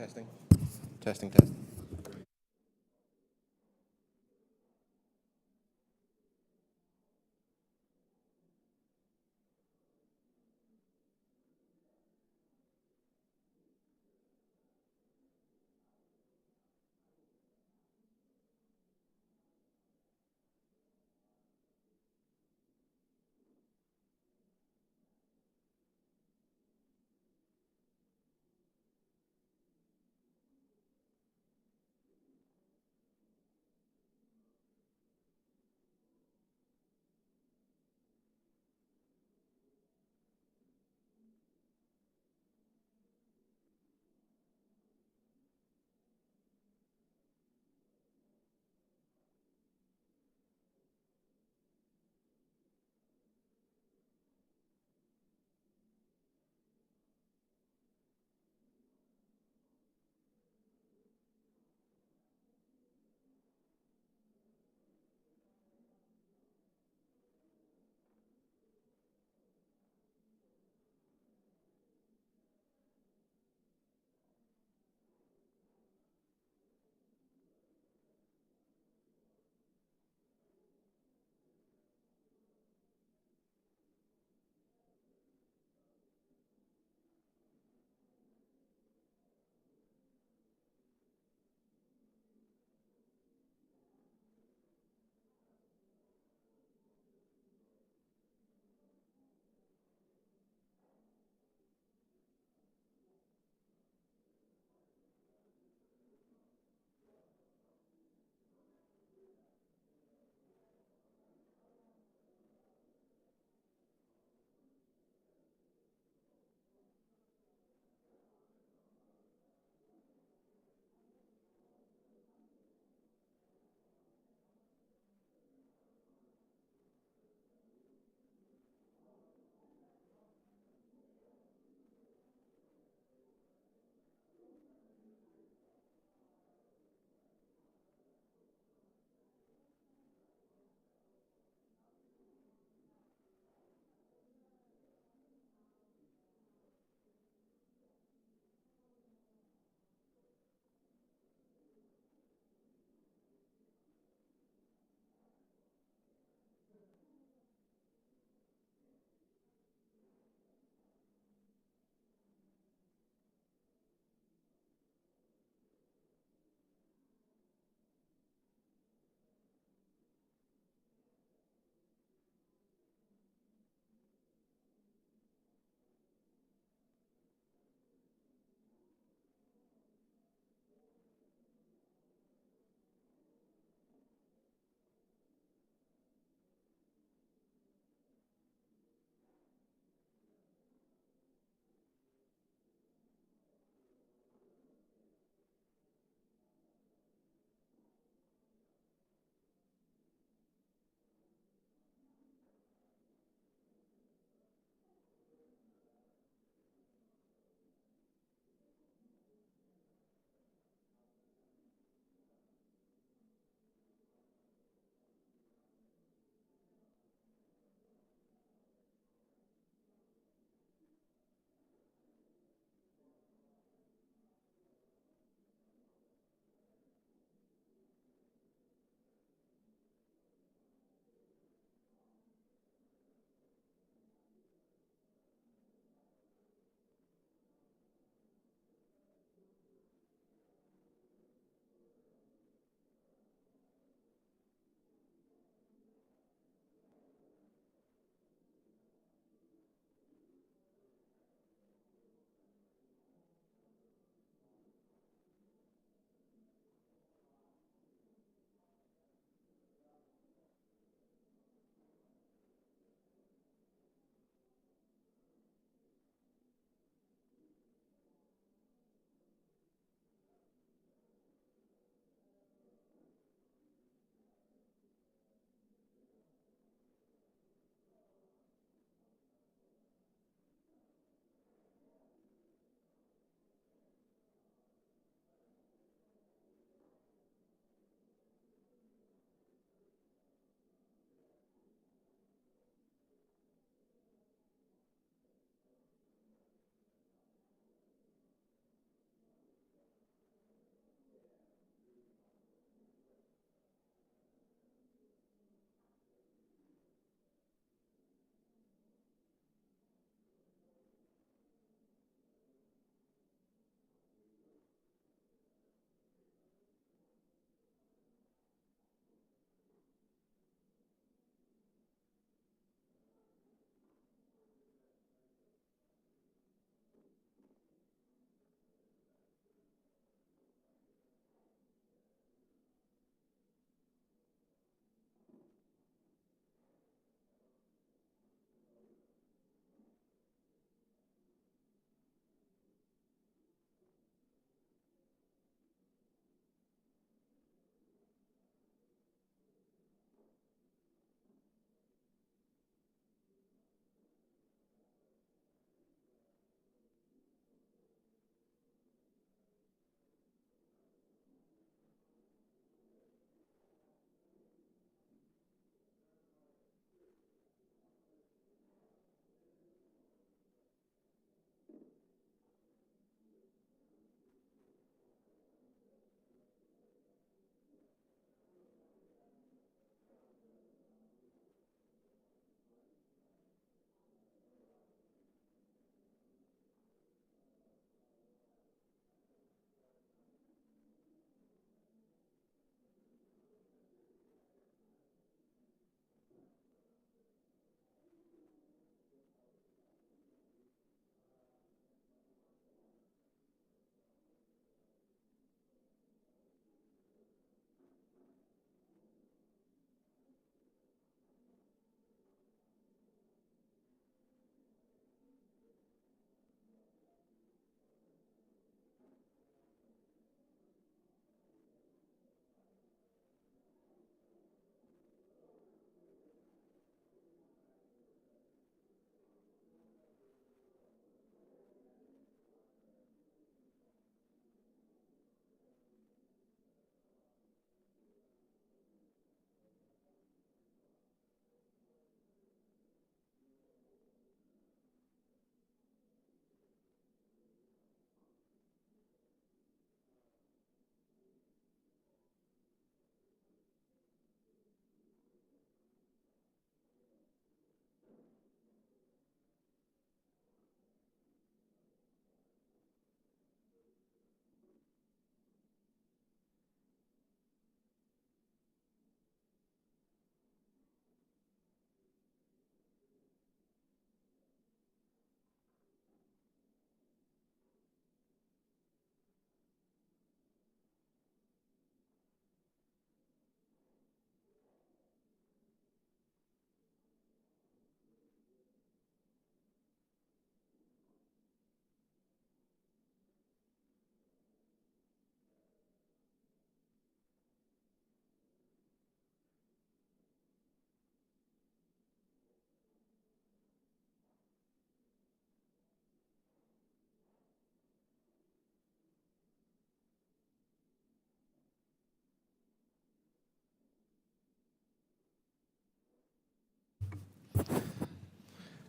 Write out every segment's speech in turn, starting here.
Testing. Testing, testing.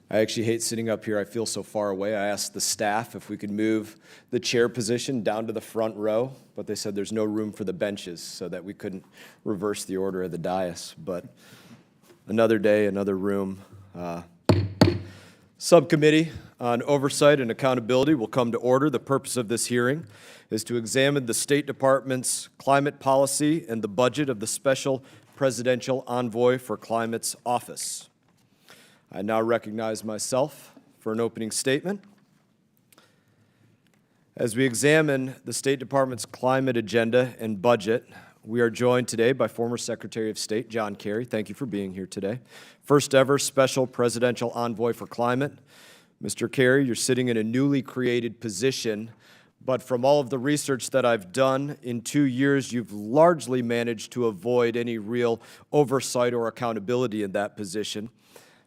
I actually hate sitting up here. I feel so far away. I asked the staff if we could move the chair position down to the front row, but they said there's no room for the benches so that we couldn't reverse the order of the dais. But another day, another room. Subcommittee on Oversight and Accountability will come to order. The purpose of this hearing is to examine the State Department's climate policy and the budget of the Special Presidential Envoy for Climate's office. I now recognize myself for an opening statement. As we examine the State Department's climate agenda and budget, we are joined today by former Secretary of State John Kerry. Thank you for being here today. First ever Special Presidential Envoy for Climate. Mr. Kerry, you're sitting in a newly created position, but from all of the research that I've done in 2 years, you've largely managed to avoid any real oversight or accountability in that position.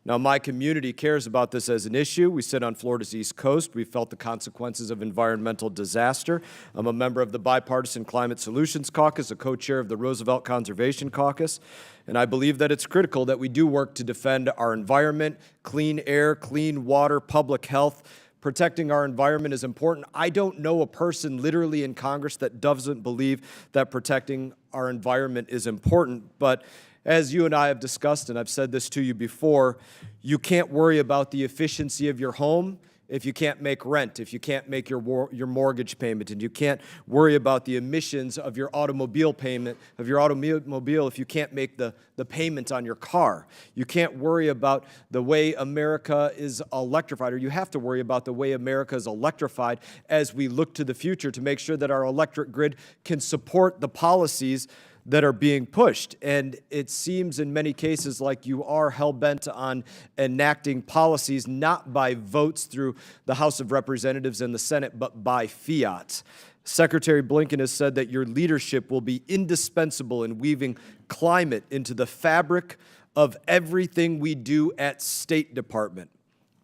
Now, my community cares about this as an issue. We sit on Florida's East Coast. We felt the consequences of environmental disaster. I'm a member of the Bipartisan Climate Solutions Caucus, a co-chair of the Roosevelt Conservation Caucus, and I believe that it's critical that we do work to defend our environment, clean air, clean water, public health. Protecting our environment is important. I don't know a person literally in Congress that doesn't believe that protecting our environment is important, but as you and I have discussed, and I've said this to you before, you can't worry about the efficiency of your home if you can't make rent, if you can't make your mortgage payment, and you can't worry about the emissions of your automobile payment, of your automobile if you can't make the payment on your car. You can't worry about the way America is electrified, or you have to worry about the way America is electrified as we look to the future to make sure that our electric grid can support the policies that are being pushed. And it seems in many cases like you are hell-bent on enacting policies not by votes through the House of Representatives and the Senate, but by fiat. Secretary Blinken has said that your leadership will be indispensable in weaving climate into the fabric of everything we do at State Department.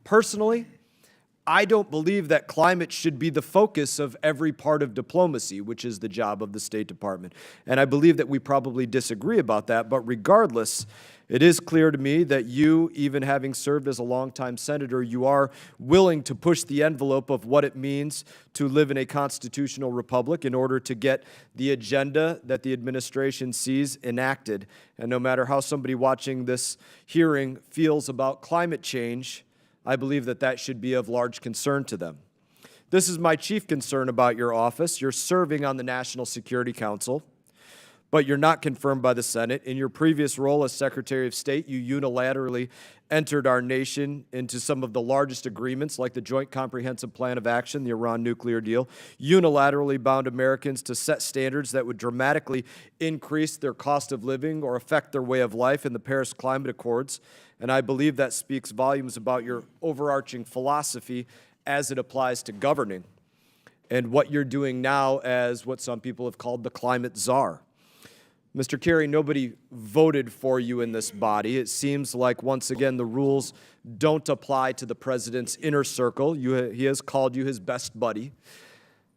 Personally, I don't believe that climate should be the focus of every part of diplomacy, which is the job of the State Department. And I believe that we probably disagree about that, but regardless, it is clear to me that you, even having served as a longtime senator, you are willing to push the envelope of what it means to live in a constitutional republic in order to get the agenda that the administration sees enacted. And no matter how somebody watching this hearing feels about climate change, I believe that that should be of large concern to them. This is my chief concern about your office. You're serving on the National Security Council, but you're not confirmed by the Senate. In your previous role as Secretary of State, you unilaterally entered our nation into some of the largest agreements, like the Joint Comprehensive Plan of Action, the Iran nuclear deal, unilaterally bound Americans to set standards that would dramatically increase their cost of living or affect their way of life in the Paris Climate Accords. And I believe that speaks volumes about your overarching philosophy as it applies to governing and what you're doing now as what some people have called the climate czar. Mr. Kerry, nobody voted for you in this body. It seems like, once again, the rules don't apply to the president's inner circle. He has called you his best buddy.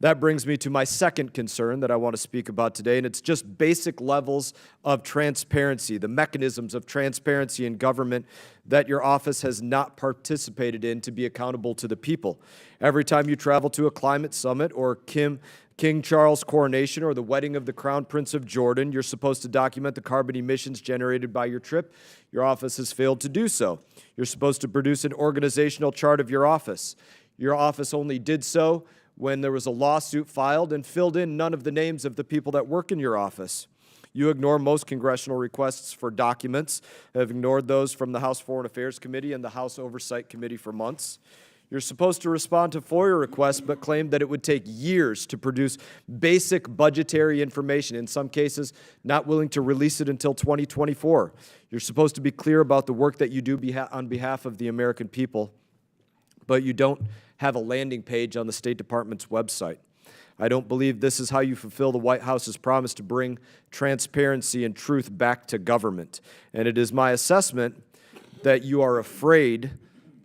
That brings me to my second concern that I want to speak about today, and it's just basic levels of transparency, the mechanisms of transparency in government that your office has not participated in to be accountable to the people. Every time you travel to a climate summit or King Charles' coronation or the wedding of the Crown Prince of Jordan, you're supposed to document the carbon emissions generated by your trip. Your office has failed to do so. You're supposed to produce an organizational chart of your office. Your office only did so when there was a lawsuit filed and filled in none of the names of the people that work in your office. You ignore most congressional requests for documents, have ignored those from the House Foreign Affairs Committee and the House Oversight Committee for months. You're supposed to respond to FOIA requests, but claim that it would take years to produce basic budgetary information, in some cases not willing to release it until 2024. You're supposed to be clear about the work that you do on behalf of the American people, but you don't have a landing page on the State Department's website. I don't believe this is how you fulfill the White House's promise to bring transparency and truth back to government. And it is my assessment that you are afraid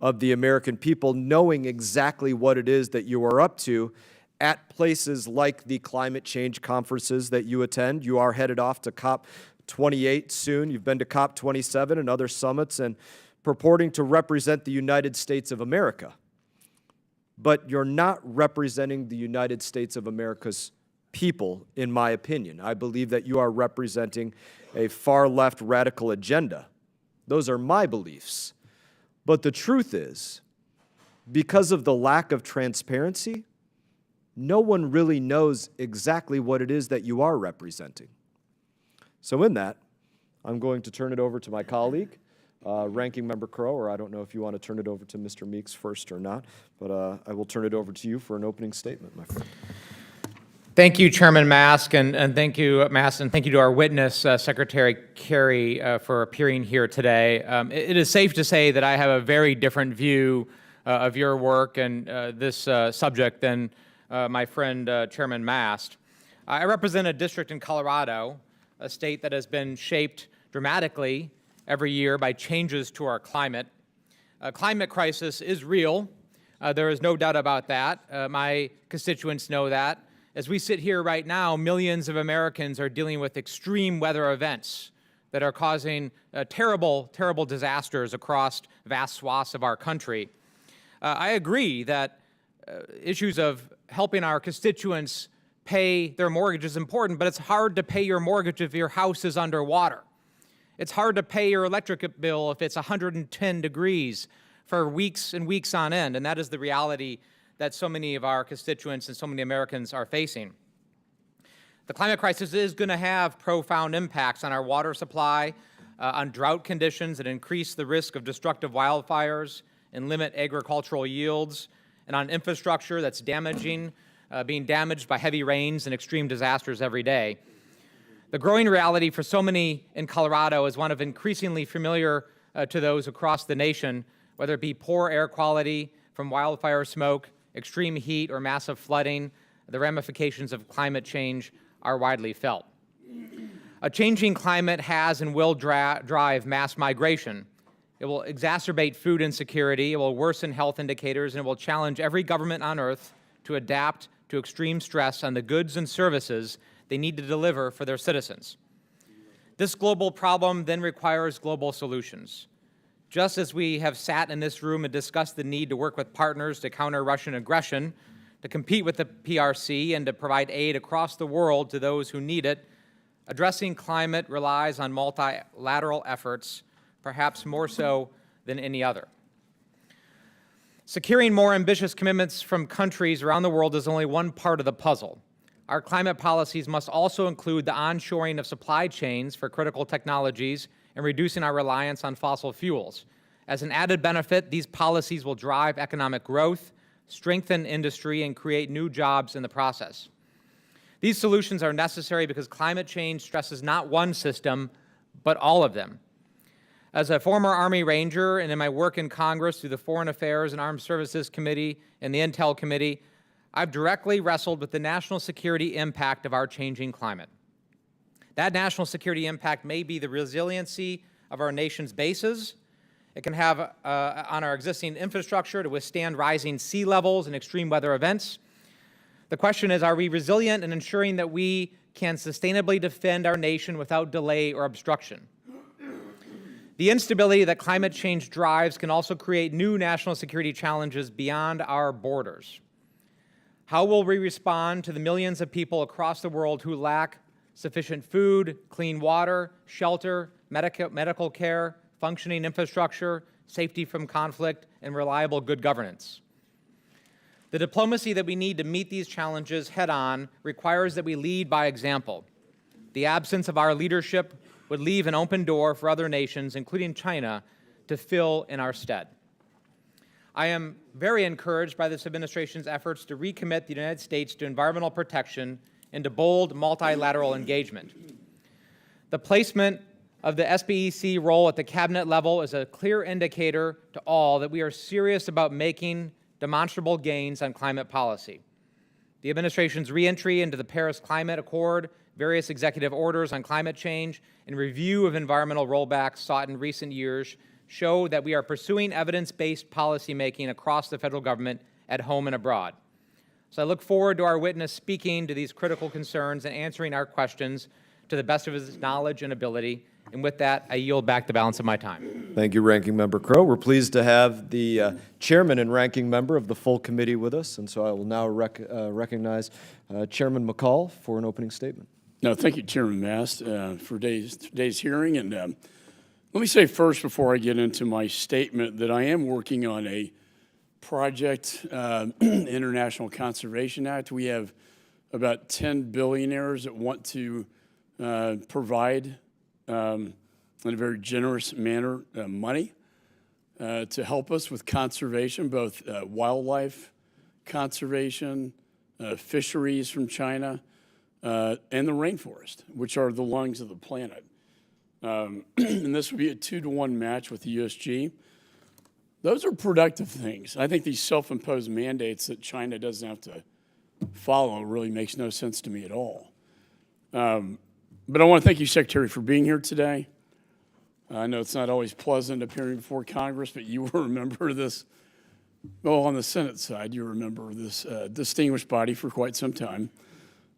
of the American people knowing exactly what it is that you are up to at places like the climate change conferences that you attend. You are headed off to COP28 soon. You've been to COP27 and other summits, and purporting to represent the United States of America, but you're not representing the United States of America's people, in my opinion. I believe that you are representing a far-left radical agenda. Those are my beliefs. But the truth is, because of the lack of transparency, no one really knows exactly what it is that you are representing. So in that, I'm going to turn it over to my colleague, Ranking Member Crow, or I don't know if you want to turn it over to Mr. Meeks first or not, but I will turn it over to you for an opening statement, my friend. Thank you, Chairman Mast, and thank you, Mast, and thank you to our witness, Secretary Kerry, for appearing here today. It is safe to say that I have a very different view of your work and this subject than my friend, Chairman Mast. I represent a district in Colorado, a state that has been shaped dramatically every year by changes to our climate. Climate crisis is real. There is no doubt about that. My constituents know that. As we sit here right now, millions of Americans are dealing with extreme weather events that are causing terrible, terrible disasters across vast swaths of our country. I agree that issues of helping our constituents pay their mortgage is important, but it's hard to pay your mortgage if your house is underwater. It's hard to pay your electric bill if it's 110 degrees for weeks and weeks on end, and that is the reality that so many of our constituents and so many Americans are facing. The climate crisis is going to have profound impacts on our water supply, on drought conditions that increase the risk of destructive wildfires and limit agricultural yields, and on infrastructure that's being damaged by heavy rains and extreme disasters every day. The growing reality for so many in Colorado is one of increasingly familiar to those across the nation, whether it be poor air quality from wildfire smoke, extreme heat, or massive flooding. The ramifications of climate change are widely felt. A changing climate has and will drive mass migration. It will exacerbate food insecurity, it will worsen health indicators, and it will challenge every government on earth to adapt to extreme stress on the goods and services they need to deliver for their citizens. This global problem then requires global solutions. Just as we have sat in this room and discussed the need to work with partners to counter Russian aggression, to compete with the PRC, and to provide aid across the world to those who need it, addressing climate relies on multilateral efforts, perhaps more so than any other. Securing more ambitious commitments from countries around the world is only one part of the puzzle. Our climate policies must also include the onshoring of supply chains for critical technologies and reducing our reliance on fossil fuels. As an added benefit, these policies will drive economic growth, strengthen industry, and create new jobs in the process. These solutions are necessary because climate change stresses not one system, but all of them. As a former Army Ranger and in my work in Congress through the Foreign Affairs and Armed Services Committee and the Intel Committee, I've directly wrestled with the national security impact of our changing climate. That national security impact may be the resiliency of our nation's bases. It can have on our existing infrastructure to withstand rising sea levels and extreme weather events. The question is, are we resilient in ensuring that we can sustainably defend our nation without delay or obstruction? The instability that climate change drives can also create new national security challenges beyond our borders. How will we respond to the millions of people across the world who lack sufficient food, clean water, shelter, medical care, functioning infrastructure, safety from conflict, and reliable good governance? The diplomacy that we need to meet these challenges head-on requires that we lead by example. The absence of our leadership would leave an open door for other nations, including China, to fill in our stead. I am very encouraged by this administration's efforts to recommit the United States to environmental protection and to bold multilateral engagement. The placement of the SBEC role at the cabinet level is a clear indicator to all that we are serious about making demonstrable gains on climate policy. The administration's reentry into the Paris Climate Accord, various executive orders on climate change, and review of environmental rollbacks sought in recent years show that we are pursuing evidence-based policymaking across the federal government at home and abroad. So I look forward to our witness speaking to these critical concerns and answering our questions to the best of his knowledge and ability, And with that, I yield back the balance of my time. Thank you, Ranking Member Crow. We're pleased to have the chairman and ranking member of the full committee with us, and so I will now recognize Chairman McCall for an opening statement. No, thank you, Chairman Mast, for today's hearing. And let me say first, before I get into my statement, that I am working on a project, International Conservation Act. We have about 10 billionaires that want to provide, in a very generous manner, money to help us with conservation, both wildlife conservation, fisheries from China, and the rainforest, which are the lungs of the planet. And this would be a 2-to-1 match with the USG. Those are productive things. I think these self-imposed mandates that China doesn't have to follow really makes no sense to me at all. But I want to thank you, Secretary, for being here today. I know it's not always pleasant appearing before Congress, but you will remember this. Well, on the Senate side, you remember this distinguished body for quite some time.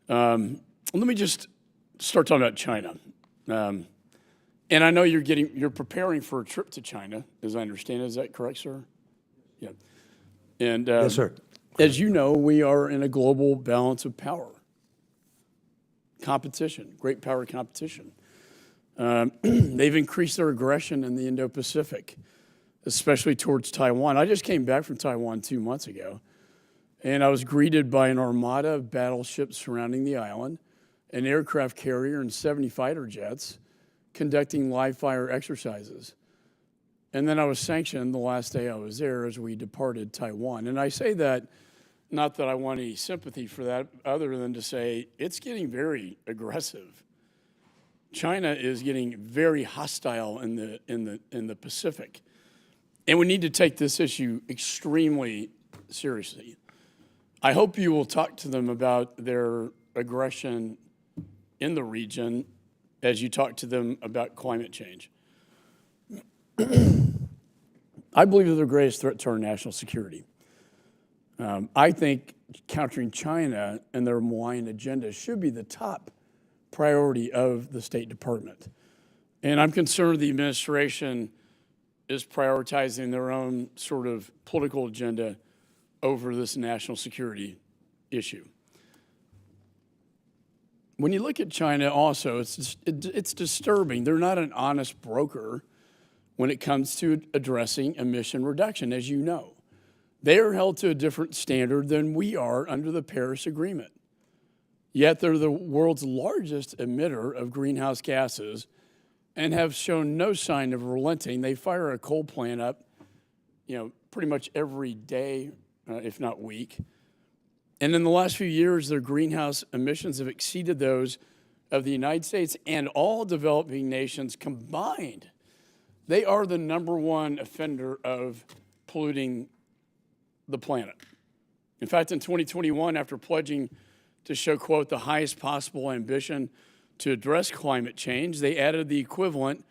Let me just start talking about China. And I know you're preparing for a trip to China, as I understand. Is that correct, sir? Yeah. And Yes, sir. as you know, we are in a global balance of power. Competition, great power competition. They've increased their aggression in the Indo-Pacific, especially towards Taiwan. I just came back from Taiwan 2 months ago, and I was greeted by an armada of battleships surrounding the island, an aircraft carrier, and 70 fighter jets conducting live fire exercises. And then I was sanctioned the last day I was there as we departed Taiwan. And I say that not that I want any sympathy for that, other than to say it's getting very aggressive. China is getting very hostile in the Pacific, and we need to take this issue extremely seriously. I hope you will talk to them about their aggression in the region as you talk to them about climate change. I believe they're the greatest threat to our national security. I think countering China and their malign agenda should be the top priority of the State Department. And I'm concerned the administration is prioritizing their own sort of political agenda over this national security issue. When you look at China also, it's disturbing. They're not an honest broker when it comes to addressing emission reduction, as you know. They are held to a different standard than we are under the Paris Agreement. Yet they're the world's largest emitter of greenhouse gases and have shown no sign of relenting. They fire a coal plant up, pretty much every day, if not week. And in the last few years, their greenhouse emissions have exceeded those of the United States and all developing nations combined. They are the #1 offender of polluting the planet. In fact, in 2021, after pledging to show, quote, the highest possible ambition to address climate change, they added the equivalent,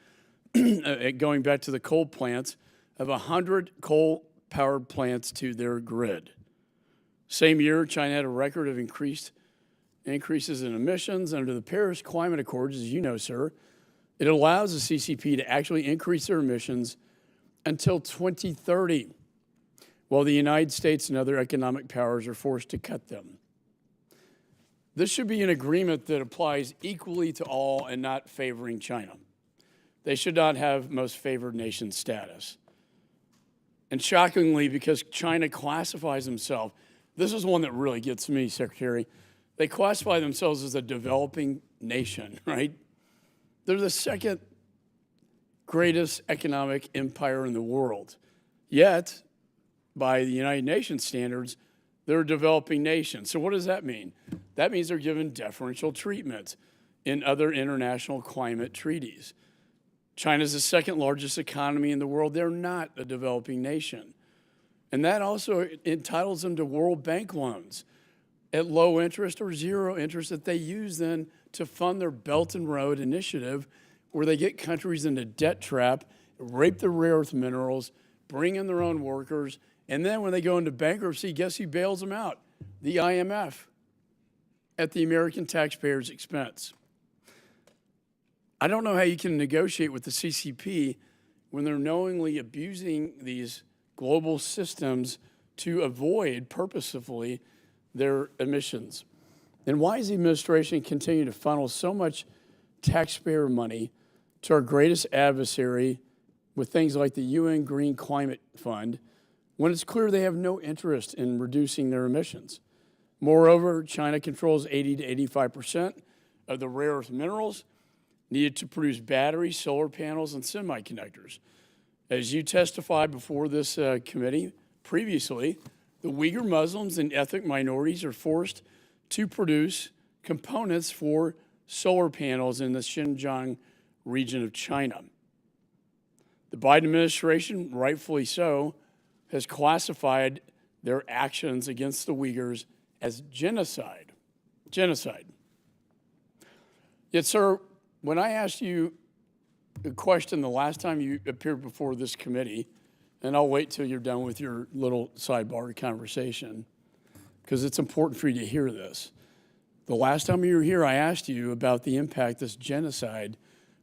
going back to the coal plants, of 100 coal-powered plants to their grid. Same year, China had a record of increases in emissions. Under the Paris Climate Accords, as you know, sir, it allows the CCP to actually increase their emissions until 2030, while the United States and other economic powers are forced to cut them. This should be an agreement that applies equally to all and not favoring China. They should not have most favored nation status. And shockingly, because China classifies themselves, this is one that really gets me, Secretary. They classify themselves as a developing nation, right? They're the second greatest economic empire in the world. Yet, by the United Nations standards, they're a developing nation. So what does that mean? That means they're given deferential treatment in other international climate treaties. China's the second largest economy in the world. They're not a developing nation. And that also entitles them to World Bank loans at low interest or zero interest that they use then to fund their Belt and Road Initiative, where they get countries in a debt trap, rape the rare earth minerals, bring in their own workers, and then when they go into bankruptcy, guess who bails them out? The IMF, at the American taxpayers' expense. I don't know how you can negotiate with the CCP when they're knowingly abusing these global systems to avoid purposefully their emissions. And why is the administration continue to funnel so much taxpayer money to our greatest adversary with things like the UN Green Climate Fund when it's clear they have no interest in reducing their emissions? Moreover, China controls 80 to 85% of the rare earth minerals needed to produce batteries, solar panels, and semiconductors. As you testified before this committee previously, the Uyghur Muslims and ethnic minorities are forced to produce components for solar panels in the Xinjiang region of China. The Biden administration, rightfully so, has classified their actions against the Uyghurs as genocide. Genocide. Yet, sir, when I asked you a question the last time you appeared before this committee, and I'll wait till you're done with your little sidebar conversation, because it's important for you to hear this. The last time you were here, I asked you about the impact this genocide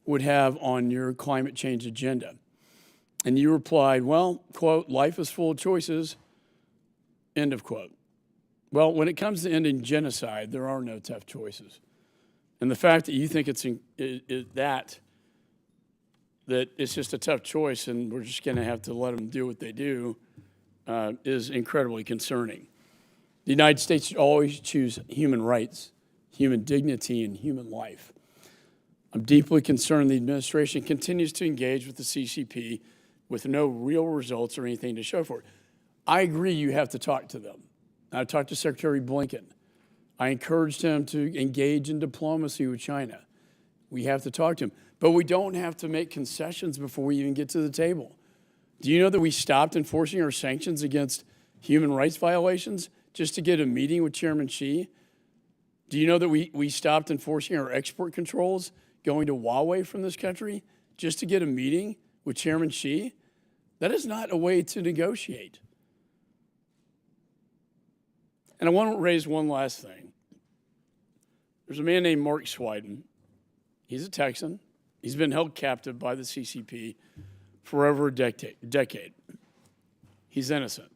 would have on your climate change agenda. And you replied, well, quote, life is full of choices, end of quote. Well, when it comes to ending genocide, there are no tough choices. And the fact that you think that it's just a tough choice and we're just going to have to let them do what they do is incredibly concerning. The United States should always choose human rights, human dignity, and human life. I'm deeply concerned the administration continues to engage with the CCP with no real results or anything to show for it. I agree you have to talk to them. I talked to Secretary Blinken. I encouraged him to engage in diplomacy with China. We have to talk to him. But we don't have to make concessions before we even get to the table. Do you know that we stopped enforcing our sanctions against human rights violations just to get a meeting with Chairman Xi? Do you know that we stopped enforcing our export controls going to Huawei from this country just to get a meeting with Chairman Xi? That is not a way to negotiate. And I want to raise one last thing. There's a man named Mark Swiden. He's a Texan. He's been held captive by the CCP for over a decade. He's innocent.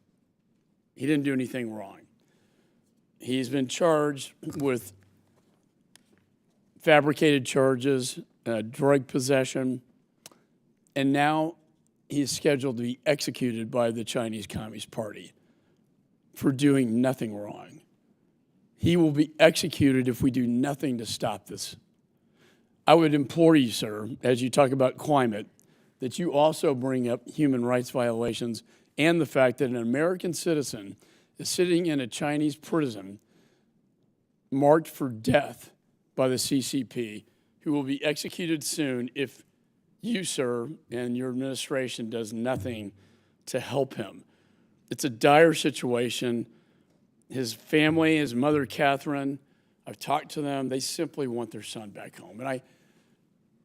He didn't do anything wrong. He's been charged with fabricated charges, drug possession, and now he's scheduled to be executed by the Chinese Communist Party for doing nothing wrong. He will be executed if we do nothing to stop this. I would implore you, sir, as you talk about climate, that you also bring up human rights violations and the fact that an American citizen is sitting in a Chinese prison marked for death by the CCP, who will be executed soon if you, sir, and your administration does nothing to help him. It's a dire situation. His family, his mother, Catherine, I've talked to them. They simply want their son back home. And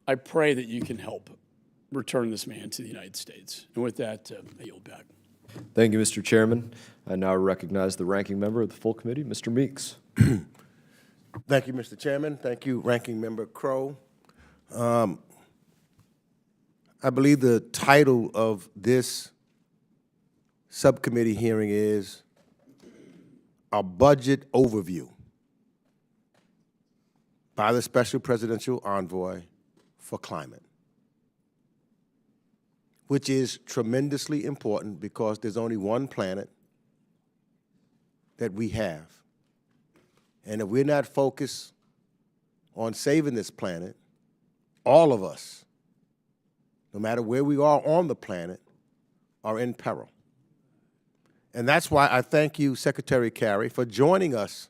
I pray that you can help return this man to the United States. And with that, I yield back. Thank you, Mr. Chairman. I now recognize the ranking member of the full committee, Mr. Meeks. Thank you, Mr. Chairman. Thank you, Ranking Member Crow. I believe the title of this subcommittee hearing is a budget overview by the Special Presidential Envoy for Climate, which is tremendously important because there's only one planet that we have. And if we're not focused on saving this planet, all of us, no matter where we are on the planet, are in peril. And that's why I thank you, Secretary Kerry, for joining us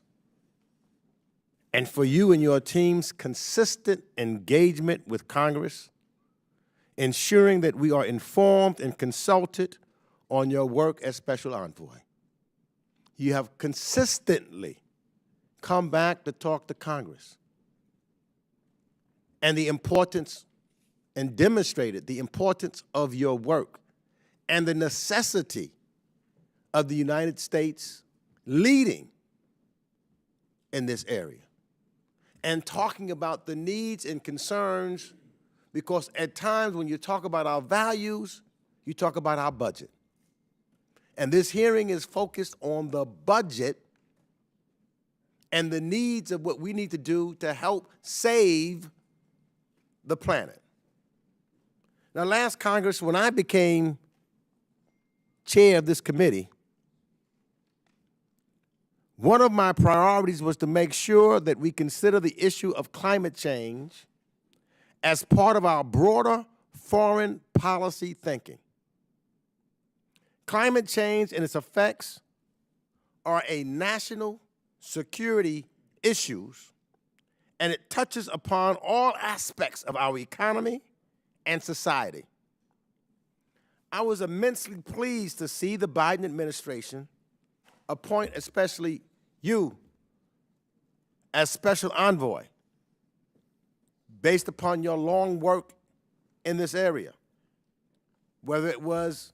and for you and your team's consistent engagement with Congress, ensuring that we are informed and consulted on your work as Special Envoy. You have consistently come back to talk to Congress and the importance and demonstrated the importance of your work and the necessity of the United States leading in this area and talking about the needs and concerns because at times when you talk about our values, you talk about our budget. And this hearing is focused on the budget and the needs of what we need to do to help save the planet. Now, last Congress, when I became chair of this committee, one of my priorities was to make sure that we consider the issue of climate change as part of our broader foreign policy thinking. Climate change and its effects are a national security issues, and it touches upon all aspects of our economy and society. I was immensely pleased to see the Biden administration appoint especially you as special envoy based upon your long work in this area, whether it was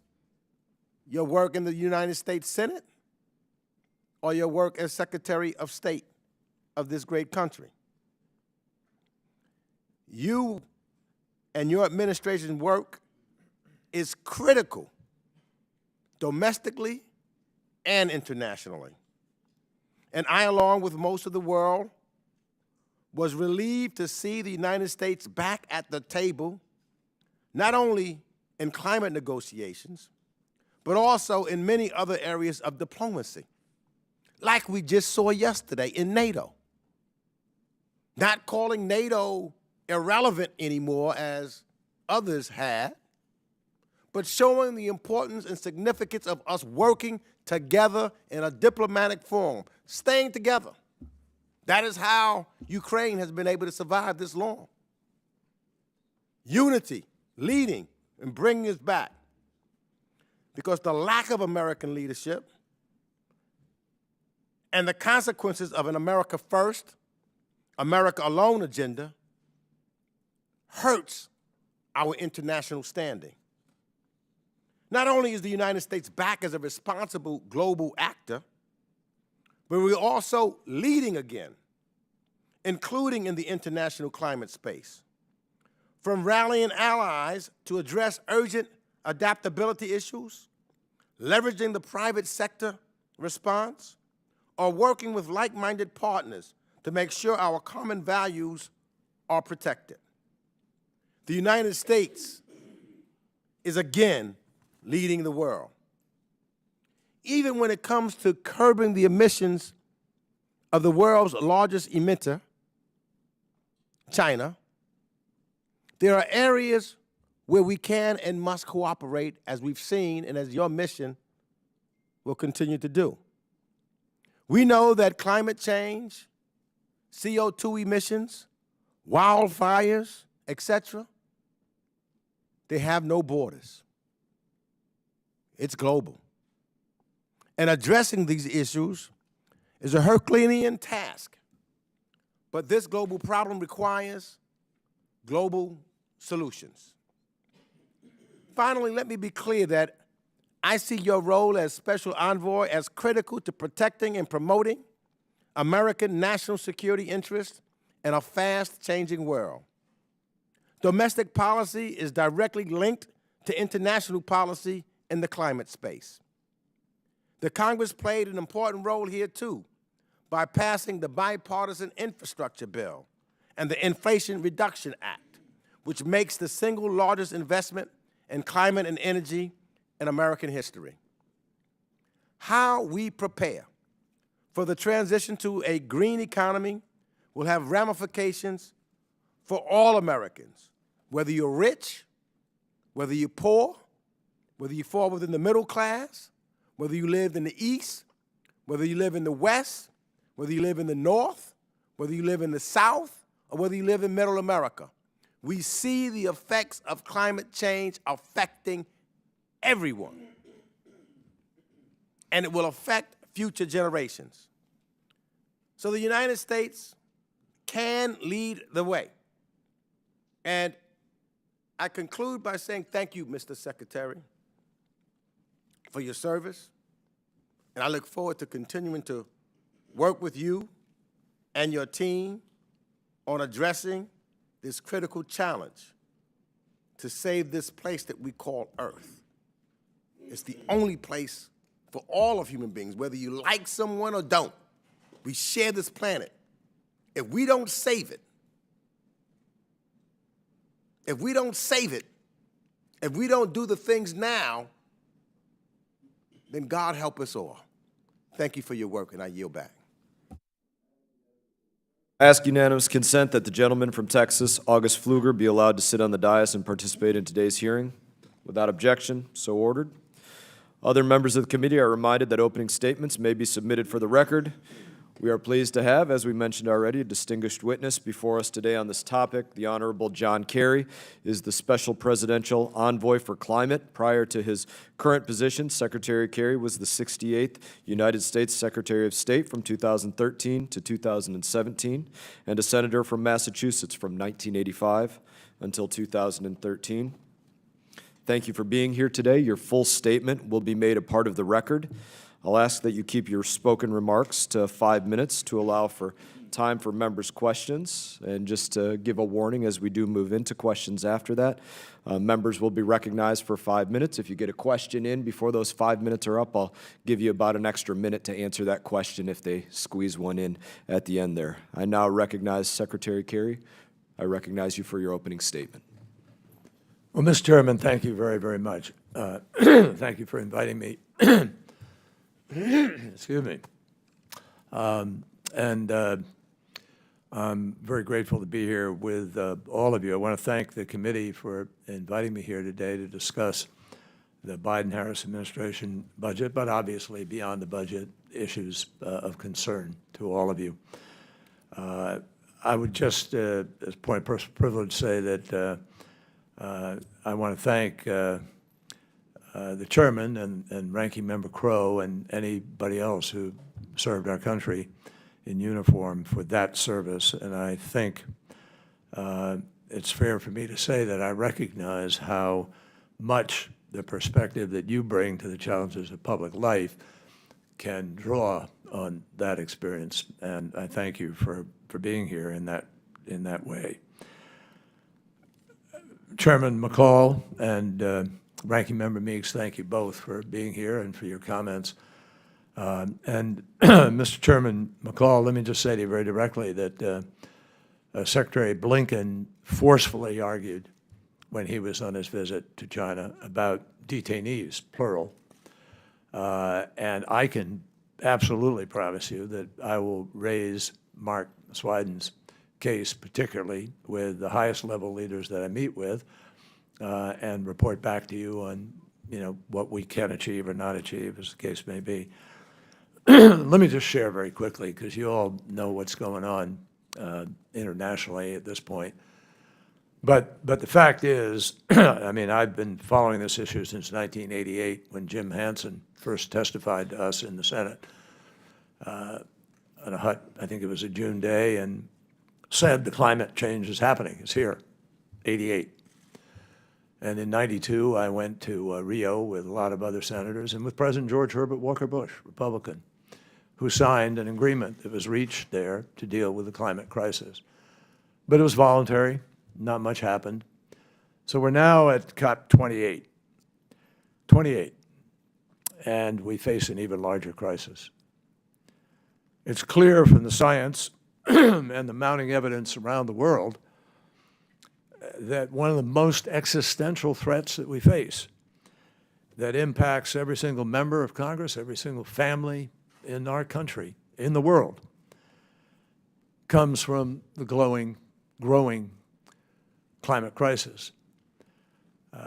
your work in the United States Senate or your work as Secretary of State of this great country. You and your administration's work is critical domestically and internationally. And I, along with most of the world, was relieved to see the United States back at the table, not only in climate negotiations, but also in many other areas of diplomacy, like we just saw yesterday in NATO. Not calling NATO irrelevant anymore as others had, but showing the importance and significance of us working together in a diplomatic forum, staying together. That is how Ukraine has been able to survive this long. Unity, leading, and bringing us back. Because the lack of American leadership and the consequences of an America first, America alone agenda hurts our international standing. Not only is the United States back as a responsible global actor, but we're also leading again, including in the international climate space. From rallying allies to address urgent adaptability issues, leveraging the private sector response, or working with like-minded partners to make sure our common values are protected. The United States is again leading the world. Even when it comes to curbing the emissions of the world's largest emitter, China, there are areas where we can and must cooperate, as we've seen and as your mission will continue to do. We know that climate change, CO2 emissions, wildfires, etc., they have no borders. It's global. And addressing these issues is a Herculean task. But this global problem requires global solutions. Finally, let me be clear that I see your role as special envoy as critical to protecting and promoting American national security interests in a fast-changing world. Domestic policy is directly linked to international policy in the climate space. The Congress played an important role here, too, by passing the Bipartisan Infrastructure Bill and the Inflation Reduction Act, which makes the single largest investment in climate and energy in American history. How we prepare for the transition to a green economy will have ramifications for all Americans, whether you're rich, whether you're poor, whether you fall within the middle class, whether you live in the East, whether you live in the West, whether you live in the North, whether you live in the South, or whether you live in Middle America. We see the effects of climate change affecting everyone. And it will affect future generations. So the United States can lead the way. And I conclude by saying thank you, Mr. Secretary, for your service. And I look forward to continuing to work with you and your team on addressing this critical challenge to save this place that we call Earth. It's the only place for all of human beings, whether you like someone or don't. We share this planet. If we don't save it, if we don't do the things now, then God help us all. Thank you for your work, and I yield back. I ask unanimous consent that the gentleman from Texas, August Pfluger, be allowed to sit on the dais and participate in today's hearing. Without objection, so ordered. Other members of the committee are reminded that opening statements may be submitted for the record. We are pleased to have, as we mentioned already, a distinguished witness before us today on this topic. The Honorable John Kerry is the Special Presidential Envoy for Climate. Prior to his current position, Secretary Kerry was the 68th United States Secretary of State from 2013 to 2017, and a senator from Massachusetts from 1985 until 2013. Thank you for being here today. Your full statement will be made a part of the record. I'll ask that you keep your spoken remarks to 5 minutes to allow for time for members' questions. And just to give a warning as we do move into questions after that, members will be recognized for 5 minutes. If you get a question in before those 5 minutes are up, I'll give you about an extra minute to answer that question if they squeeze one in at the end there. I now recognize Secretary Kerry. I recognize you for your opening statement. Well, Mr. Chairman, thank you very, very much. Thank you for inviting me. Excuse me. I'm very grateful to be here with all of you. I want to thank the committee for inviting me here today to discuss the Biden-Harris administration budget, but obviously beyond the budget, issues of concern to all of you. I would just, as a point of personal privilege, say that I want to thank the chairman and ranking member Crow and anybody else who served our country in uniform for that service. And I think it's fair for me to say that I recognize how much the perspective that you bring to the challenges of public life can draw on that experience. And I thank you for being here in that way. Chairman McCall and Ranking Member Meeks, thank you both for being here and for your comments. And Mr. Chairman McCall, let me just say to you very directly that Secretary Blinken forcefully argued when he was on his visit to China about detainees, plural. And I can absolutely promise you that I will raise Mark Swiden's case, particularly with the highest level leaders that I meet with, and report back to you on, what we can achieve or not achieve, as the case may be. Let me just share very quickly, because you all know what's going on internationally at this point. But the fact is, I've been following this issue since 1988 when Jim Hansen first testified to us in the Senate on a hut, I think it was a June day, and said the climate change is happening. It's here, 88. And in 92, I went to Rio with a lot of other senators and with President George Herbert Walker Bush, Republican, who signed an agreement that was reached there to deal with the climate crisis. But it was voluntary. Not much happened. So we're now at COP 28. 28. And we face an even larger crisis. It's clear from the science and the mounting evidence around the world that one of the most existential threats that we face that impacts every single member of Congress, every single family in our country, in the world, comes from the growing climate crisis.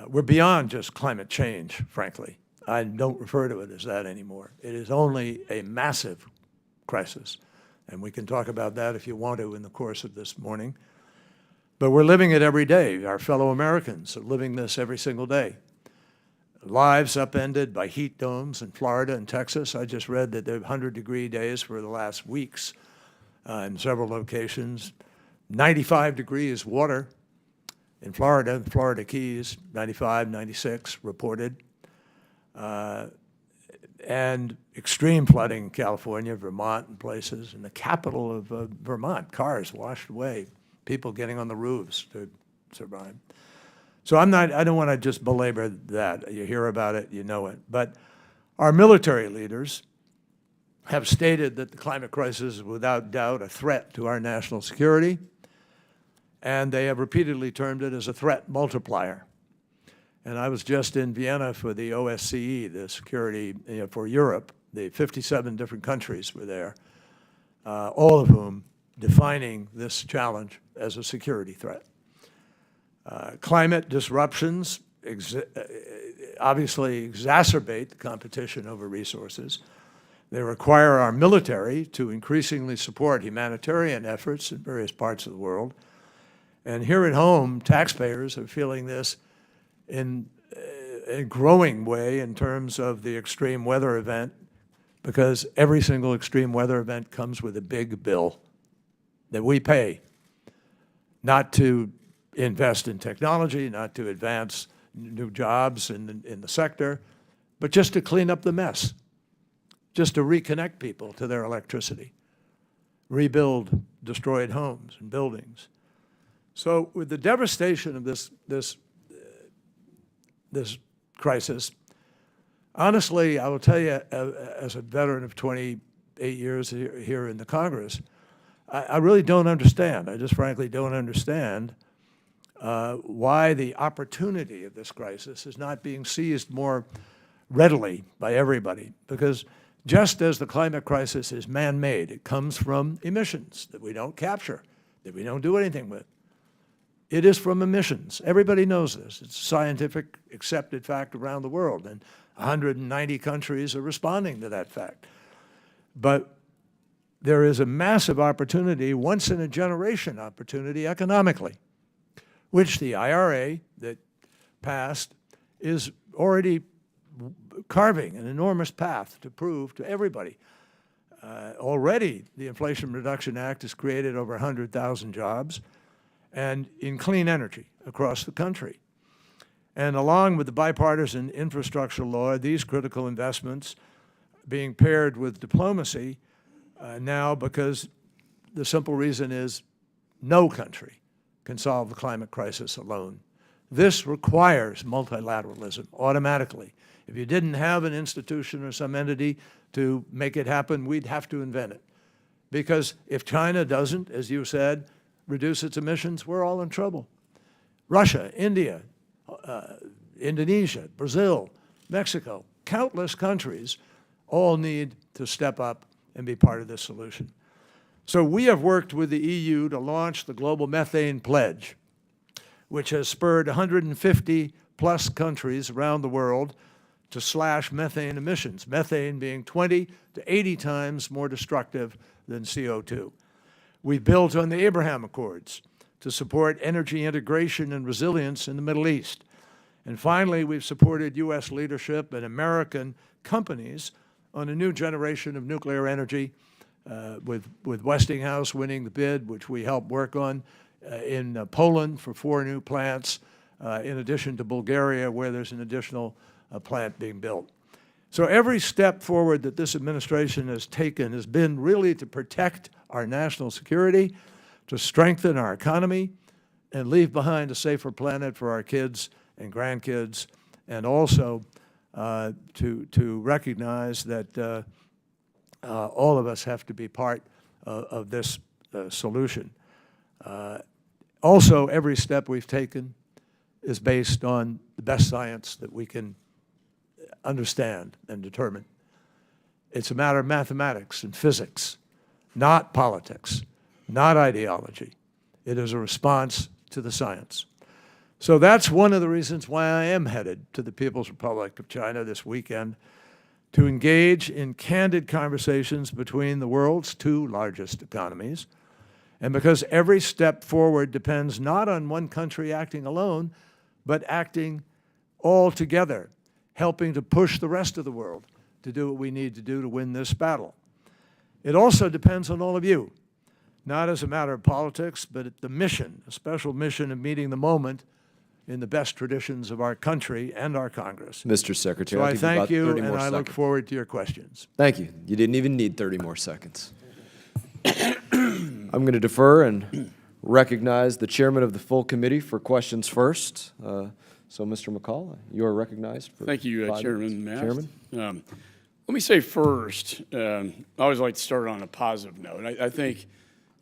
We're beyond just climate change, frankly. I don't refer to it as that anymore. It is only a massive crisis. And we can talk about that if you want to in the course of this morning. But we're living it every day. Our fellow Americans are living this every single day. Lives upended by heat domes in Florida and Texas. I just read that there are 100-degree days for the last weeks in several locations. 95 degrees water in Florida, the Florida Keys, 95, 96 reported. And extreme flooding in California, Vermont, and places. In the capital of Vermont, cars washed away, people getting on the roofs to survive. So I don't want to just belabor that. You hear about it, you know it. But our military leaders have stated that the climate crisis is without doubt a threat to our national security, and they have repeatedly termed it as a threat multiplier. And I was just in Vienna for the OSCE, the security for Europe. The 57 different countries were there, all of whom defining this challenge as a security threat. Climate disruptions obviously exacerbate the competition over resources. They require our military to increasingly support humanitarian efforts in various parts of the world. And here at home, taxpayers are feeling this in a growing way in terms of the extreme weather event, because every single extreme weather event comes with a big bill that we pay, not to invest in technology, not to advance new jobs in the sector, but just to clean up the mess, just to reconnect people to their electricity, rebuild destroyed homes and buildings. So with the devastation of this crisis, honestly, I will tell you, as a veteran of 28 years here in the Congress, I really don't understand. I just frankly don't understand why the opportunity of this crisis is not being seized more readily by everybody. Because just as the climate crisis is man-made, it comes from emissions that we don't capture, that we don't do anything with. It is from emissions. Everybody knows this. It's a scientific accepted fact around the world, and 190 countries are responding to that fact. But there is a massive opportunity, once-in-a-generation opportunity economically, which the IRA that passed is already carving an enormous path to prove to everybody. Already, the Inflation Reduction Act has created over 100,000 jobs, and in clean energy across the country. And along with the bipartisan infrastructure law, these critical investments being paired with diplomacy now, because the simple reason is no country can solve the climate crisis alone. This requires multilateralism automatically. If you didn't have an institution or some entity to make it happen, we'd have to invent it. Because if China doesn't, as you said, reduce its emissions, we're all in trouble. Russia, India, Indonesia, Brazil, Mexico, countless countries all need to step up and be part of this solution. So we have worked with the EU to launch the Global Methane Pledge, which has spurred 150 plus countries around the world to slash methane emissions, methane being 20 to 80 times more destructive than CO2. We built on the Abraham Accords to support energy integration and resilience in the Middle East. And finally, we've supported U.S. leadership and American companies on a new generation of nuclear energy, with Westinghouse winning the bid, which we helped work on, in Poland for 4 new plants, in addition to Bulgaria, where there's an additional plant being built. So every step forward that this administration has taken has been really to protect our national security, to strengthen our economy, and leave behind a safer planet for our kids and grandkids, and also to recognize that all of us have to be part of this solution. Also, every step we've taken is based on the best science that we can understand and determine. It's a matter of mathematics and physics, not politics, not ideology. It is a response to the science. So that's one of the reasons why I am headed to the People's Republic of China this weekend, to engage in candid conversations between the world's 2 largest economies, and because every step forward depends not on one country acting alone, but acting all together, helping to push the rest of the world to do what we need to do to win this battle. It also depends on all of you, not as a matter of politics, but the mission, a special mission of meeting the moment in the best traditions of our country and our Congress. Mr. Secretary, So I'll I give you about thank you, 30 and more I look seconds. forward to your questions. Thank you. You didn't even need 30 more seconds. I'm going to defer, and recognize the chairman of the full committee for questions first. So, Mr. McCall, you are recognized. Thank you, 5 Chairman minutes. Mast. Let me say first, I always like to start on a positive note. I think,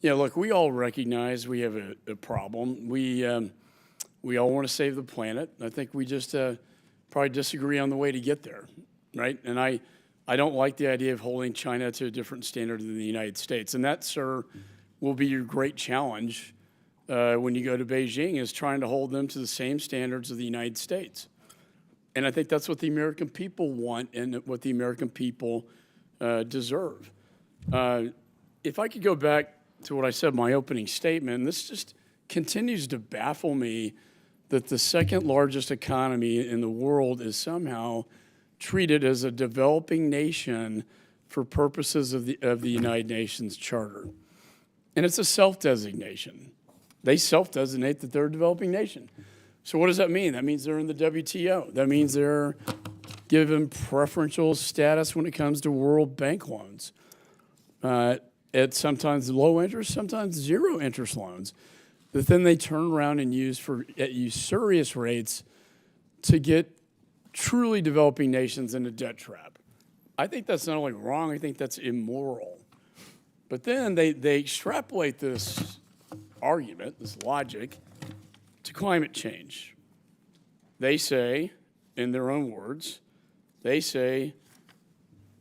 look, we all recognize we have a problem. We all want to save the planet. I think we just probably disagree on the way to get there, right? And I don't like the idea of holding China to a different standard than the United States. And that, sir, will be your great challenge when you go to Beijing, is trying to hold them to the same standards of the United States. And I think that's what the American people want and what the American people deserve. If I could go back to what I said in my opening statement, this just continues to baffle me that the second largest economy in the world is somehow treated as a developing nation for purposes of the United Nations Charter. And it's a self-designation. They self-designate that they're a developing nation. So what does that mean? That means they're in the WTO. That means they're given preferential status when it comes to World Bank loans. At sometimes low interest, sometimes zero interest loans, that then they turn around and use at usurious rates to get truly developing nations in a debt trap. I think that's not only wrong, I think that's immoral. But then they extrapolate this argument, this logic, to climate change. They say, in their own words, they say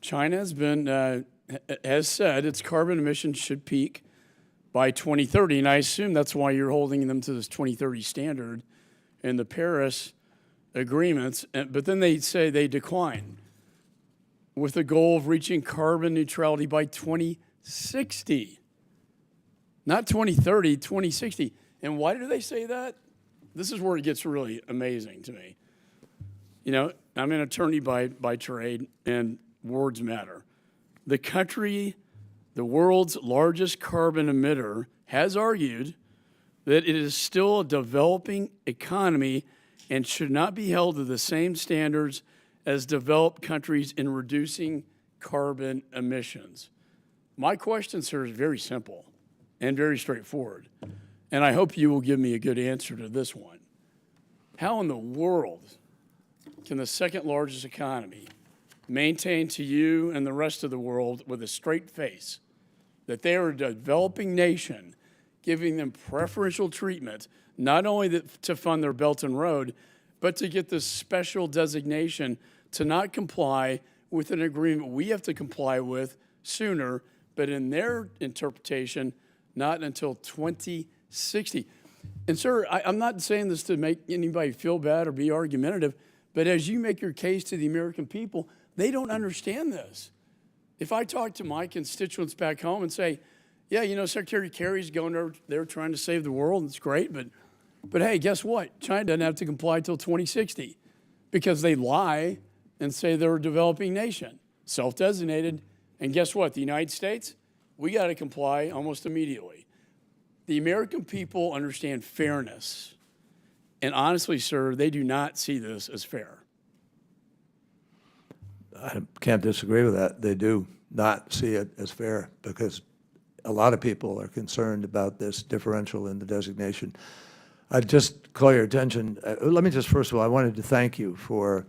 China has said its carbon emissions should peak by 2030, and I assume that's why you're holding them to this 2030 standard in the Paris agreements. But then they say they decline with the goal of reaching carbon neutrality by 2060. Not 2030, 2060. And why do they say that? This is where it gets really amazing to me. I'm an attorney by trade, and words matter. The country, the world's largest carbon emitter, has argued that it is still a developing economy and should not be held to the same standards as developed countries in reducing carbon emissions. My question, sir, is very simple and very straightforward, and I hope you will give me a good answer to this one. How in the world can the second largest economy maintain to you and the rest of the world with a straight face that they are a developing nation, giving them preferential treatment, not only to fund their Belt and Road, but to get this special designation to not comply with an agreement we have to comply with sooner, but in their interpretation, not until 2060. And sir, I'm not saying this to make anybody feel bad or be argumentative, but as you make your case to the American people, they don't understand this. If I talk to my constituents back home and say, yeah, Secretary Kerry's going over there trying to save the world, and it's great, but hey, guess what? China doesn't have to comply till 2060 because they lie and say they're a developing nation, self-designated, and guess what? The United States, we got to comply almost immediately. The American people understand fairness, and honestly, sir, they do not see this as fair. I can't disagree with that. They do not see it as fair because a lot of people are concerned about this differential in the designation. I'd just call your attention. Let me just, first of all, I wanted to thank you for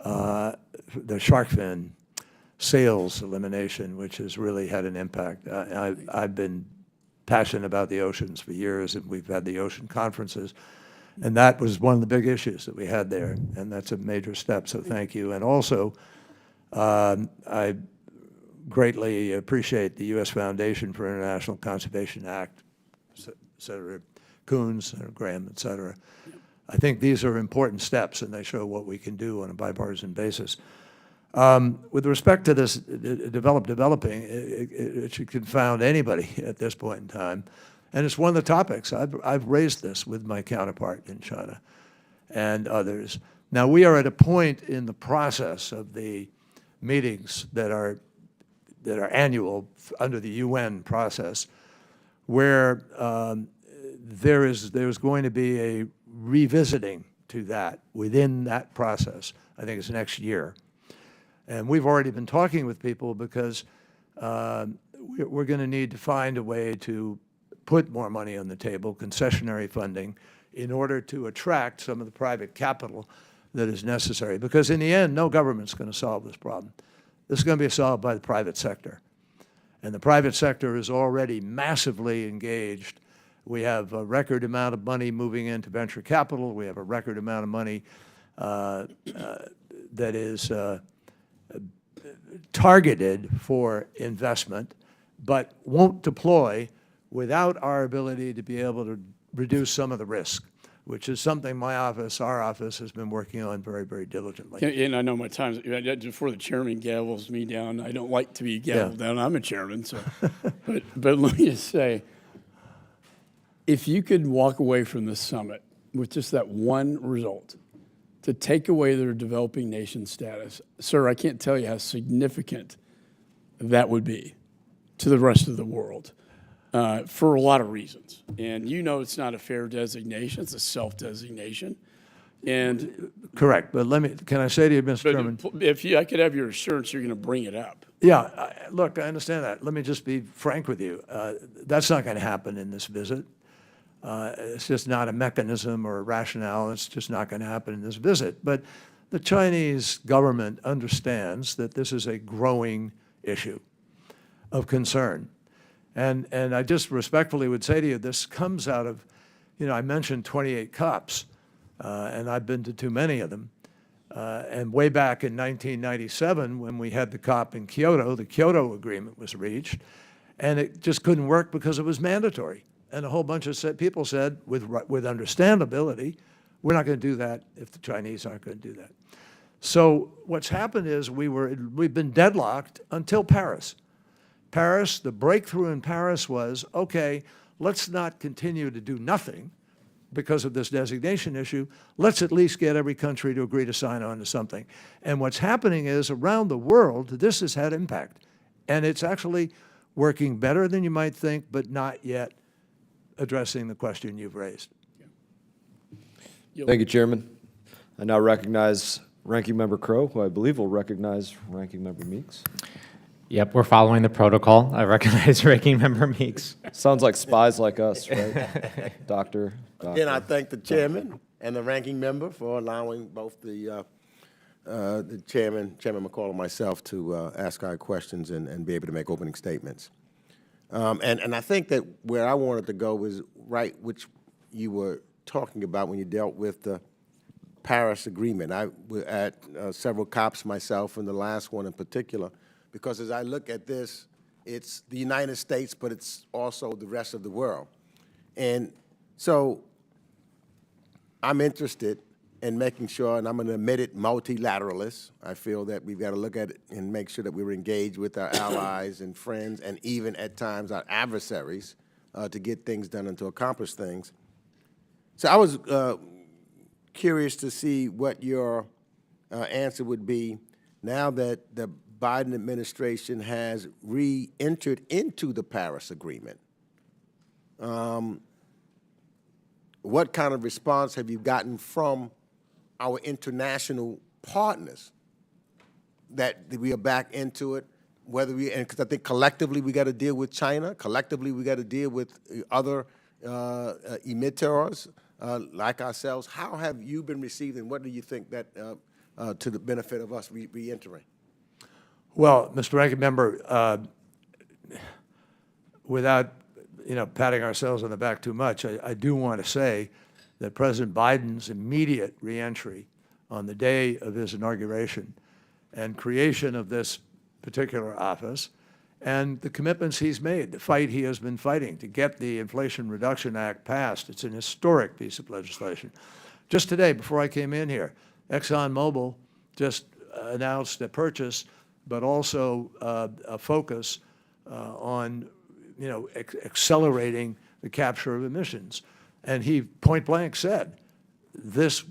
the shark fin sales elimination, which has really had an impact. I've been passionate about the oceans for years, and we've had the ocean conferences, and that was one of the big issues that we had there, and that's a major step, so thank you. And also, I greatly appreciate the U.S. Foundation for International Conservation Act, Senator Coons, Senator Graham, et cetera. I think these are important steps, and they show what we can do on a bipartisan basis. With respect to this developing, it should confound anybody at this point in time. And it's one of the topics. I've raised this with my counterpart in China and others. Now, we are at a point in the process of the meetings that are annual under the UN process where there's going to be a revisiting to that within that process. I think it's next year. And we've already been talking with people because we're going to need to find a way to put more money on the table, concessionary funding, in order to attract some of the private capital that is necessary. Because in the end, no government's going to solve this problem. This is going to be solved by the private sector. And the private sector is already massively engaged. We have a record amount of money moving into venture capital. We have a record amount of money that is targeted for investment, but won't deploy without our ability to be able to reduce some of the risk, which is something my office, our office, has been working on very, very diligently. And I know my time's, before the chairman gavels me down, I don't like to be gavelled down. I'm a chairman, so. but let me just say, if you could walk away from this summit with just that one result, to take away their developing nation status, sir, I can't tell you how significant that would be to the rest of the world for a lot of reasons. And you know it's not a fair designation, it's a self-designation. And correct, but can I say to you, Mr. Chairman? If I could have your assurance you're going to bring it up. Yeah, look, I understand that. Let me just be frank with you. That's not going to happen in this visit. It's just not a mechanism or a rationale. It's just not going to happen in this visit. But the Chinese government understands that this is a growing issue of concern. And I just respectfully would say to you, this comes out of, I mentioned 28 COPs, and I've been to too many of them. And way back in 1997, when we had the COP in Kyoto, the Kyoto Agreement was reached, and it just couldn't work because it was mandatory. And a whole bunch of people said, with understandability, we're not going to do that if the Chinese aren't going to do that. So what's happened is we've been deadlocked until Paris. Paris, the breakthrough in Paris was, okay, let's not continue to do nothing because of this designation issue. Let's at least get every country to agree to sign on to something. And what's happening is, around the world, this has had impact. And it's actually working better than you might think, but not yet addressing the question you've raised. Thank you, Chairman. I now recognize Ranking Member Crow, who I believe will recognize Ranking Member Meeks. Yep, we're following the protocol. I recognize Ranking Member Meeks. Sounds like spies like us, right? Doctor. Again, I thank the chairman and the ranking member for allowing both the chairman McCall, and myself to ask our questions and be able to make opening statements. And I think that where I wanted to go was right, which you were talking about when you dealt with the Paris Agreement. I was at several COPs myself, and the last one in particular, because as I look at this, it's the United States, but it's also the rest of the world. And so I'm interested in making sure, and I'm an admitted multilateralist, I feel that we've got to look at it and make sure that we're engaged with our allies and friends, and even at times our adversaries, to get things done and to accomplish things. So I was curious to see what your answer would be now that the Biden administration has re-entered into the Paris Agreement. What kind of response have you gotten from our international partners that we are back into it? Whether we, and because I think collectively we got to deal with China, collectively we got to deal with other emitters like ourselves. How have you been received, and what do you think that to the benefit of us re-entering? Well, Mr. Ranking Member, without patting ourselves on the back too much, I do want to say that President Biden's immediate reentry on the day of his inauguration and creation of this particular office and the commitments he's made, the fight he has been fighting to get the Inflation Reduction Act passed. It's an historic piece of legislation. Just today, before I came in here, ExxonMobil just announced a purchase, but also a focus on accelerating the capture of emissions. And he point blank said, this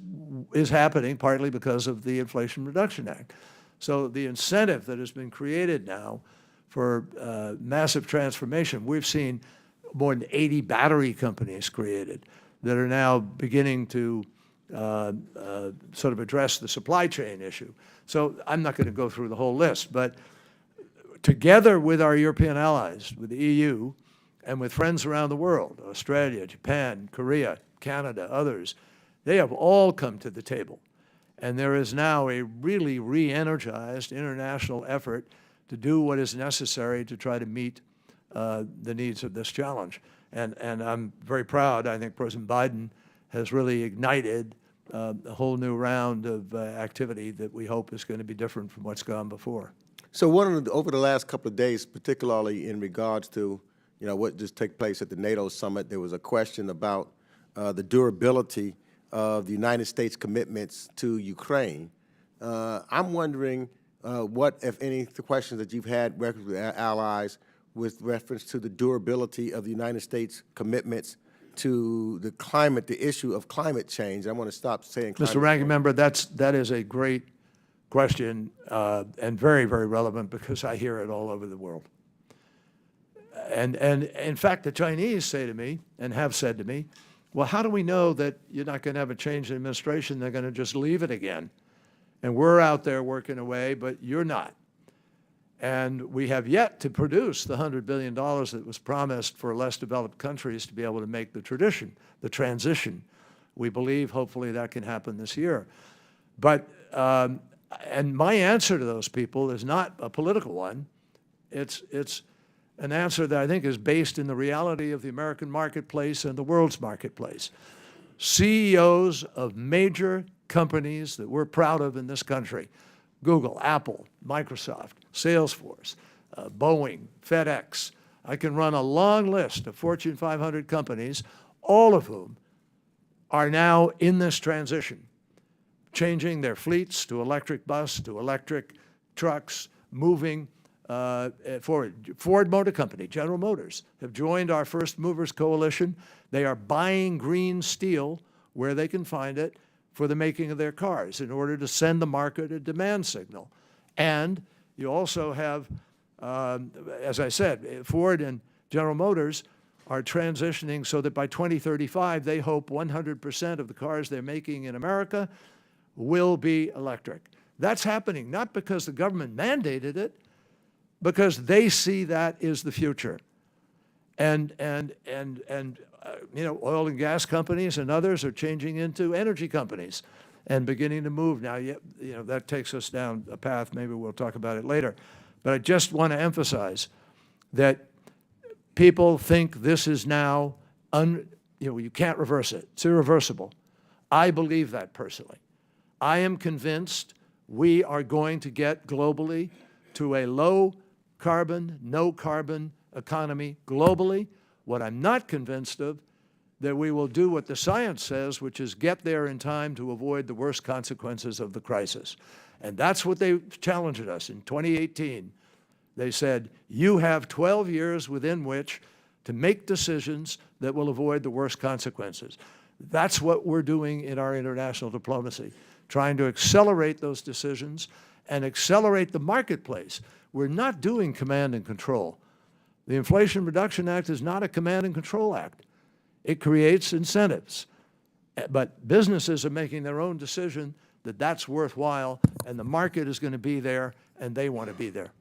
is happening partly because of the Inflation Reduction Act. So the incentive that has been created now for massive transformation, we've seen more than 80 battery companies created that are now beginning to sort of address the supply chain issue. So I'm not going to go through the whole list, but together with our European allies, with the EU, and with friends around the world, Australia, Japan, Korea, Canada, others, they have all come to the table. And there is now a really re-energized international effort to do what is necessary to try to meet the needs of this challenge. And I'm very proud. I think President Biden has really ignited a whole new round of activity that we hope is going to be different from what's gone before. So over the last couple of days, particularly in regards to what just took place at the NATO summit, there was a question about the durability of the United States commitments to Ukraine. I'm wondering what, if any, the questions that you've had with allies with reference to the durability of the United States commitments to the issue of climate change. I want to stop saying climate Mr. Ranking change. Member, that is a great question and very, very relevant because I hear it all over the world. And in fact, the Chinese say to me and have said to me, well, how do we know that you're not going to have a change in administration? They're going to just leave it again. And we're out there working away, but you're not. And we have yet to produce the $100 billion that was promised for less developed countries to be able to make the transition. We believe, hopefully, that can happen this year. But, and my answer to those people is not a political one. It's an answer that I think is based in the reality of the American marketplace and the world's marketplace. CEOs of major companies that we're proud of in this country, Google, Apple, Microsoft, Salesforce, Boeing, FedEx. I can run a long list of Fortune 500 companies, all of whom are now in this transition, changing their fleets to electric bus, to electric trucks, moving forward. Ford Motor Company, General Motors, have joined our First Movers Coalition. They are buying green steel where they can find it for the making of their cars in order to send the market a demand signal. And you also have, as I said, Ford and General Motors are transitioning so that by 2035, they hope 100% of the cars they're making in America will be electric. That's happening not because the government mandated it, because they see that is the future. And oil and gas companies and others are changing into energy companies and beginning to move. Now, that takes us down a path. Maybe we'll talk about it later. But I just want to emphasize that people think this is now, you can't reverse it. It's irreversible. I believe that personally. I am convinced we are going to get globally to a low carbon, no carbon economy globally. What I'm not convinced of, that we will do what the science says, which is get there in time to avoid the worst consequences of the crisis. And that's what they challenged us in 2018. They said, you have 12 years within which to make decisions that will avoid the worst consequences. That's what we're doing in our international diplomacy, trying to accelerate those decisions and accelerate the marketplace. We're not doing command and control. The Inflation Reduction Act is not a command and control act. It creates incentives. But businesses are making their own decision that that's worthwhile, and the market is going to be there, and they want to be there.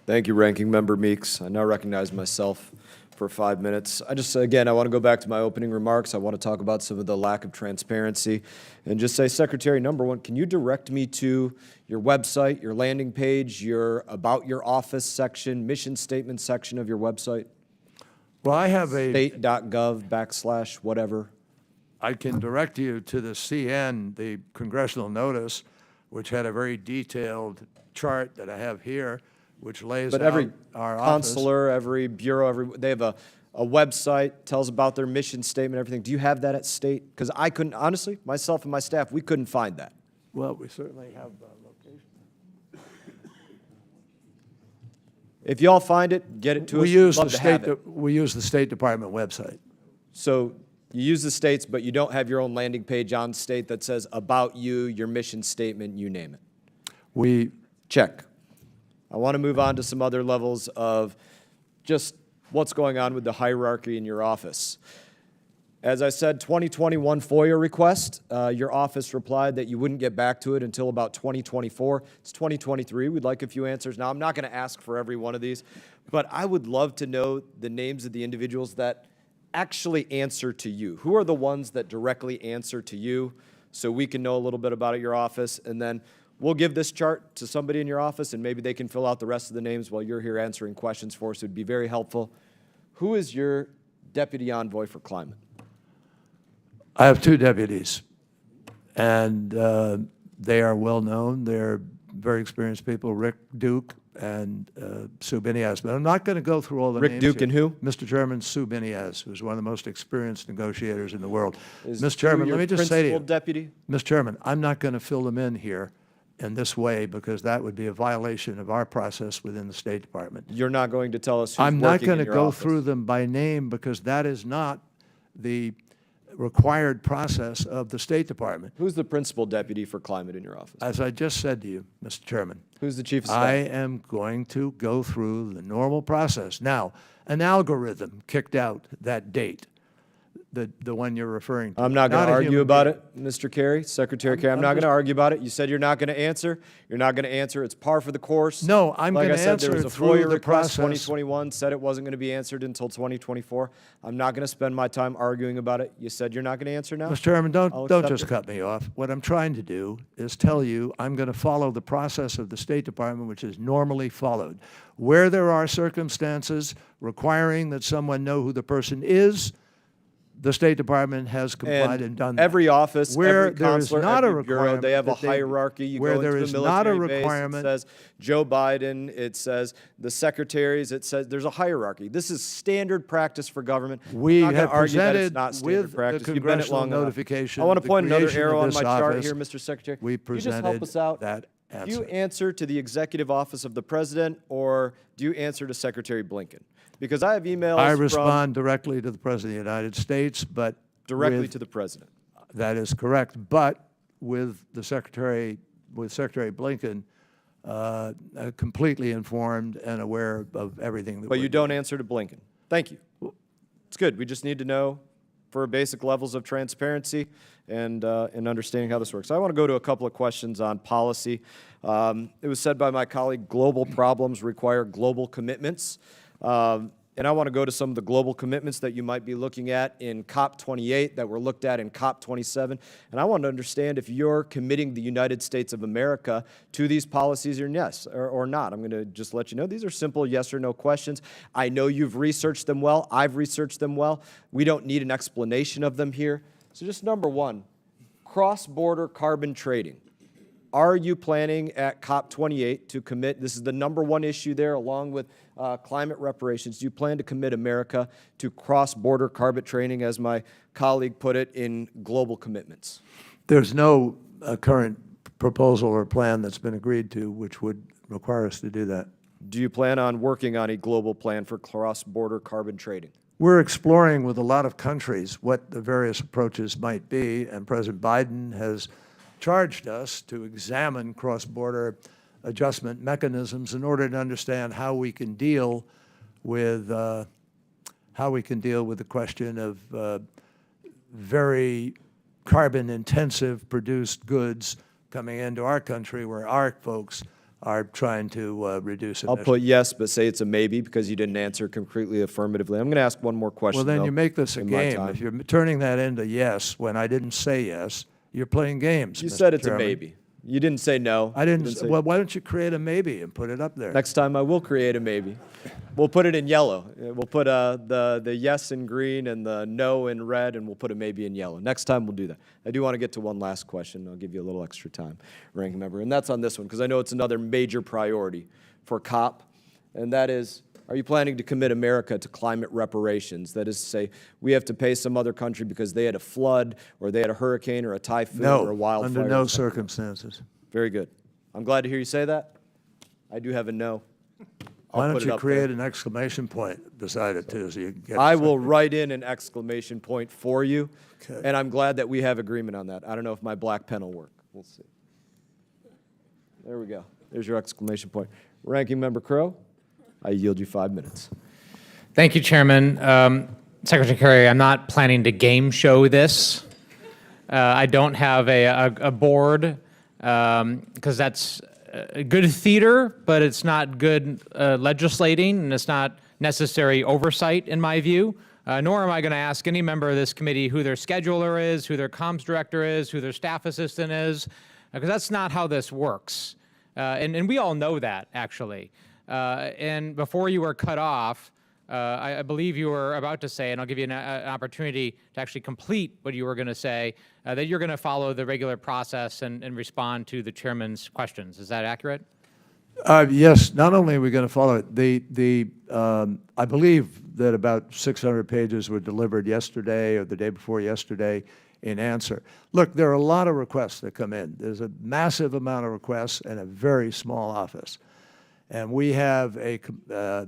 Thank you, Ranking Member Meeks. I now recognize myself for 5 minutes. Again, I want to go back to my opening remarks. I want to talk about some of the lack of transparency and just say, Secretary, number one, can you direct me to your website, your landing page, your About Your Office section, mission statement section of your website? Well, I have a state.gov/whatever. I can direct you to the CN, the congressional notice, which had a very detailed chart that I have here, which lays But out every our office. consular, every bureau, they have a website, tells about their mission statement, everything. Do you have that at state? Because I couldn't, honestly, myself and my staff, we couldn't find that. Well, we certainly have location. If y'all find it, get it to us. We use Love the to have it. we use the State Department website. So you use the states, but you don't have your own landing page on state that says about you, your mission statement, you name it. We Check. I want to move on to some other levels of just what's going on with the hierarchy in your office. As I said, 2021 FOIA request. Your office replied that you wouldn't get back to it until about 2024. It's 2023. We'd like a few answers. Now, I'm not going to ask for every one of these, but I would love to know the names of the individuals that actually answer to you. Who are the ones that directly answer to you, so we can know a little bit about it at your office, and then we'll give this chart to somebody in your office, and maybe they can fill out the rest of the names while you're here answering questions for us. It would be very helpful. Who is your Deputy Envoy for Climate? I have two deputies, and they are well-known. They're very experienced people, Rick Duke and Sue Biniaz. But I'm not going to go through all the names Rick Duke here. and who? Mr. Chairman, Sue Biniaz, who's one of the most experienced negotiators in the world. Is Mr. Chairman, your let me just say to you, principal deputy? Mr. Chairman, I'm not going to fill them in here in this way because that would be a violation of our process within the State Department. You're not going to tell us who's I'm not working going in to your go office. through them by name because that is not the required process of the State Department. Who's the principal deputy for Climate in your office? As I just said to you, Mr. Chairman, Who's the chief of staff? I am going to go through the normal process. Now, an algorithm kicked out that date, the one you're referring to. I'm not going to a argue human about being. it, Mr. Kerry, Secretary Kerry. I'm not going to argue about it. You said you're not going to answer. You're not going to answer. It's par for the course. No, I'm like gonna I said, there answer was a through FOIA the request. process. 2021 said it wasn't going to be answered until 2024. I'm not going to spend my time arguing about it. You said you're not going to answer now. Mr. Chairman, I'll don't accept just it. cut me off. What I'm trying to do is tell you I'm going to follow the process of the State Department, which is normally followed. Where there are circumstances requiring that someone know who the person is, the State Department has complied and done that. Every office, Where every there is consular, not a every bureau, requirement they have a that they- hierarchy. You where go there into the is not a military base, requirement- it says Joe Biden, it says the secretaries, it says there's a hierarchy. This is standard practice for government. We I'm not have gonna argue that it's presented not standard with the practice. You've been it congressional long enough. notification, I want to the point another creation of arrow on this my chart office. here, Mr. Secretary. We Can you just help presented us out? that Do answer. you answer to the executive office of the president, or do you answer to Secretary Blinken? Because I have emails I from directly directly to the President of the United States, but directly with- to the president. That is correct, but with Secretary Blinken, completely informed and aware of everything that But we're you don't answer to Blinken. Thank you. It's good. We just need to know for basic levels of transparency and understanding how this works. I want to go to a couple of questions on policy. It was said by my colleague, global problems require global commitments. And I want to go to some of the global commitments that you might be looking at in COP28 that were looked at in COP27. And I want to understand if you're committing the United States of America to these policies or yes or not. I'm going to just let you know these are simple yes or no questions. I know you've researched them well. I've researched them well. We don't need an explanation of them here. So just number one, cross-border carbon trading. Are you planning at COP28 to commit, this is the number one issue there along with climate reparations, do you plan to commit America to cross-border carbon trading, as my colleague put it, in global commitments? There's no current proposal or plan that's been agreed to which would require us to do that. Do you plan on working on a global plan for cross-border carbon trading? We're exploring with a lot of countries what the various approaches might be, and President Biden has charged us to examine cross-border adjustment mechanisms in order to understand how we can deal with the question of very carbon-intensive produced goods coming into our country where our folks are trying to reduce I'll emissions. put yes, but say it's a maybe because you didn't answer completely affirmatively. I'm going to ask one more question. Well, then though, you make this a in my game. time. If you're turning that into yes when I didn't say yes, you're playing games, You Mr. said it's Chairman. a maybe. You didn't say no. I You didn't. say- Well, why don't you create a maybe and put it up there? Next time I will create a maybe. We'll put it in yellow. We'll put the yes in green and the no in red, and we'll put a maybe in yellow. Next time we'll do that. I do want to get to one last question. I'll give you a little extra time, Ranking Member, and that's on this one because I know it's another major priority for COP, and that is, are you planning to commit America to climate reparations? That is to say, we have to pay some other country because they had a flood or they had a hurricane or a typhoon or a wildfire. under no or something. circumstances. Very good. I'm glad to hear you say that. I do have a no. Why I'll don't put it you up create there. an exclamation point beside it too, so you can get. I will write in an exclamation point for you, Okay. and I'm glad that we have agreement on that. I don't know if my black pen will work. We'll see. There we go. There's your exclamation point. Ranking Member Crow, I yield you 5 minutes. Thank you, Chairman. Secretary Kerry, I'm not planning to game show this. I don't have a board because that's good theater, but it's not good legislating, and it's not necessary oversight in my view. Nor am I going to ask any member of this committee who their scheduler is, who their comms director is, who their staff assistant is, because that's not how this works. And we all know that, actually. And before you were cut off, I believe you were about to say, and I'll give you an opportunity to actually complete what you were going to say, that you're going to follow the regular process and respond to the chairman's questions. Is that accurate? Yes, not only are we going to follow it, I believe that about 600 pages were delivered yesterday or the day before yesterday in answer. Look, there are a lot of requests that come in. There's a massive amount of requests and a very small office. And we have there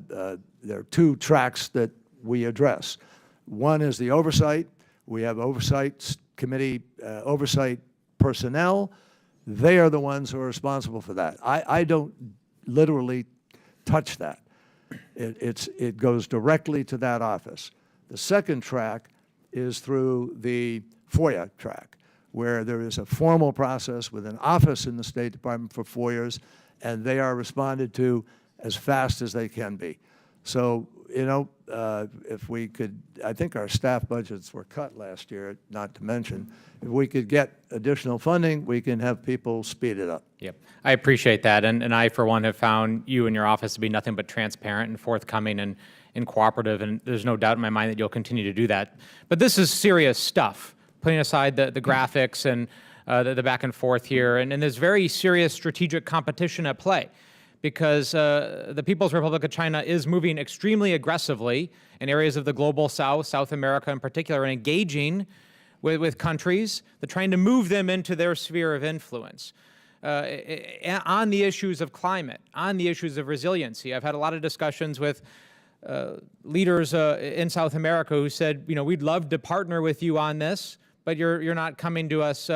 are two tracks that we address. One is the oversight. We have oversight committee, oversight personnel. They are the ones who are responsible for that. I don't literally touch that. It goes directly to that office. The second track is through the FOIA track, where there is a formal process with an office in the State Department for FOIAs, and they are responded to as fast as they can be. So, you know, if we could, I think our staff budgets were cut last year, not to mention, if we could get additional funding, we can have people speed it up. Yep, I appreciate that, and I, for one, have found you and your office to be nothing but transparent and forthcoming and cooperative, and there's no doubt in my mind that you'll continue to do that. But this is serious stuff, putting aside the graphics and the back and forth here, and there's very serious strategic competition at play, because the People's Republic of China is moving extremely aggressively in areas of the global south, South America in particular, and engaging with countries. They're trying to move them into their sphere of influence on the issues of climate, on the issues of resiliency. I've had a lot of discussions with leaders in South America who said, you know, we'd love to partner with you on this, but you're not coming to us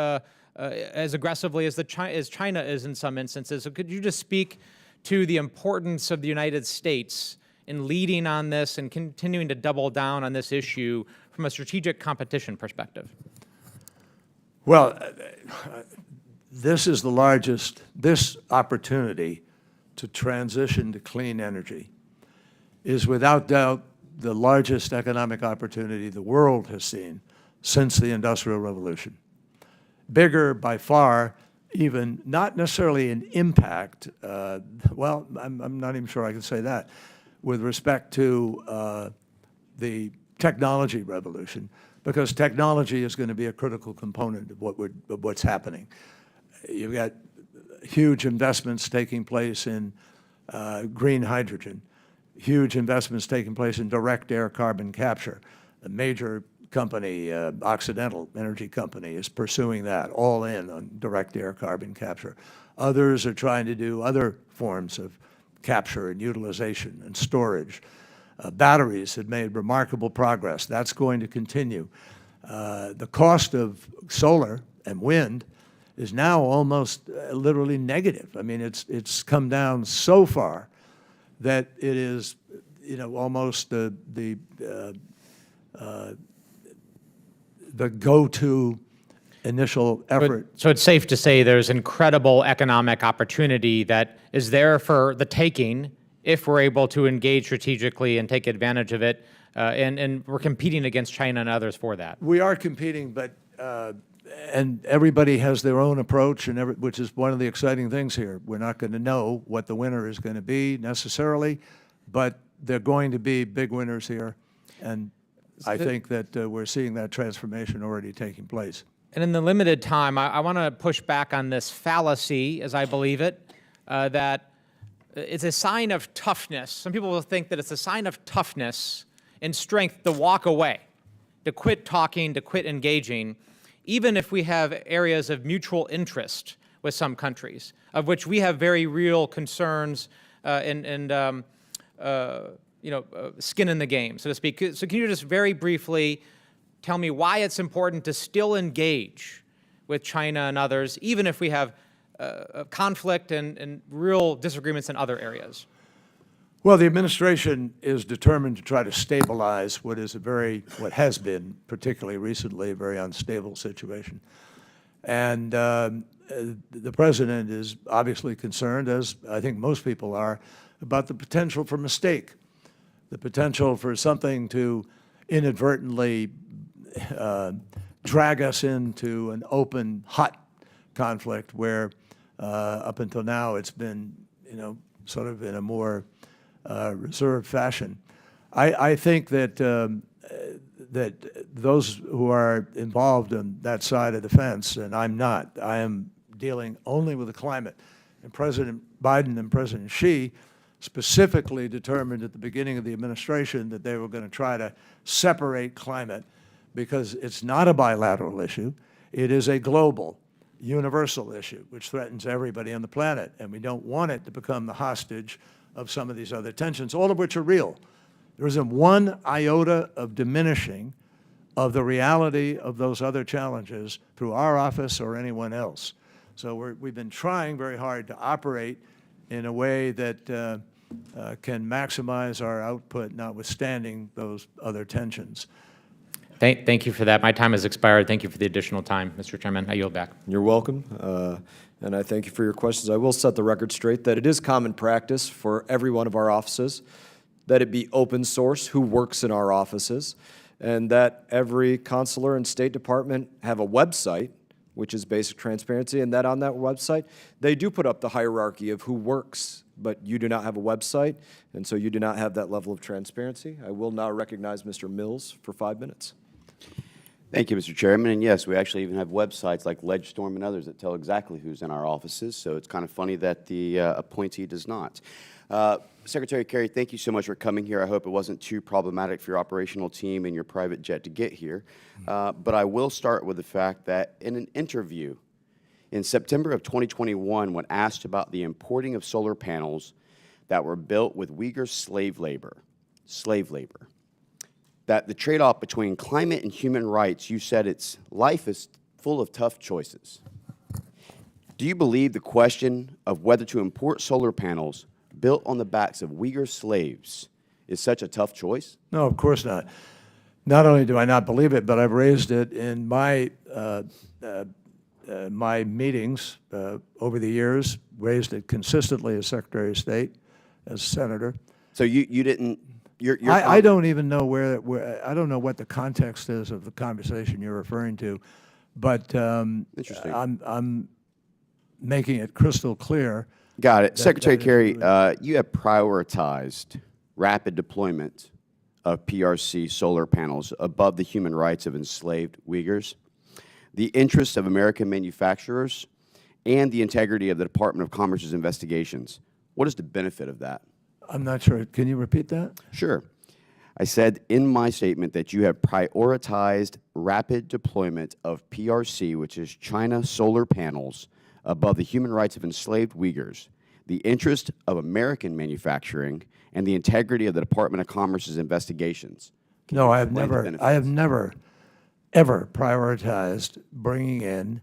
as aggressively as China is in some instances. So could you just speak to the importance of the United States in leading on this and continuing to double down on this issue from a strategic competition perspective? Well, this is the largest, this opportunity to transition to clean energy is without doubt the largest economic opportunity the world has seen since the Industrial Revolution. Bigger by far, even not necessarily in impact, well, I'm not even sure I can say that, with respect to the technology revolution, because technology is going to be a critical component of what's happening. You've got huge investments taking place in green hydrogen, huge investments taking place in direct air carbon capture. A major company, Occidental Energy Company, is pursuing that, all in on direct air carbon capture. Others are trying to do other forms of capture and utilization and storage. Batteries have made remarkable progress. That's going to continue. The cost of solar and wind is now almost literally negative. I mean, it's come down so far that it is, you know, almost the go-to initial effort. So it's safe to say there's incredible economic opportunity that is there for the taking if we're able to engage strategically and take advantage of it, and we're competing against China and others for that. We are competing, but and everybody has their own approach, and which is one of the exciting things here. We're not going to know what the winner is going to be necessarily, but they're going to be big winners here, and I think that we're seeing that transformation already taking place. And in the limited time, I want to push back on this fallacy, as I believe it, that it's a sign of toughness. Some people will think that it's a sign of toughness and strength to walk away, to quit talking, to quit engaging, even if we have areas of mutual interest with some countries, of which we have very real concerns and skin in the game, so to speak. So can you just very briefly tell me why it's important to still engage with China and others, even if we have conflict and real disagreements in other areas? Well, the administration is determined to try to stabilize what has been, particularly recently, a very unstable situation. And the president is obviously concerned, as I think most people are, about the potential for mistake, the potential for something to inadvertently drag us into an open, hot conflict where up until now it's been, sort of in a more reserved fashion. I think that that those who are involved in that side of the fence, and I'm not, I am dealing only with the climate. And President Biden and President Xi specifically determined at the beginning of the administration that they were going to try to separate climate because it's not a bilateral issue. It is a global, universal issue which threatens everybody on the planet, and we don't want it to become the hostage of some of these other tensions, all of which are real. There isn't one iota of diminishing of the reality of those other challenges through our office or anyone else. So we've been trying very hard to operate in a way that can maximize our output, notwithstanding those other tensions. Thank you for that. My time has expired. Thank you for the additional time, Mr. Chairman. I yield back. You're welcome, and I thank you for your questions. I will set the record straight that it is common practice for every one of our offices that it be open source who works in our offices, and that every consular and State Department have a website, which is basic transparency, and that on that website, they do put up the hierarchy of who works, but you do not have a website, and so you do not have that level of transparency. I will now recognize Mr. Mills for 5 minutes. Thank you, Mr. Chairman. And yes, we actually even have websites like LegStorm and others that tell exactly who's in our offices, so it's kind of funny that the appointee does not. Secretary Kerry, thank you so much for coming here. I hope it wasn't too problematic for your operational team and your private jet to get here. But I will start with the fact that in an interview in September of 2021, when asked about the importing of solar panels that were built with Uyghur slave labor, that the trade-off between climate and human rights, you said life is full of tough choices. Do you believe the question of whether to import solar panels built on the backs of Uyghur slaves is such a tough choice? No, of course not. Not only do I not believe it, but I've raised it in my my meetings over the years, raised it consistently as Secretary of State, as Senator. So you didn't, I don't even know where, I don't know what the context is of the conversation you're referring to, but Interesting. I'm making it crystal clear. Got it. Secretary Kerry, you have prioritized rapid deployment of PRC solar panels above the human rights of enslaved Uyghurs, the interests of American manufacturers, and the integrity of the Department of Commerce's investigations. What is the benefit of that? I'm not sure. Can you repeat that? Sure. I said in my statement that you have prioritized rapid deployment of PRC, which is China solar panels, above the human rights of enslaved Uyghurs, the interest of American manufacturing, and the integrity of the Department of Commerce's investigations. No, I have never, ever prioritized bringing in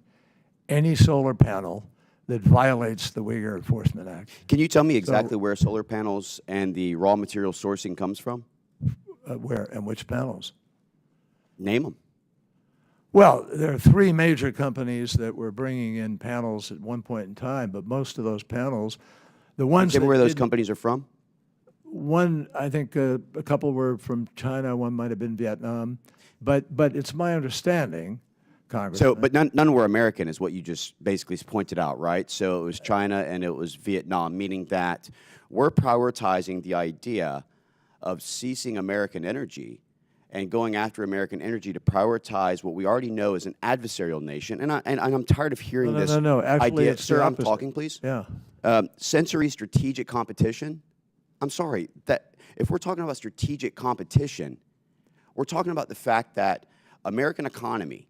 any solar panel that violates the Uyghur Enforcement Act. Can you tell me exactly where solar panels and the raw material sourcing comes from? Where and which panels? Name them. Well, there are three major companies that were bringing in panels at one point in time, but most of those panels, the ones that where those companies are from? One, I think a couple were from China, one might have been Vietnam, but it's my understanding, Congressman. So, but none were American is what you just basically pointed out, right? So it was China and it was Vietnam, meaning that we're prioritizing the idea of ceasing American energy and going after American energy to prioritize what we already know is an adversarial nation. And I'm tired of hearing this No. Actually, idea. it's Sir, the I'm opposite. talking, please. Yeah. Sensory strategic competition. I'm sorry, that if we're talking about strategic competition, we're talking about the fact that American economy,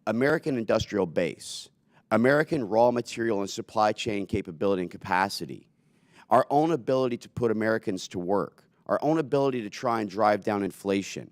American industrial base, American raw material and supply chain capability and capacity, our own ability to put Americans to work, our own ability to try and drive down inflation.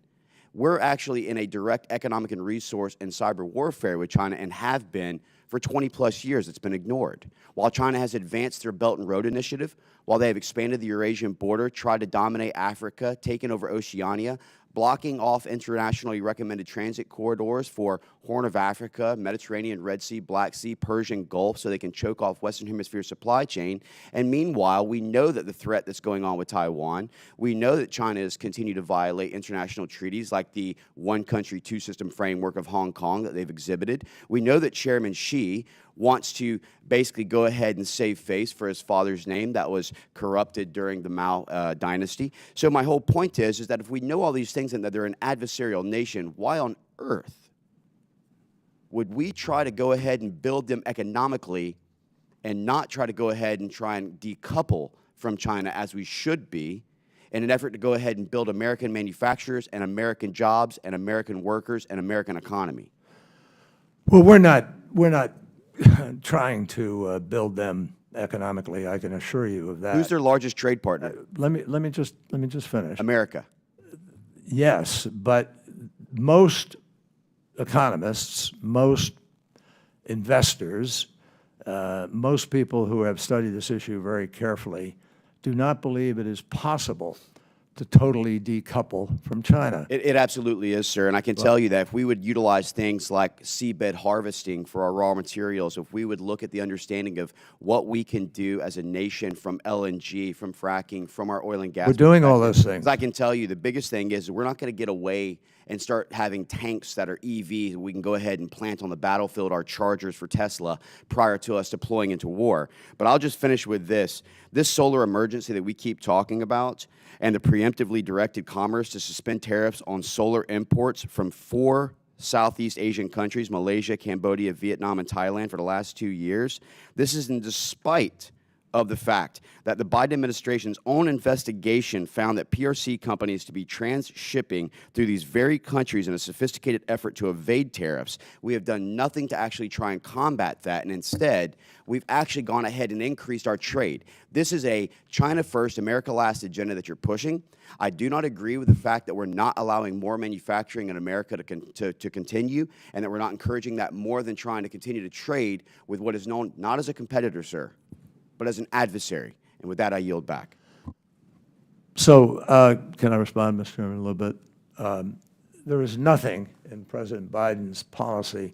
We're actually in a direct economic and resource and cyber warfare with China and have been For 20-plus years, it's been ignored. While China has advanced their Belt and Road Initiative, while they have expanded the Eurasian border, tried to dominate Africa, taken over Oceania, blocking off internationally recommended transit corridors for Horn of Africa, Mediterranean, Red Sea, Black Sea, Persian Gulf, so they can choke off Western Hemisphere supply chain. And meanwhile, we know that the threat that's going on with Taiwan, we know that China has continued to violate international treaties like the one country, two system framework of Hong Kong that they've exhibited. We know that Chairman Xi wants to basically go ahead and save face for his father's name that was corrupted during the Mao dynasty. So my whole point is that if we know all these things and that they're an adversarial nation, why on earth would we try to go ahead and build them economically and not try to go ahead and try and decouple from China as we should be in an effort to go ahead and build American manufacturers and American jobs and American workers and American economy? Well, we're not trying to build them economically. I can assure you of that. Who's their largest trade partner? Let me just finish. America. Yes, but most economists, most investors, most people who have studied this issue very carefully do not believe it is possible to totally decouple from China. It absolutely is, sir. And I can tell you that if we would utilize things like seabed harvesting for our raw materials, if we would look at the understanding of what we can do as a nation from LNG, from fracking, from our oil and gas. We're doing all those things. I can tell you the biggest thing is we're not going to get away and start having tanks that are EVs. We can go ahead and plant on the battlefield our chargers for Tesla prior to us deploying into war. But I'll just finish with this. This solar emergency that we keep talking about and the preemptively directed commerce to suspend tariffs on solar imports from 4 Southeast Asian countries, Malaysia, Cambodia, Vietnam, and Thailand for the last 2 years. This is in despite of the fact that the Biden administration's own investigation found that PRC companies to be transshipping through these very countries in a sophisticated effort to evade tariffs. We have done nothing to actually try and combat that, and instead, we've actually gone ahead and increased our trade. This is a China first, America last agenda that you're pushing. I do not agree with the fact that we're not allowing more manufacturing in America to continue, and that we're not encouraging that more than trying to continue to trade with what is known not as a competitor, sir, but as an adversary. And with that, I yield back. So can I respond, Mr. Chairman, a little bit? There is nothing in President Biden's policy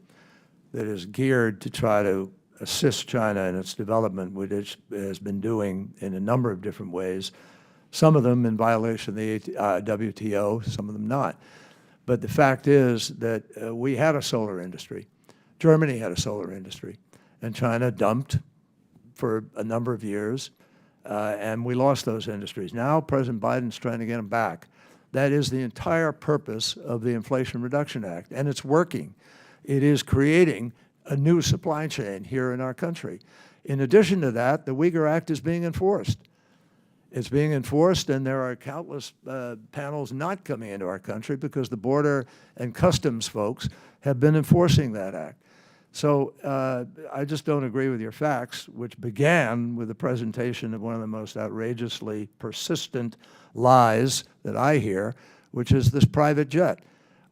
that is geared to try to assist China in its development, which it has been doing in a number of different ways, some of them in violation of the WTO, some of them not. But the fact is that we had a solar industry. Germany had a solar industry, and China dumped for a number of years, and we lost those industries. Now President Biden's trying to get them back. That is the entire purpose of the Inflation Reduction Act, and it's working. It is creating a new supply chain here in our country. In addition to that, the Uyghur Act is being enforced. It's being enforced, and there are countless panels not coming into our country because the border and customs folks have been enforcing that act. So I just don't agree with your facts, which began with the presentation of one of the most outrageously persistent lies that I hear, which is this private jet.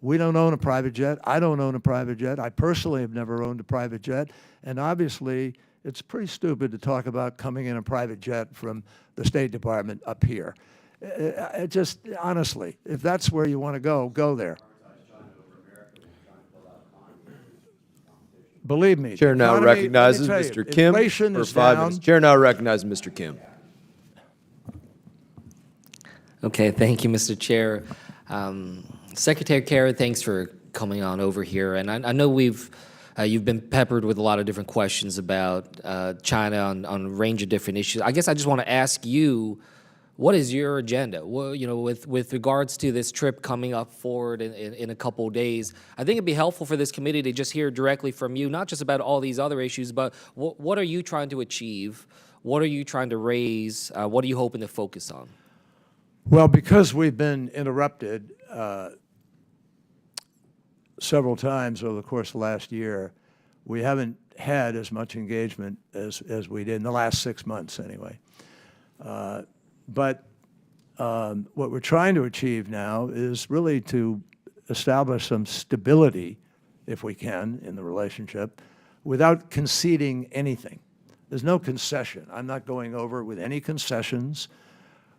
We don't own a private jet. I don't own a private jet. I personally have never owned a private jet. And obviously, it's pretty stupid to talk about coming in a private jet from the State Department up here. Just honestly, if that's where you want to go there. Believe me. Chair now recognizes Mr. Kim inflation for is 5 down. minutes. Chair now recognizes Mr. Kim. Okay, thank you, Mr. Chair. Secretary Kerry, thanks for coming on over here. And I know you've been peppered with a lot of different questions about China on a range of different issues. I guess I just want to ask you, what is your agenda? Well, you know, with regards to this trip coming up forward in a couple of days, I think it'd be helpful for this committee to just hear directly from you, not just about all these other issues, but what are you trying to achieve? What are you trying to raise? What are you hoping to focus on? Well, because we've been interrupted several times over the course of the last year, we haven't had as much engagement as we did in the last 6 months anyway. But what we're trying to achieve now is really to establish some stability, if we can, in the relationship without conceding anything. There's no concession. I'm not going over with any concessions.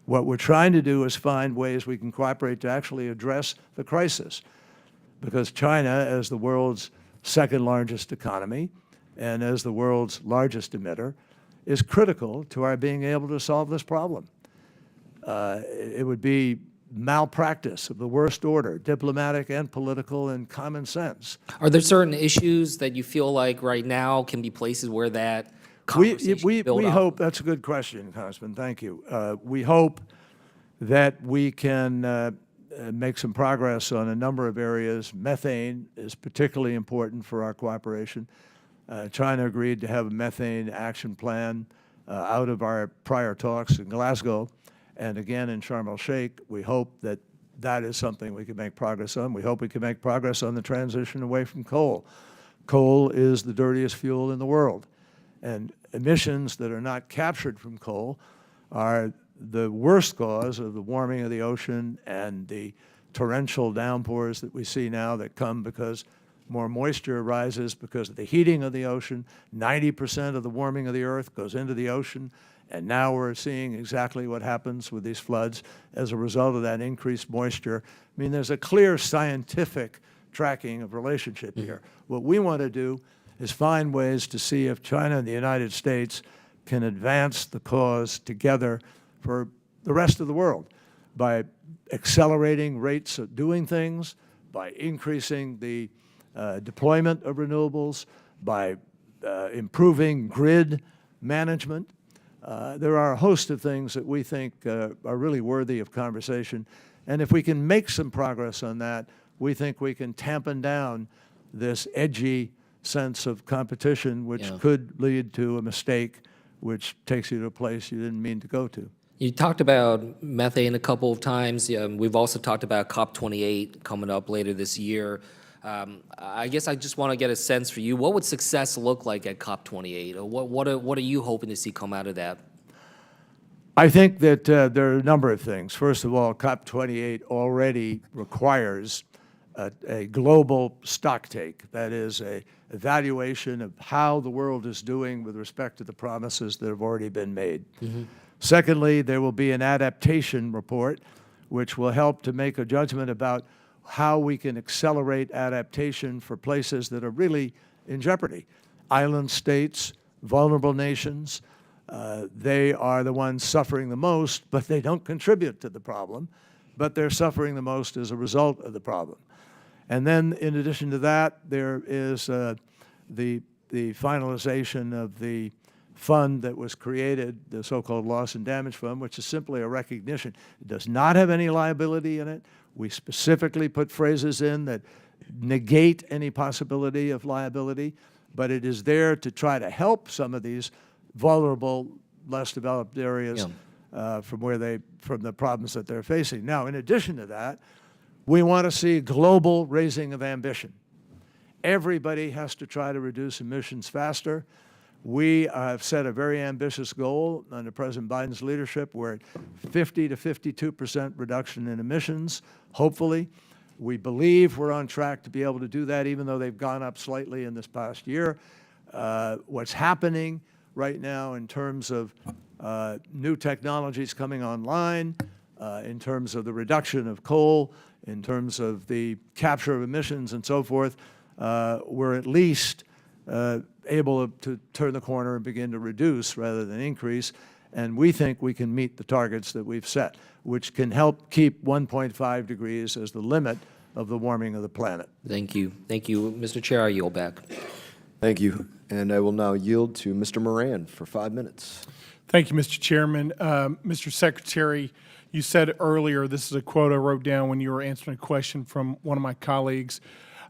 What we're trying to do is find ways we can cooperate to actually address the crisis. Because China, as the world's second largest economy and as the world's largest emitter, is critical to our being able to solve this problem. It would be malpractice of the worst order, diplomatic and political and common sense. Are there certain issues that you feel like right now can be places where that conversation We build up? hope, that's a good question, Congressman, thank you. We hope that we can make some progress on a number of areas. Methane is particularly important for our cooperation. China agreed to have a methane action plan out of our prior talks in Glasgow and again in Sharm el-Sheikh. We hope that that is something we can make progress on. We hope we can make progress on the transition away from coal. Coal is the dirtiest fuel in the world, and emissions that are not captured from coal are the worst cause of the warming of the ocean and the torrential downpours that we see now that come because more moisture rises because of the heating of the ocean. 90% of the warming of the earth goes into the ocean, and now we're seeing exactly what happens with these floods as a result of that increased moisture. I mean, there's a clear scientific tracking of relationship here. What we want to do is find ways to see if China and the United States can advance the cause together for the rest of the world by accelerating rates of doing things, by increasing the deployment of renewables, by improving grid management. There are a host of things that we think are really worthy of conversation. And if we can make some progress on that, we think we can tampen down this edgy sense of competition, which could lead to a mistake, which takes you to a place you didn't mean to go to. You talked about methane a couple of times. We've also talked about COP28 coming up later this year. I guess I just want to get a sense for you. What would success look like at COP28? Or what are you hoping to see come out of that? I think that there are a number of things. First of all, COP28 already requires a global stocktake. That is, a evaluation of how the world is doing with respect to the promises that have already been made. Secondly, there will be an adaptation report, which will help to make a judgment about how we can accelerate adaptation for places that are really in jeopardy. Island states, vulnerable nations, they are the ones suffering the most, but they don't contribute to the problem, but they're suffering the most as a result of the problem. And then, in addition to that, there is the finalization of the fund that was created, the so-called Loss and Damage Fund, which is simply a recognition. It does not have any liability in it. We specifically put phrases in that negate any possibility of liability, but it is there to try to help some of these vulnerable, less developed areas from the problems that they're facing. Now, in addition to that, we want to see global raising of ambition. Everybody has to try to reduce emissions faster. We have set a very ambitious goal under President Biden's leadership. We're at 50 to 52% reduction in emissions, hopefully. We believe we're on track to be able to do that, even though they've gone up slightly in this past year. What's happening right now in terms of new technologies coming online, in terms of the reduction of coal, in terms of the capture of emissions and so forth, we're at least able to turn the corner and begin to reduce rather than increase. And we think we can meet the targets that we've set, which can help keep 1.5 degrees as the limit of the warming of the planet. Thank you. Thank you. Mr. Chair, I yield back. Thank you. And I will now yield to Mr. Moran for 5 minutes. Thank you, Mr. Chairman. Mr. Secretary, you said earlier, this is a quote I wrote down when you were answering a question from one of my colleagues.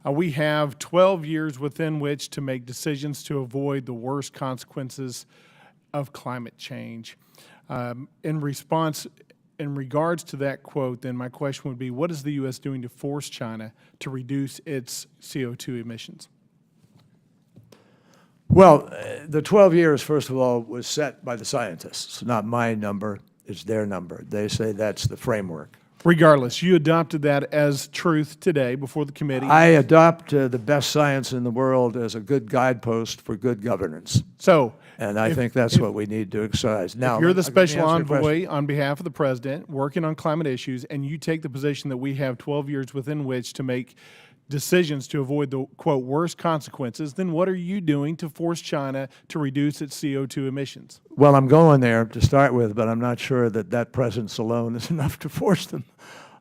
We have 12 years within which to make decisions to avoid the worst consequences of climate change. In regards to that quote, then my question would be, what is the U.S. doing to force China to reduce its CO2 emissions? Well, the 12 years, first of all, was set by the scientists. It's not my number, it's their number. They say that's the framework. Regardless, you adopted that as truth today before the committee. I adopt the best science in the world as a good guidepost for good governance. So, And I think that's what we need to exercise. Now, if you're the let me special answer your question. envoy on behalf of the president working on climate issues, and you take the position that we have 12 years within which to make decisions to avoid the, quote, worst consequences, then what are you doing to force China to reduce its CO2 emissions? Well, I'm going there to start with, but I'm not sure that that presence alone is enough to force them.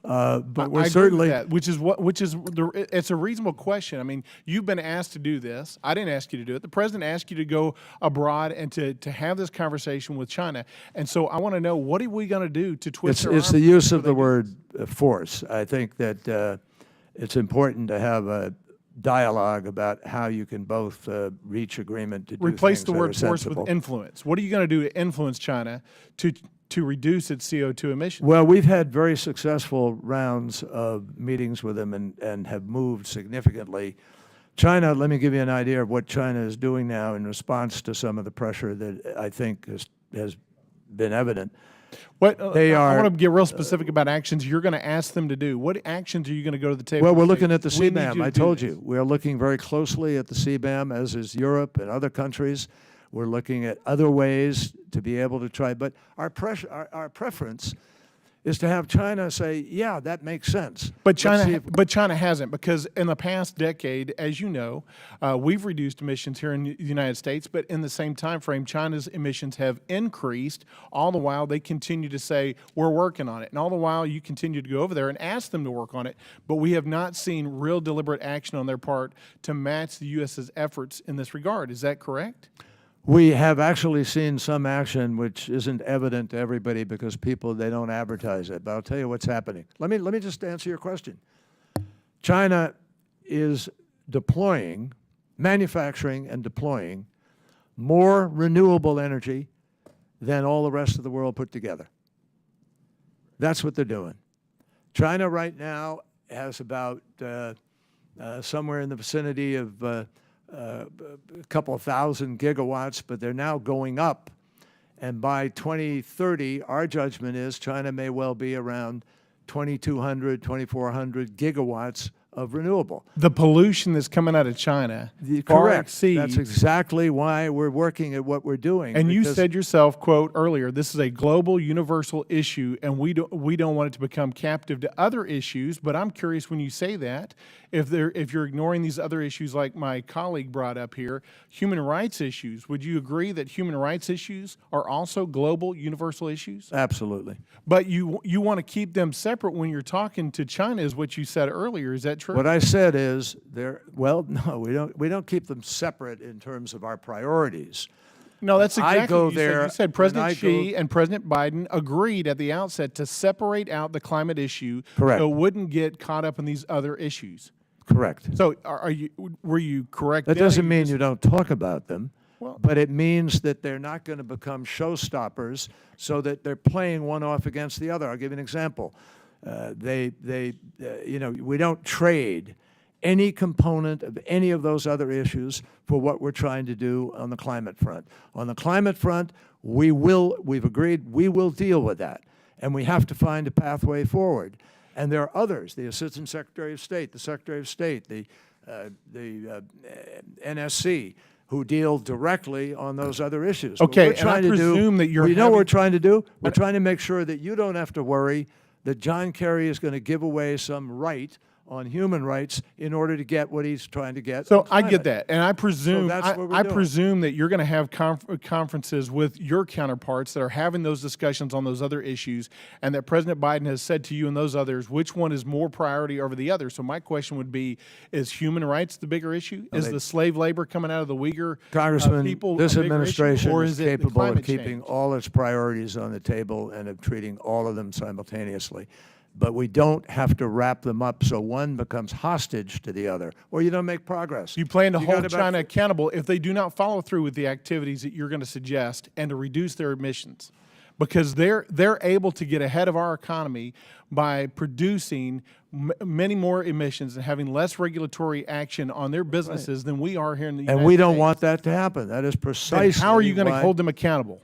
But we're I agree certainly with that, it's a reasonable question. I mean, you've been asked to do this. I didn't ask you to do it. The president asked you to go abroad and to have this conversation with China. And so I want to know, what are we going to do to twist their it's the arm use so of they the do word force. I think that it's important to have a dialogue about how you can both reach agreement to do replace things the that are word force sensible. with influence? What are you going to do to influence China to reduce its CO2 emissions? Well, we've had very successful rounds of meetings with them and have moved significantly. China, let me give you an idea of what China is doing now in response to some of the pressure that I think has been evident. What They I are, want to get real specific about actions you're going to ask them to do. What actions are you going to go to the table? Well, we're and say, looking at the "We need CBAM. you I to do told this"? you. We're looking very closely at the CBAM, as is Europe and other countries. We're looking at other ways to be able to try. But our preference is to have China say, yeah, that makes sense. But Let's see China hasn't, because in the past decade, as you know, we've reduced emissions here in the United States, but in the same time frame, China's emissions have increased. All the while, they continue to say, we're working on it. And all the while, you continue to go over there and ask them to work on it, but we have not seen real deliberate action on their part to match the U.S.'s efforts in this regard. Is that correct? We have actually seen some action which isn't evident to everybody because people, they don't advertise it. But I'll tell you what's happening. Let me just answer your question. China is manufacturing and deploying more renewable energy than all the rest of the world put together. That's what they're doing. China right now has about somewhere in the vicinity of a couple of thousand gigawatts, but they're now going up. And by 2030, our judgment is China may well be around 2,200, 2,400 gigawatts of renewable. The pollution that's coming out of China far Correct. exceeds. That's exactly why we're working at what we're doing. And you because- said yourself, quote, earlier, this is a global, universal issue, and we don't want it to become captive to other issues. But I'm curious, when you say that, if you're ignoring these other issues like my colleague brought up here, human rights issues, would you agree that human rights issues are also global, universal issues? Absolutely. But you want to keep them separate when you're talking to China, is what you said earlier. Is that true? What I said is, no, we don't keep them separate in terms of our priorities. No, that's exactly I go what you said. there You said when President I Xi go- and President Biden agreed at the outset to separate out the climate issue Correct. so it wouldn't get caught up in these other issues. Correct. So were you correct? That then, or doesn't you mean just- you don't talk about them, Well- but it means that they're not going to become showstoppers so that they're playing one off against the other. I'll give you an example. We don't trade any component of any of those other issues for what we're trying to do on the climate front. On the climate front, we've agreed we will deal with that, and we have to find a pathway forward. And there are others, the Assistant Secretary of State, the Secretary of State, the NSC, who deal directly on those other issues. What Okay, we're and I trying to do- presume that you're You know what having- we're trying to do? We're trying to make sure that you don't have to worry that John Kerry is going to give away some right on human rights in order to get what he's trying to get. So on I get climate. that, and I presume that's what we're I doing. presume that you're going to have conferences with your counterparts that are having those discussions on those other issues, and that President Biden has said to you and those others which one is more priority over the other. So my question would be: is human rights the bigger issue? Is the slave labor coming out of the Uyghur Congressman, people this a bigger issue, administration or is is it the capable of climate keeping change? all its priorities on the table and of treating all of them simultaneously. But we don't have to wrap them up so one becomes hostage to the other, or you don't make progress. You plan to You hold got about- China accountable if they do not follow through with the activities that you're going to suggest and to reduce their emissions, because they're able to get ahead of our economy by producing many more emissions and having less regulatory action on their businesses than we are here in the United And States. we don't want that to happen. That is Then precisely how are you going to why- hold them accountable?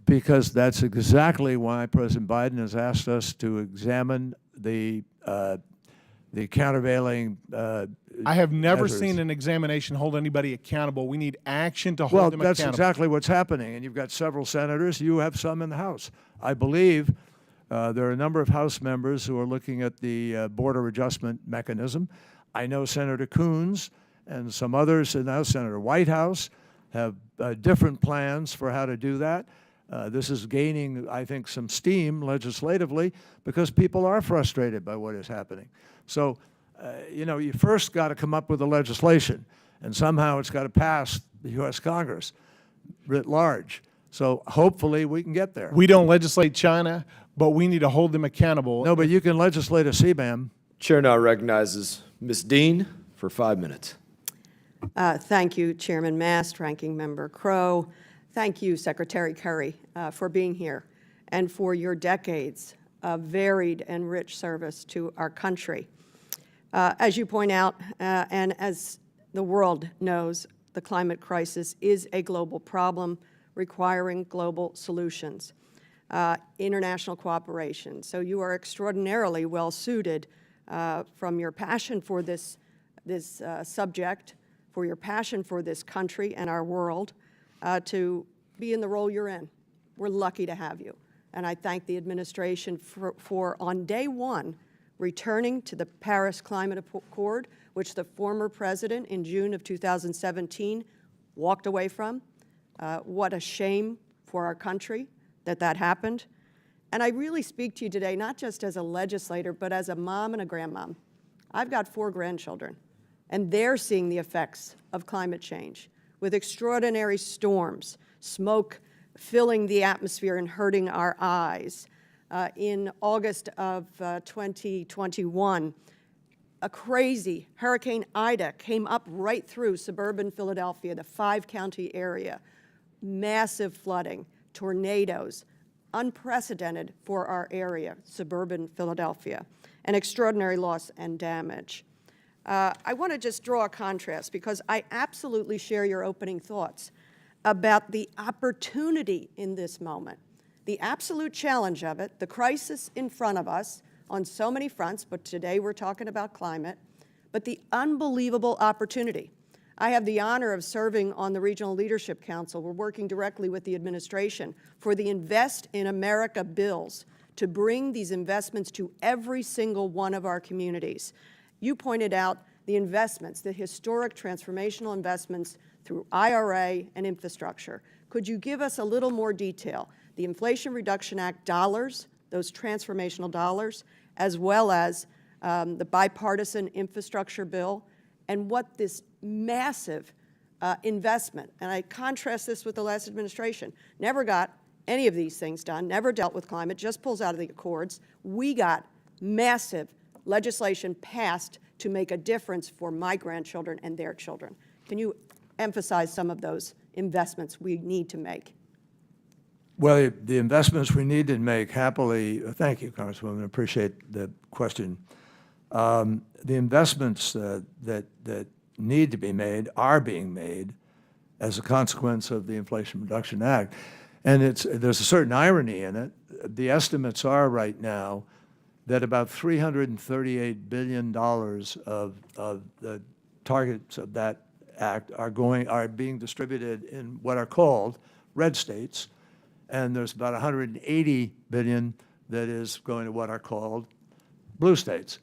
Because that's exactly why President Biden has asked us to examine the countervailing I have never measures. seen an examination hold anybody accountable. We need action to hold Well, them that's accountable. exactly what's happening, and you've got several senators. You have some in the House. I believe there are a number of House members who are looking at the border adjustment mechanism. I know Senator Coons and some others in the House, Senator Whitehouse, have different plans for how to do that. This is gaining, I think, some steam legislatively because people are frustrated by what is happening. So, you know, you first got to come up with the legislation, and somehow it's got to pass the U.S. Congress writ large. So hopefully we can get there. We don't legislate China, but we need to hold them accountable. No, but you can legislate a CBAM. Chair now recognizes Ms. Dean for 5 minutes. Thank you, Chairman Mast, Ranking Member Crow. Thank you, Secretary Kerry, for being here and for your decades of varied and rich service to our country. As you point out, and as the world knows, the climate crisis is a global problem requiring global solutions, international cooperation. So you are extraordinarily well suited from your passion for this subject, for your passion for this country and our world, to be in the role you're in. We're lucky to have you. And I thank the administration for on day one, returning to the Paris Climate Accord, which the former president in June of 2017 walked away from. What a shame for our country that that happened. And I really speak to you today, not just as a legislator, but as a mom and a grandmom. I've got 4 grandchildren, and they're seeing the effects of climate change with extraordinary storms, smoke filling the atmosphere and hurting our eyes. In August of 2021, a crazy Hurricane Ida came up right through suburban Philadelphia, the 5-county area. Massive flooding, tornadoes, unprecedented for our area, suburban Philadelphia, and extraordinary loss and damage. I want to just draw a contrast because I absolutely share your opening thoughts about the opportunity in this moment, the absolute challenge of it, the crisis in front of us on so many fronts, but today we're talking about climate, but the unbelievable opportunity. I have the honor of serving on the Regional Leadership Council. We're working directly with the administration for the Invest in America bills to bring these investments to every single one of our communities. You pointed out the investments, the historic transformational investments through IRA and infrastructure. Could you give us a little more detail? The Inflation Reduction Act dollars, those transformational dollars, as well as the bipartisan infrastructure bill, and what this massive investment, and I contrast this with the last administration, never got any of these things done, never dealt with climate, just pulls out of the accords. We got massive legislation passed to make a difference for my grandchildren and their children. Can you emphasize some of those investments we need to make? Well, the investments we need to make, happily, thank you, Congresswoman, I appreciate the question. The investments that need to be made are being made as a consequence of the Inflation Reduction Act. And there's a certain irony in it. The estimates are right now that about $338 billion of the targets of that act are being distributed in what are called red states, and there's about $180 billion that is going to what are called blue states.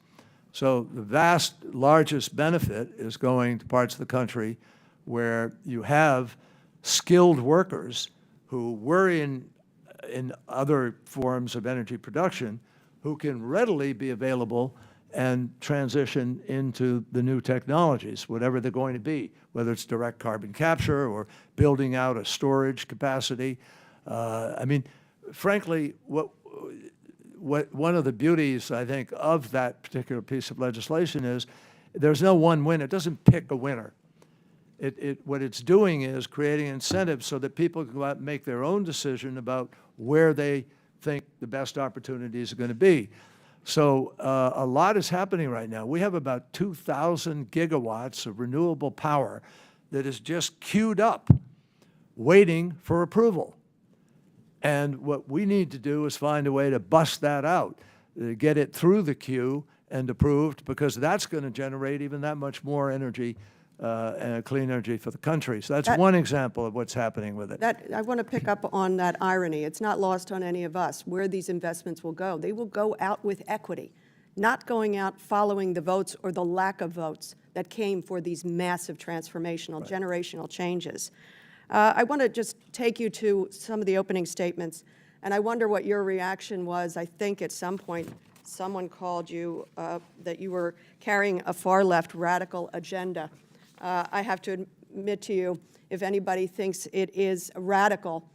So the vast largest benefit is going to parts of the country where you have skilled workers who were in other forms of energy production who can readily be available and transition into the new technologies, whatever they're going to be, whether it's direct carbon capture or building out a storage capacity. I mean, frankly, one of the beauties, I think, of that particular piece of legislation is there's no one winner. It doesn't pick a winner. What it's doing is creating incentives so that people can go out and make their own decision about where they think the best opportunities are going to be. So a lot is happening right now. We have about 2,000 gigawatts of renewable power that is just queued up, waiting for approval. And what we need to do is find a way to bust that out. get it through the queue and approved, because that's going to generate even that much more energy and clean energy for the country. So that's one example of what's happening with it. I want to pick up on that irony. It's not lost on any of us where these investments will go. They will go out with equity, not going out following the votes or the lack of votes that came for these massive transformational, generational changes. I want to just take you to some of the opening statements, and I wonder what your reaction was. I think at some point someone called you that you were carrying a far-left radical agenda. I have to admit to you, if anybody thinks it is radical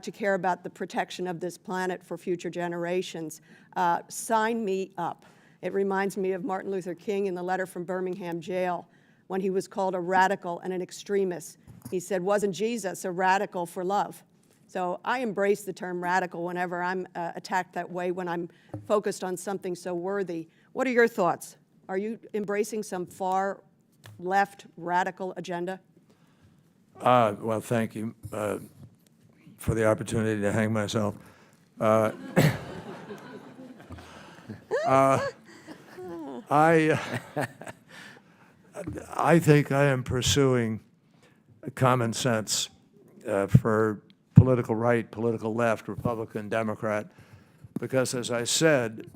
to care about the protection of this planet for future generations, sign me up. It reminds me of Martin Luther King in the letter from Birmingham jail when he was called a radical and an extremist. He said, wasn't Jesus a radical for love? So I embrace the term radical whenever I'm attacked that way, when I'm focused on something so worthy. What are your thoughts? Are you embracing some far left radical agenda? Well, thank you for the opportunity to hang myself. I think I am pursuing common sense for political right, political left, Republican, Democrat, because, as I said,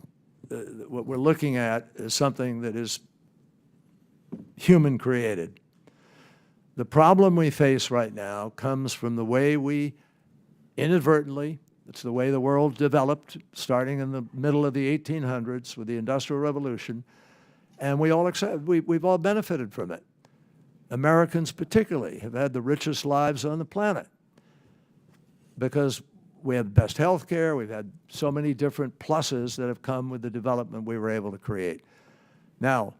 what we're looking at is something that is human created. The problem we face right now comes from the way we inadvertently, it's the way the world developed starting in the middle of the 1800s with the Industrial Revolution, and we all accept, we've all benefited from it. Americans particularly have had the richest lives on the planet because we have the best health care, we've had so many different pluses that have come with the development we were able to create. Now,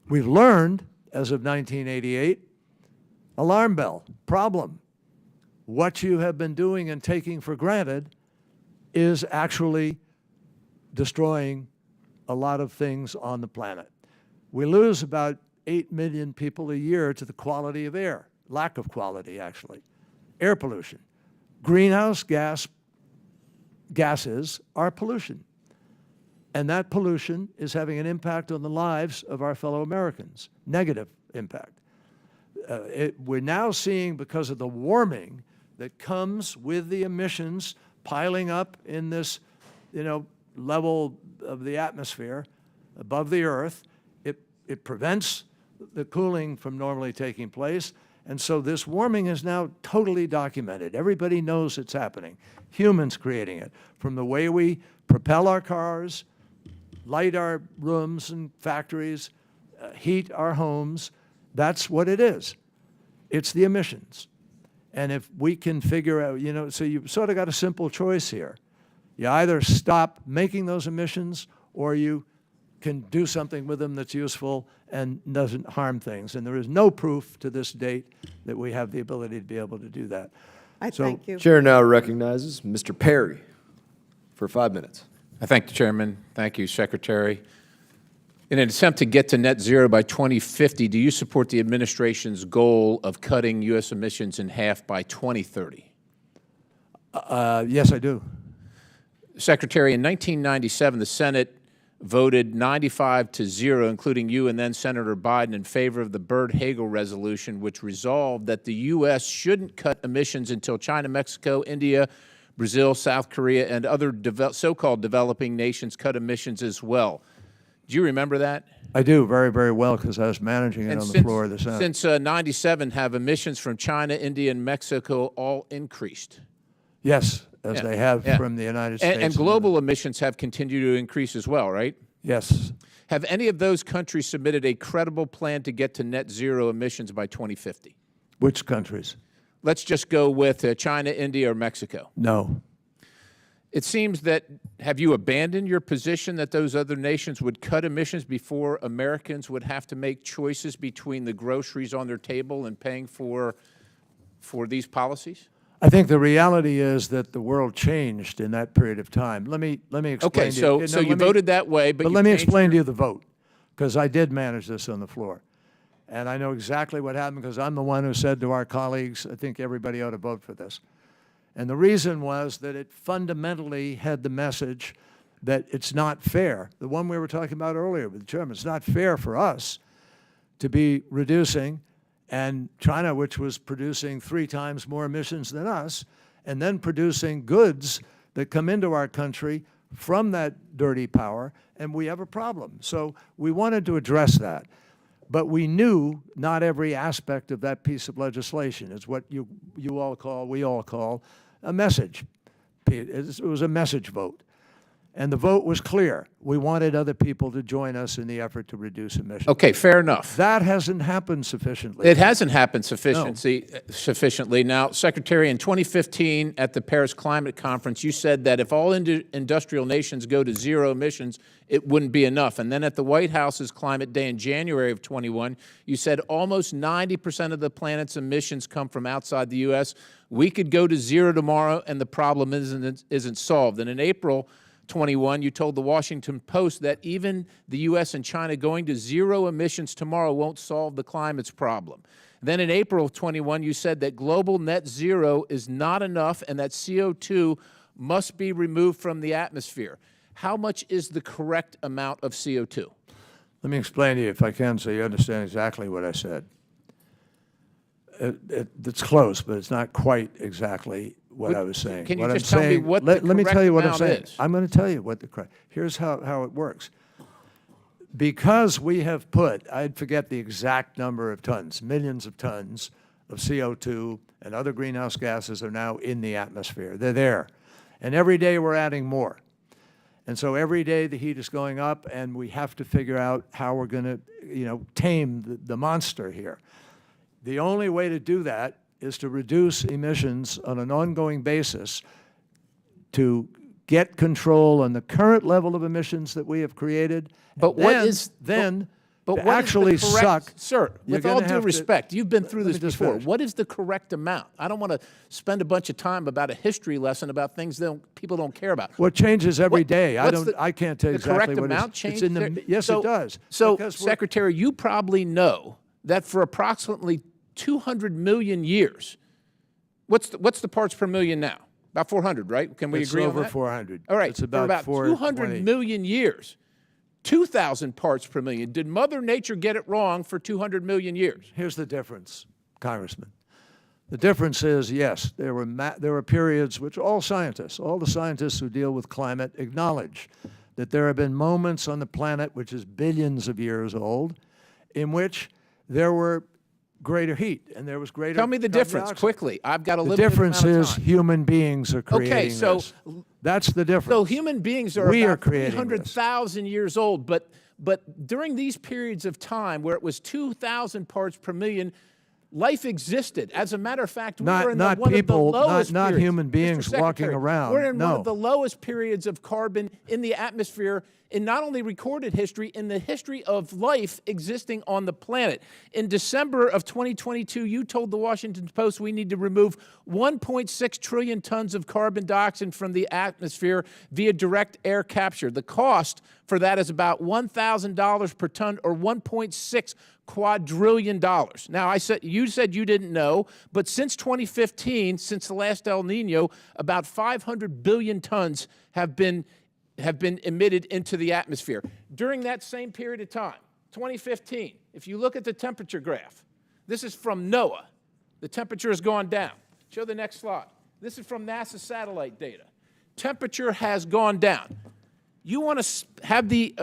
we've learned, as of 1988, alarm bell, problem. What you have been doing and taking for granted is actually destroying a lot of things on the planet. We lose about 8 million people a year to the quality of air, lack of quality, actually. Air pollution. Greenhouse gases are pollution. And that pollution is having an impact on the lives of our fellow Americans, negative impact. We're now seeing, because of the warming that comes with the emissions piling up in this, level of the atmosphere above the Earth, it prevents the cooling from normally taking place. And so this warming is now totally documented. Everybody knows it's happening. Humans creating it. From the way we propel our cars, light our rooms and factories, heat our homes, that's what it is. It's the emissions. And if we can figure out, so you've sort of got a simple choice here. You either stop making those emissions or you can do something with them that's useful and doesn't harm things. And there is no proof to this date that we have the ability to be able to do that. Thank you. Chair now recognizes Mr. Perry for 5 minutes. I thank the Chairman. Thank you, Secretary. In an attempt to get to net zero by 2050, do you support the administration's goal of cutting U.S. emissions in half by 2030? Yes, I do. Secretary, in 1997, the Senate voted 95-0, including you and then Senator Biden, in favor of the Byrd-Hagel resolution, which resolved that the U.S. shouldn't cut emissions until China, Mexico, India, Brazil, South Korea, and other so-called developing nations cut emissions as well. Do you remember that? I do, very, very well, because I was managing it on the floor of the Senate. Since 97, have emissions from China, India, and Mexico all increased? Yes, as they have from the United States. And global emissions have continued to increase as well, right? Yes. Have any of those countries submitted a credible plan to get to net zero emissions by 2050? Which countries? Let's just go with China, India, or Mexico. No. It seems that, have you abandoned your position that those other nations would cut emissions before Americans would have to make choices between the groceries on their table and paying for these policies? I think the reality is that the world changed in that period of time. Let me explain okay, to you. So you voted that way, but let me explain to you the vote, because I did manage this on the floor. And I know exactly what happened, because I'm the one who said to our colleagues, I think everybody ought to vote for this. And the reason was that it fundamentally had the message, that it's not fair. The one we were talking about earlier with the chairman, it's not fair for us to be reducing, and China, which was producing 3 times more emissions than us, and then producing goods that come into our country from that dirty power, and we have a problem. So we wanted to address that. But we knew not every aspect of that piece of legislation is what you all call, we all call, a message. It was a message vote. And the vote was clear. We wanted other people to join us in the effort to reduce emissions. Okay, fair enough. That hasn't happened sufficiently. It hasn't happened sufficiently. Now, Secretary, in 2015 at the Paris Climate Conference, you said that if all industrial nations go to zero emissions, it wouldn't be enough. And then at the White House's Climate Day in January of 21, you said almost 90% of the planet's emissions come from outside the U.S. We could go to zero tomorrow, and the problem isn't solved. And in April 21, you told the Washington Post that even the U.S. and China going to zero emissions tomorrow won't solve the climate's problem. Then in April of 21, you said that global net zero is not enough and that CO2 must be removed from the atmosphere. How much is the correct amount of CO2? Let me explain to you, if I can, so you understand exactly what I said. It's close, but it's not quite exactly what I was saying. Can you what just I'm tell me saying, what the let me correct tell you what I'm amount saying. is? I'm going to tell you what the correct. Here's how it works. Because we have put, I'd forget the exact number of tons, millions of tons of CO2 and other greenhouse gases are now in the atmosphere. They're there. And every day we're adding more. And so every day the heat is going up, and we have to figure out how we're going to, tame the monster here. The only way to do that is to reduce emissions on an ongoing basis to get control on the current level of emissions that we have created. But what is then but to what actually is the correct, suck? Sir, you're with all gonna due have to- respect, you've been through let this me just before. finish. What is the correct amount? I don't want to spend a bunch of time about a history lesson about things that people don't care about. Well, it changes every day. I can't tell you the exactly correct what amount it's change in the. there? Yes, So- it does. So, Because we're- Secretary, you probably know that for approximately 200 million years, what's the parts per million now? About 400, right? Can we it's agree on over that? 400. All right, It's for about, about 200 420. million years, 2,000 parts per million. Did Mother Nature get it wrong for 200 million years? Here's the difference, Congressman. The difference is, yes, there were periods which all the scientists who deal with climate acknowledge that there have been moments on the planet, which is billions of years old, in which there were greater heat and there was greater. Tell me the carbon difference dioxide. quickly. I've got a The limited difference amount of is time. human beings are creating Okay, so this. That's the difference. So human beings are We are about creating 300,000 years old, but during these periods of time where it was 2,000 parts per million, life existed. As a matter of fact, we were in not one people, of the lowest not periods. human beings Mr. walking Secretary, around, We're in one no. of the lowest periods of carbon in the atmosphere in not only recorded history, in the history of life existing on the planet. In December of 2022, you told the Washington Post we need to remove 1.6 trillion tons of carbon dioxide from the atmosphere via direct air capture. The cost for that is about $1,000 per ton, or $1.6 quadrillion. Now, you said you didn't know, but since 2015, since the last El Nino, about 500 billion tons have been emitted into the atmosphere. During that same period of time, 2015, if you look at the temperature graph, this is from NOAA. The temperature has gone down. Show the next slide. This is from NASA satellite data. Temperature has gone down. You want to have the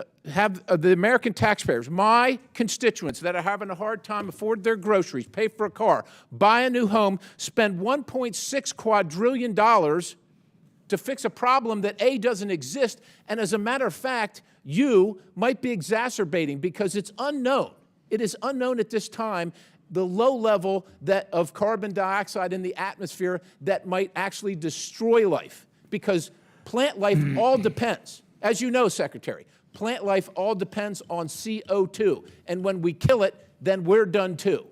American taxpayers, my constituents that are having a hard time afford their groceries, pay for a car, buy a new home, spend $1.6 quadrillion to fix a problem that A, doesn't exist, and as a matter of fact, you might be exacerbating, because it's unknown. It is unknown at this time the low level of carbon dioxide in the atmosphere that might actually destroy life, because plant life all depends. As you know, Secretary, plant life all depends on CO2, and when we kill it, then we're done too.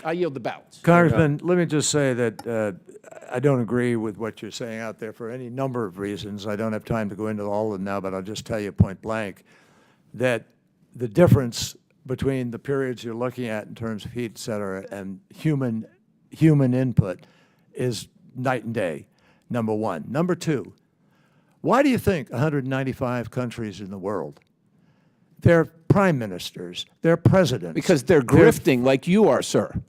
I yield the balance. Congressman, let me just say that I don't agree with what you're saying out there for any number of reasons. I don't have time to go into all of them now, but I'll just tell you point blank that the difference between the periods you're looking at in terms of heat, et cetera, and human input is night and day, number one. Number two, Why do you think 195 countries in the world, their prime ministers, their presidents? Because they're grifting like you are, sir.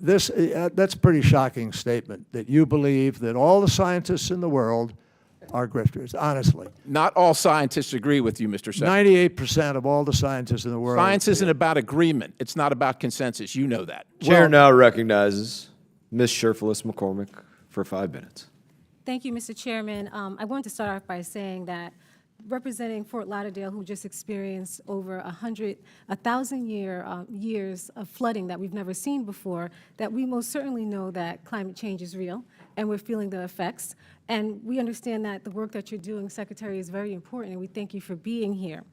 That's a pretty shocking statement, that you believe that all the scientists in the world are grifters, honestly. Not all scientists agree with you, Mr. Secretary. 98% of all the scientists in the world. Science isn't about agreement. It's not about consensus. You know that. Chair now recognizes Ms. Sherfilis McCormick for 5 minutes. Thank you, Mr. Chairman. I want to start off by saying that representing Fort Lauderdale, who just experienced over 1,000 years of flooding that we've never seen before, that we most certainly know that climate change is real, and we're feeling the effects. And we understand that the work that you're doing, Secretary, is very important, and we thank you for being here.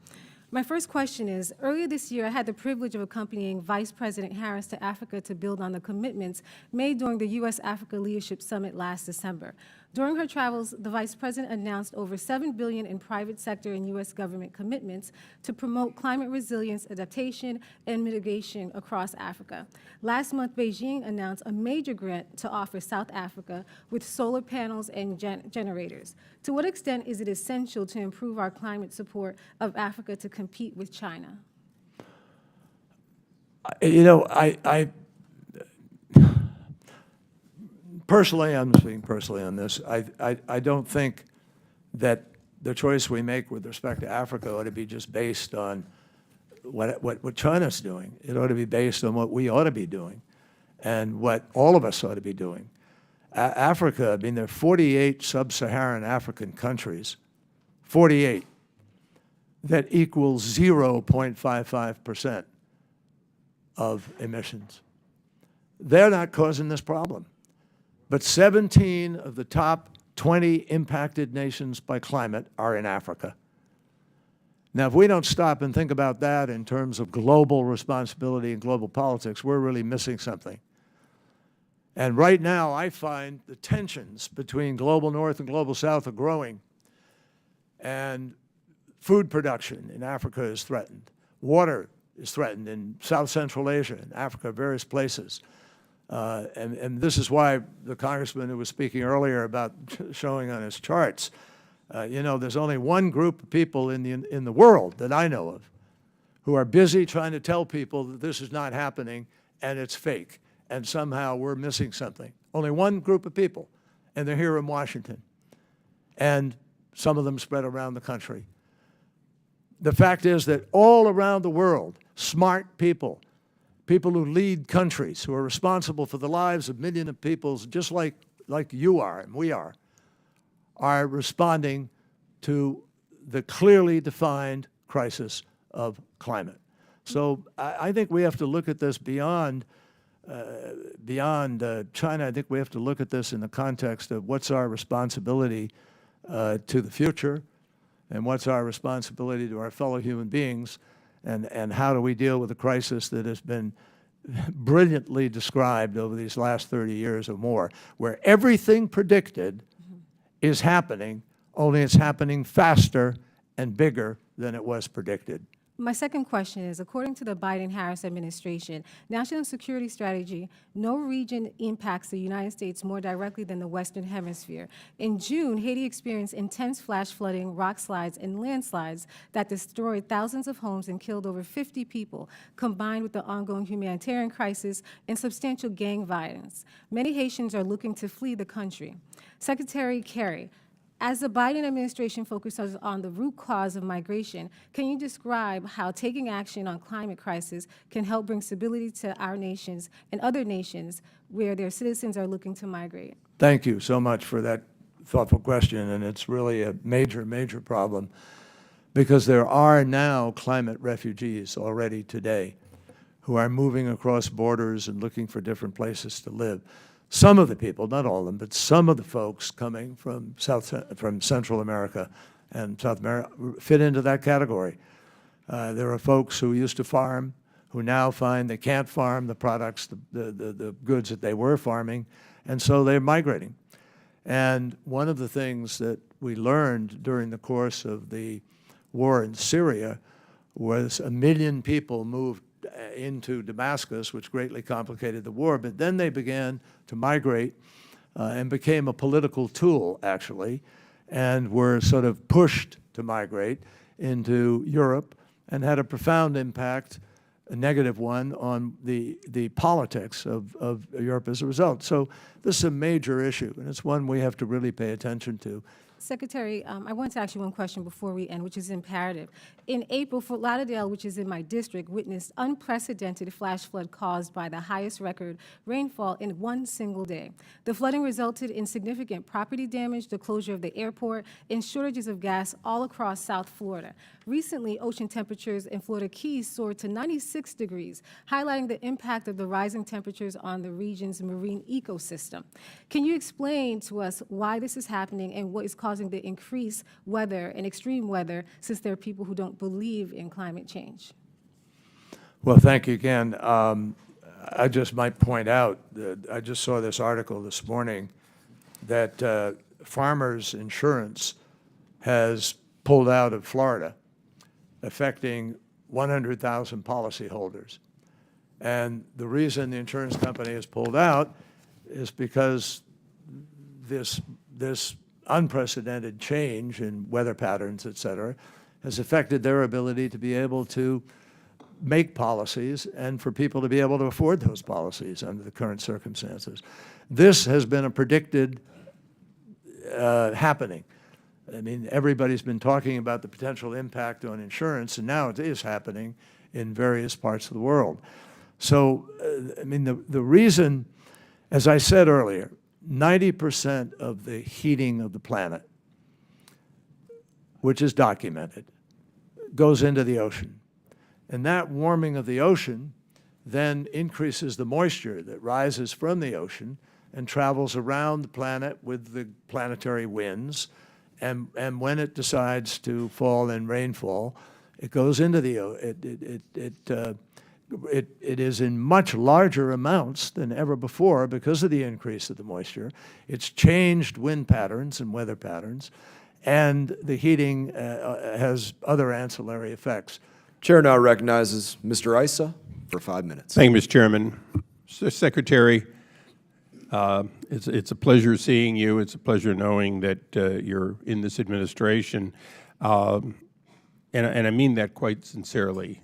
My first question is, earlier this year, I had the privilege of accompanying Vice President Harris to Africa to build on the commitments made during the U.S.-Africa Leadership Summit last December. During her travels, the Vice President announced over $7 billion in private sector and U.S. government commitments to promote climate resilience, adaptation, and mitigation across Africa. Last month, Beijing announced a major grant to offer South Africa with solar panels and generators. To what extent is it essential to improve our climate support of Africa to compete with China? You know, personally, I'm speaking personally on this, I don't think that the choice we make with respect to Africa ought to be just based on what China's doing. It ought to be based on what we ought to be doing and what all of us ought to be doing. Africa, I mean, there are 48 sub-Saharan African countries, 48, that equals 0.55% of emissions. They're not causing this problem. But 17 of the top 20 impacted nations by climate are in Africa. Now, if we don't stop and think about that in terms of global responsibility and global politics, we're really missing something. And right now, I find the tensions between global north and global south are growing. And food production in Africa is threatened. Water is threatened in South Central Asia and Africa, various places. And this is why the congressman who was speaking earlier about showing on his charts, you know, there's only one group of people in the world that I know of who are busy trying to tell people that this is not happening and it's fake, and somehow we're missing something. Only one group of people, and they're here in Washington, and some of them spread around the country. The fact is that all around the world, smart people, people who lead countries, who are responsible for the lives of millions of people, just like you are and we are responding to the clearly defined crisis of climate. So I think we have to look at this beyond China. I think we have to look at this in the context of what's our responsibility to the future, and what's our responsibility to our fellow human beings, and how do we deal with a crisis that has been brilliantly described over these last 30 years or more, where everything predicted is happening, only it's happening faster and bigger than it was predicted. My second question is, according to the Biden-Harris administration, national security strategy, no region impacts the United States more directly than the Western Hemisphere. In June, Haiti experienced intense flash flooding, rock slides, and landslides that destroyed thousands of homes and killed over 50 people, combined with the ongoing humanitarian crisis and substantial gang violence. Many Haitians are looking to flee the country. Secretary Kerry, as the Biden administration focuses on the root cause of migration, can you describe how taking action on climate crisis can help bring stability to our nations and other nations where their citizens are looking to migrate? Thank you so much for that thoughtful question, and it's really a major, major problem, because there are now climate refugees already today who are moving across borders and looking for different places to live. Some of the people, not all of them, but some of the folks coming from Central America and South America fit into that category. There are folks who used to farm who now find they can't farm the products, the goods that they were farming, and so they're migrating. And one of the things that we learned during the course of the war in Syria was 1 million people moved into Damascus, which greatly complicated the war, but then they began to migrate and became a political tool, actually, and were sort of pushed to migrate into Europe and had a profound impact, a negative one, on the politics of Europe as a result. So this is a major issue, and it's one we have to really pay attention to. Secretary, I want to ask you one question before we end, which is imperative. In April, Fort Lauderdale, which is in my district, witnessed unprecedented flash flood caused by the highest record rainfall in one single day. The flooding resulted in significant property damage, the closure of the airport, and shortages of gas all across South Florida. Recently, ocean temperatures in Florida Keys soared to 96 degrees, highlighting the impact of the rising temperatures on the region's marine ecosystem. Can you explain to us why this is happening and what is causing the increased weather and extreme weather, since there are people who don't believe in climate change? Well, thank you again. I just might point out that I just saw this article this morning that Farmers Insurance has pulled out of Florida, affecting 100,000 policyholders. And the reason the insurance company has pulled out is because this unprecedented change in weather patterns, et cetera, has affected their ability to be able to make policies and for people to be able to afford those policies under the current circumstances. This has been a predicted happening. I mean, everybody's been talking about the potential impact on insurance, and now it is happening in various parts of the world. So, I mean, the reason, as I said earlier, 90% of the heating of the planet, which is documented, goes into the ocean. And that warming of the ocean then increases the moisture that rises from the ocean and travels around the planet with the planetary winds. And when it decides to fall in rainfall, it goes into the it is in much larger amounts than ever before because of the increase of the moisture. It's changed wind patterns and weather patterns, and the heating has other ancillary effects. Chair now recognizes Mr. Issa for 5 minutes. Thank you, Mr. Chairman. Secretary, it's a pleasure seeing you. It's a pleasure knowing that you're in this administration, and I mean that quite sincerely.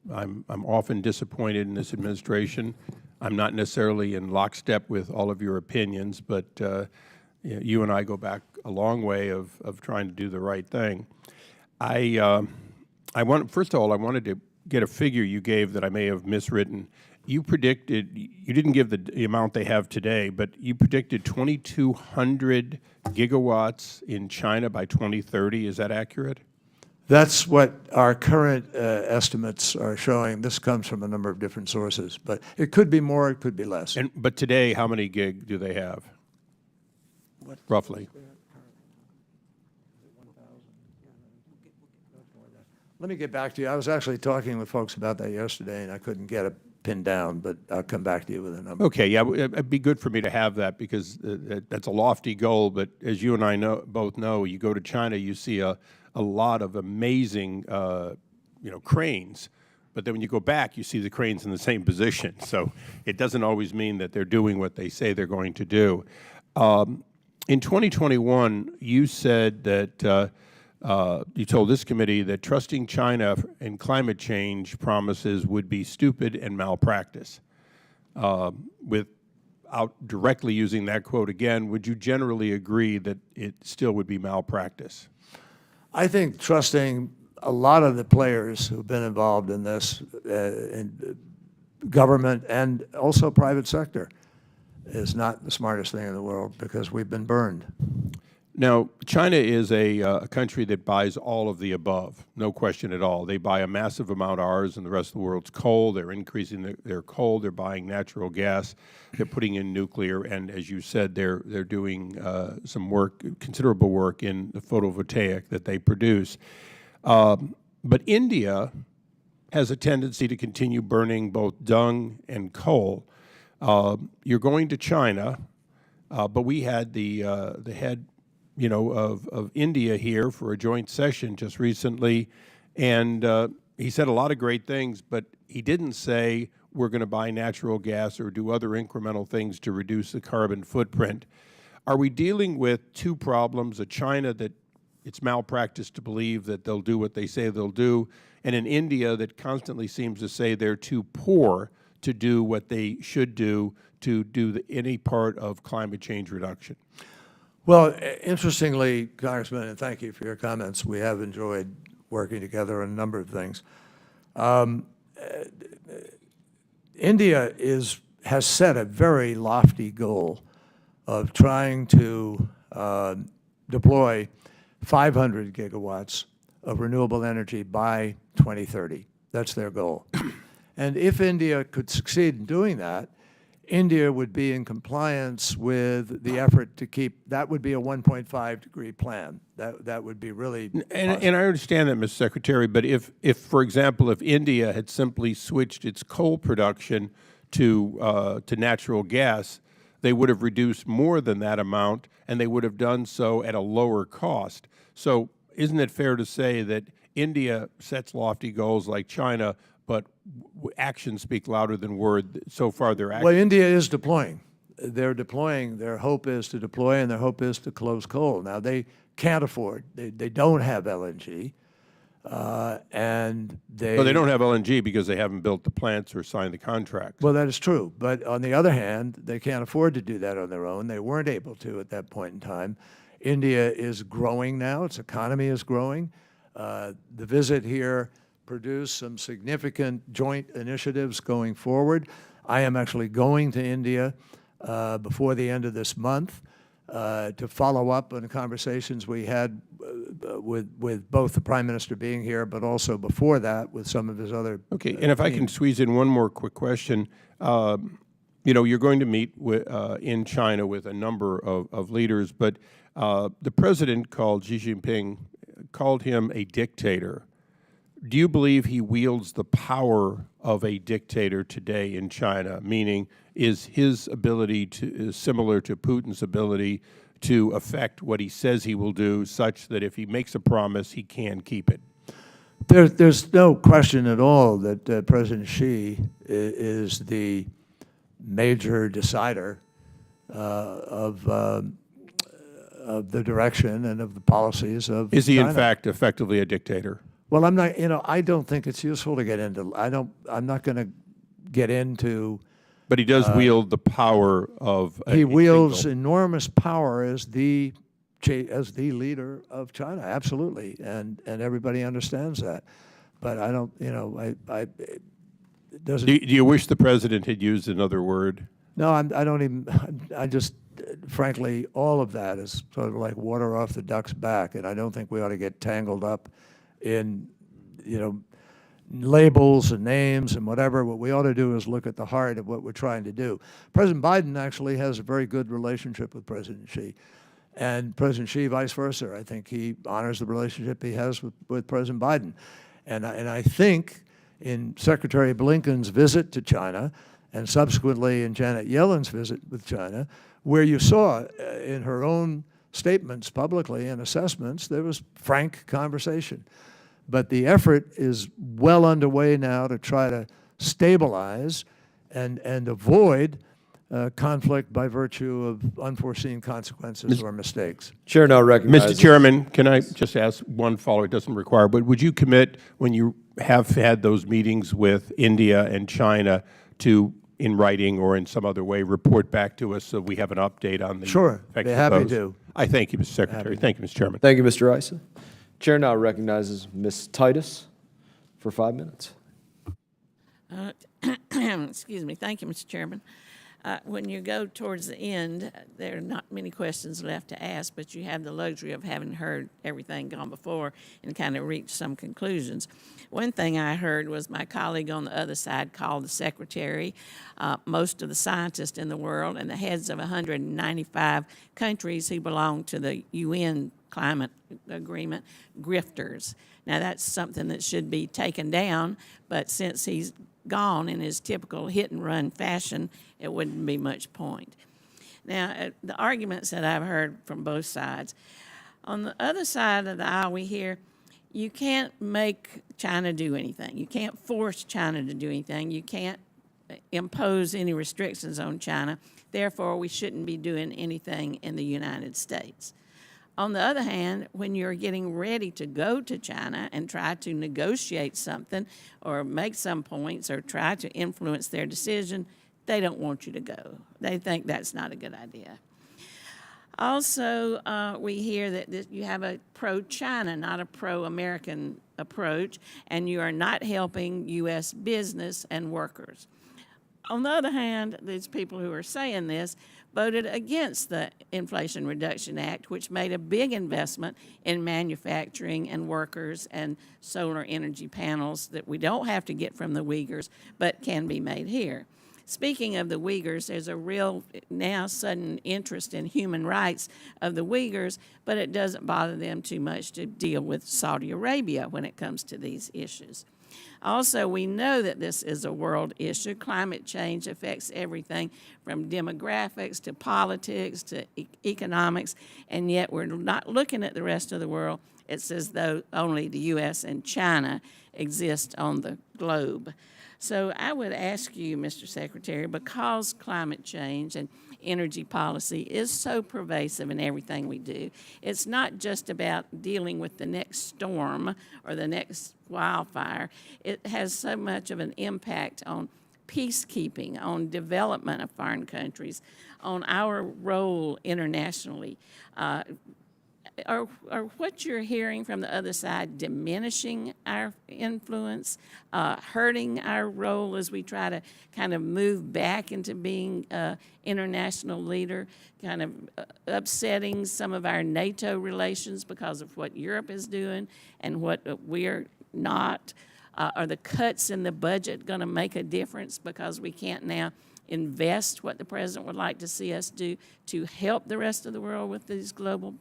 I'm often disappointed in this administration. I'm not necessarily in lockstep with all of your opinions, but you and I go back a long way of trying to do the right thing. First of all, I wanted to get a figure you gave that I may have miswritten. You predicted, you didn't give the amount they have today, but you predicted 2,200 gigawatts in China by 2030. Is that accurate? That's what our current estimates are showing. This comes from a number of different sources, but it could be more, it could be less. But today, how many gig do they have, roughly? Let me get back to you. I was actually talking with folks about that yesterday, and I couldn't get it pinned down, but I'll come back to you with a number. Okay, yeah, it'd be good for me to have that because that's a lofty goal, but as you and I both know, you go to China, you see a lot of amazing, cranes, but then when you go back, you see the cranes in the same position. So it doesn't always mean that they're doing what they say they're going to do. In 2021, you said that you told this committee that trusting China in climate change promises would be stupid and malpractice. Without directly using that quote again, would you generally agree that it still would be malpractice? I think trusting a lot of the players who've been involved in this, in government and also private sector, is not the smartest thing in the world because we've been burned. Now, China is a country that buys all of the above, no question at all. They buy a massive amount of ours and the rest of the world's coal. They're increasing their coal. They're buying natural gas. They're putting in nuclear. And as you said, they're doing some work, considerable work in the photovoltaic that they produce. But India has a tendency to continue burning both dung and coal. You're going to China, but we had the head of India here for a joint session just recently, and he said a lot of great things, but he didn't say we're going to buy natural gas or do other incremental things to reduce the carbon footprint. Are we dealing with two problems, a China that it's malpractice to believe that they'll do what they say they'll do, and an India that constantly seems to say they're too poor to do what they should do to do any part of climate change reduction? Well, interestingly, Congressman, and thank you for your comments, we have enjoyed working together on a number of things. India has set a very lofty goal of trying to deploy 500 gigawatts of renewable energy by 2030. That's their goal. And if India could succeed in doing that, India would be in compliance with the effort to keep, that would be a 1.5 degree plan. That would be really And I understand that, Mr. Secretary, but if, for example, if India had simply switched its coal production to natural gas, they would have reduced more than that amount, and they would have done so at a lower cost. So isn't it fair to say that India sets lofty goals like China, but actions speak louder than word? So far, their actions. Well, India is deploying. They're deploying. Their hope is to deploy, and their hope is to close coal. Now, they can't afford. They don't have LNG, and they. Well, they don't have LNG because they haven't built the plants or signed the contracts. Well, that is true. But on the other hand, they can't afford to do that on their own. They weren't able to at that point in time. India is growing now. Its economy is growing. The visit here produced some significant joint initiatives going forward. I am actually going to India before the end of this month to follow up on the conversations we had with both the Prime Minister being here, but also before that with some of his other. Okay, and if I can squeeze in one more quick question. You know, you're going to meet in China with a number of leaders, but the president Xi Jinping called him a dictator. Do you believe he wields the power of a dictator today in China? Meaning, is his ability is similar to Putin's ability to affect what he says he will do, such that if he makes a promise, he can keep it? There's no question at all that President Xi is the major decider of the direction and of the policies of Is he China. in fact effectively a dictator? Well, I'm not. You know, I don't think it's useful to get into. I'm not going to get into. But he does wield the power of. He wields enormous power as the leader of China. Absolutely, and everybody understands that. But I don't. You know, it doesn't. Do you wish the president had used another word? No, I don't even. I just, frankly, all of that is sort of like water off the duck's back, and I don't think we ought to get tangled up in, you know, labels and names and whatever. What we ought to do is look at the heart of what we're trying to do. President Biden actually has a very good relationship with President Xi, and President Xi vice versa. I think he honors the relationship he has with President Biden. And I think in Secretary Blinken's visit to China, and subsequently in Janet Yellen's visit with China, where you saw in her own statements publicly and assessments, there was frank conversation. But the effort is well underway now to try to stabilize and avoid conflict by virtue of unforeseen consequences or mistakes. Chair now recognizes. Mr. Chairman, can I just ask one follow-up? It doesn't require, but would you commit, when you have had those meetings with India and China, to, in writing or in some other way, report back to us so we have an update on the Sure, effects be of happy those? to. I thank you, Mr. Secretary. Thank you, Mr. Chairman. Thank you, Mr. Issa. Chair now recognizes Ms. Titus for 5 minutes. Excuse me. Thank you, Mr. Chairman. When you go towards the end, there are not many questions left to ask, but you have the luxury of having heard everything gone before and kind of reached some conclusions. One thing I heard was my colleague on the other side called the secretary, most of the scientists in the world, and the heads of 195 countries who belong to the UN climate agreement, grifters. Now, that's something that should be taken down, but since he's gone in his typical hit-and-run fashion, it wouldn't be much point. Now, the arguments that I've heard from both sides, on the other side of the aisle we hear, you can't make China do anything. You can't force China to do anything. You can't impose any restrictions on China. Therefore, we shouldn't be doing anything in the United States. On the other hand, when you're getting ready to go to China and try to negotiate something or make some points or try to influence their decision, they don't want you to go. They think that's not a good idea. Also, we hear that you have a pro-China, not a pro-American approach, and you are not helping U.S. business and workers. On the other hand, these people who are saying this voted against the Inflation Reduction Act, which made a big investment in manufacturing and workers and solar energy panels that we don't have to get from the Uyghurs, but can be made here. Speaking of the Uyghurs, there's a real now sudden interest in human rights of the Uyghurs, but it doesn't bother them too much to deal with Saudi Arabia when it comes to these issues. Also, we know that this is a world issue. Climate change affects everything from demographics to politics to economics, and yet we're not looking at the rest of the world. It's as though only the U.S. and China exist on the globe. So I would ask you, Mr. Secretary, because climate change and energy policy is so pervasive in everything we do, it's not just about dealing with the next storm or the next wildfire. It has so much of an impact on peacekeeping, on development of foreign countries, on our role internationally. Are what you're hearing from the other side diminishing our influence, hurting our role as we try to kind of move back into being an international leader, kind of upsetting some of our NATO relations because of what Europe is doing and what we're not? Are the cuts in the budget going to make a difference because we can't now invest what the president would like to see us do to help the rest of the world with these global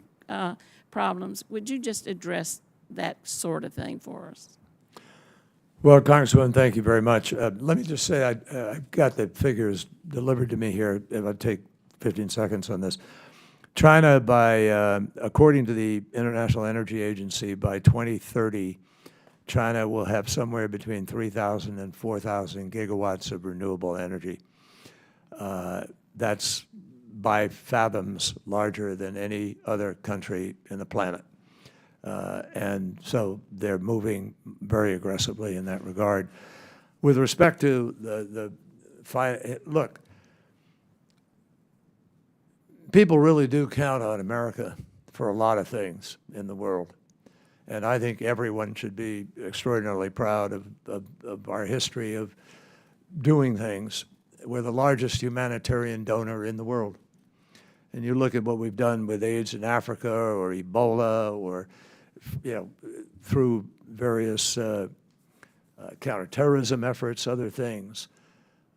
problems? Would you just address that sort of thing for us? Well, Congresswoman, thank you very much. Let me just say I've got the figures delivered to me here. If I take 15 seconds on this. China, according to the International Energy Agency, by 2030, China will have somewhere between 3,000 and 4,000 gigawatts of renewable energy. That's by fathoms larger than any other country in the planet. And so they're moving very aggressively in that regard. With respect to look, people really do count on America for a lot of things in the world. And I think everyone should be extraordinarily proud of our history of doing things. We're the largest humanitarian donor in the world. And you look at what we've done with AIDS in Africa or Ebola or, through various counterterrorism efforts, other things.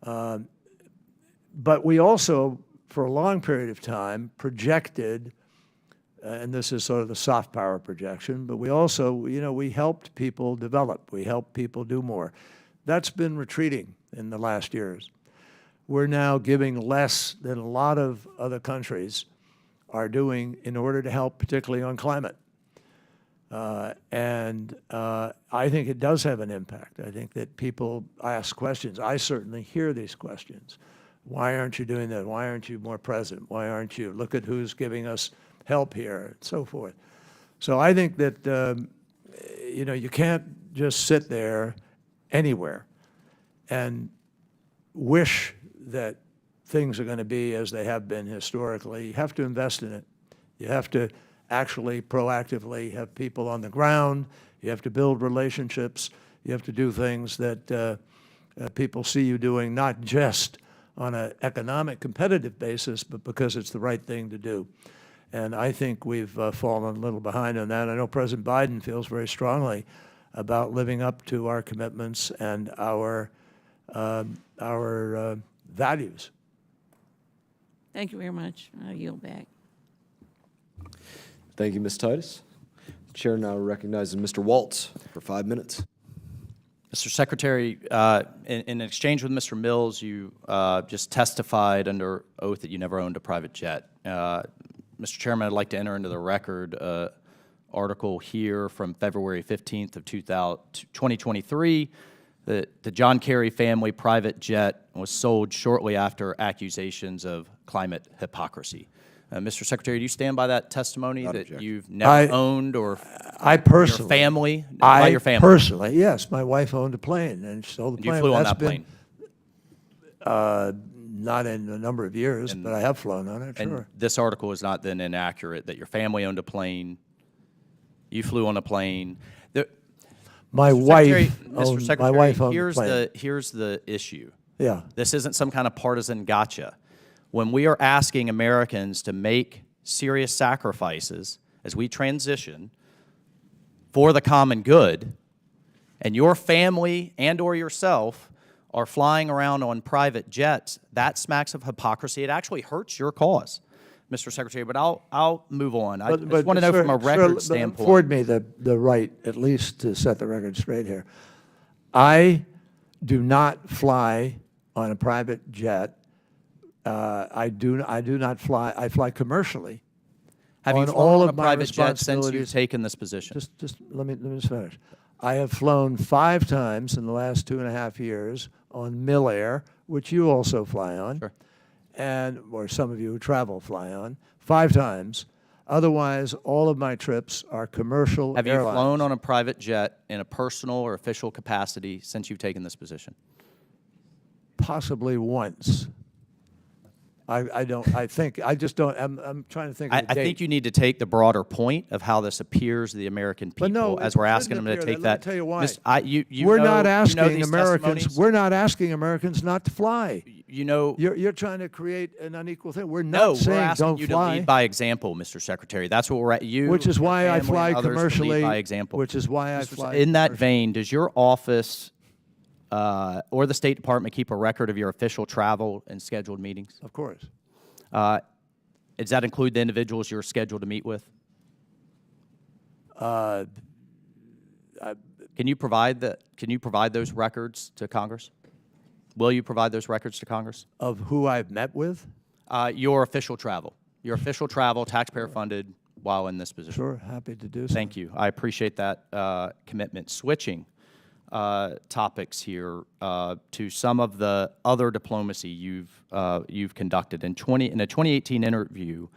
But we also, for a long period of time, projected, and this is sort of the soft power projection, but we also, we helped people develop. We helped people do more. That's been retreating in the last years. We're now giving less than a lot of other countries are doing in order to help, particularly on climate. And I think it does have an impact. I think that people ask questions. I certainly hear these questions. Why aren't you doing that? Why aren't you more present? Why aren't you? Look at who's giving us help here, and so forth. So I think that, you can't just sit there anywhere and wish that things are going to be as they have been historically. You have to invest in it. You have to actually proactively have people on the ground. You have to build relationships. You have to do things that people see you doing, not just on an economic competitive basis, but because it's the right thing to do. And I think we've fallen a little behind on that. I know President Biden feels very strongly about living up to our commitments and our values. Thank you very much. I'll yield back. Thank you, Ms. Titus. The chair now recognizes Mr. Waltz for 5 minutes. Mr. Secretary, in exchange with Mr. Mills, you just testified under oath that you never owned a private jet. Mr. Chairman, I'd like to enter into the record article here from February 15th of 2023 The John Kerry family private jet was sold shortly after accusations of climate hypocrisy. Mr. Secretary, do you stand by that testimony that you've never owned or I personally, your family? By your family? Personally, yes. My wife owned a plane and she sold the plane. You flew on That's that plane? Not in a number of years, but I have flown on it, And sure. this article is not then inaccurate, that your family owned a plane, you flew on a plane. My Mr. wife Secretary, Mr. owned, Secretary, my wife owned here's the plane. here's the issue. Yeah. This isn't some kind of partisan gotcha. When we are asking Americans to make serious sacrifices as we transition for the common good, and your family and or yourself are flying around on private jets, that smacks of hypocrisy. It actually hurts your cause, Mr. Secretary, but I'll move on. I just want to know from a record standpoint. Afford me the right, at least, to set the record straight here. I do not fly on a private jet. I do not fly. I fly commercially. Have you on flown all on of a my private jet since you've responsibilities. taken this position? Just let me just finish. I have flown 5 times in the last 2.5 years on Millair, which you also fly on, Sure. and or some of you who travel fly on 5 times. Otherwise, all of my trips are commercial Have you airlines. flown on a private jet in a personal or official capacity since you've taken this position? Possibly once. I don't. I think I just don't. I'm trying to think. Of I think you need to take the broader point of how this appears to the American people But no, as it we're asking them shouldn't to appear take that. Let that. me tell you why. You we're know, not you know asking these Americans. testimonies? We're not asking Americans not to fly. You know, You're trying to create an unequal thing. We're not no, we're saying asking don't you fly. to lead by example, Mr. Secretary. That's what we're at. You, Which is your why I family, fly and others to lead commercially. by example. Which is why I Mr. fly. In that commercially. vein, does your office or the State Department keep a record of your official travel and scheduled meetings? Of course. Does that include the individuals you're scheduled to meet with? Can you provide those records to Congress? Will you provide those records to Congress? Of who I've met with? Your official travel, taxpayer funded while in this position. Sure, happy to do so. Thank you. I appreciate that commitment. Switching topics here to some of the other diplomacy you've conducted. In a 2018 interview,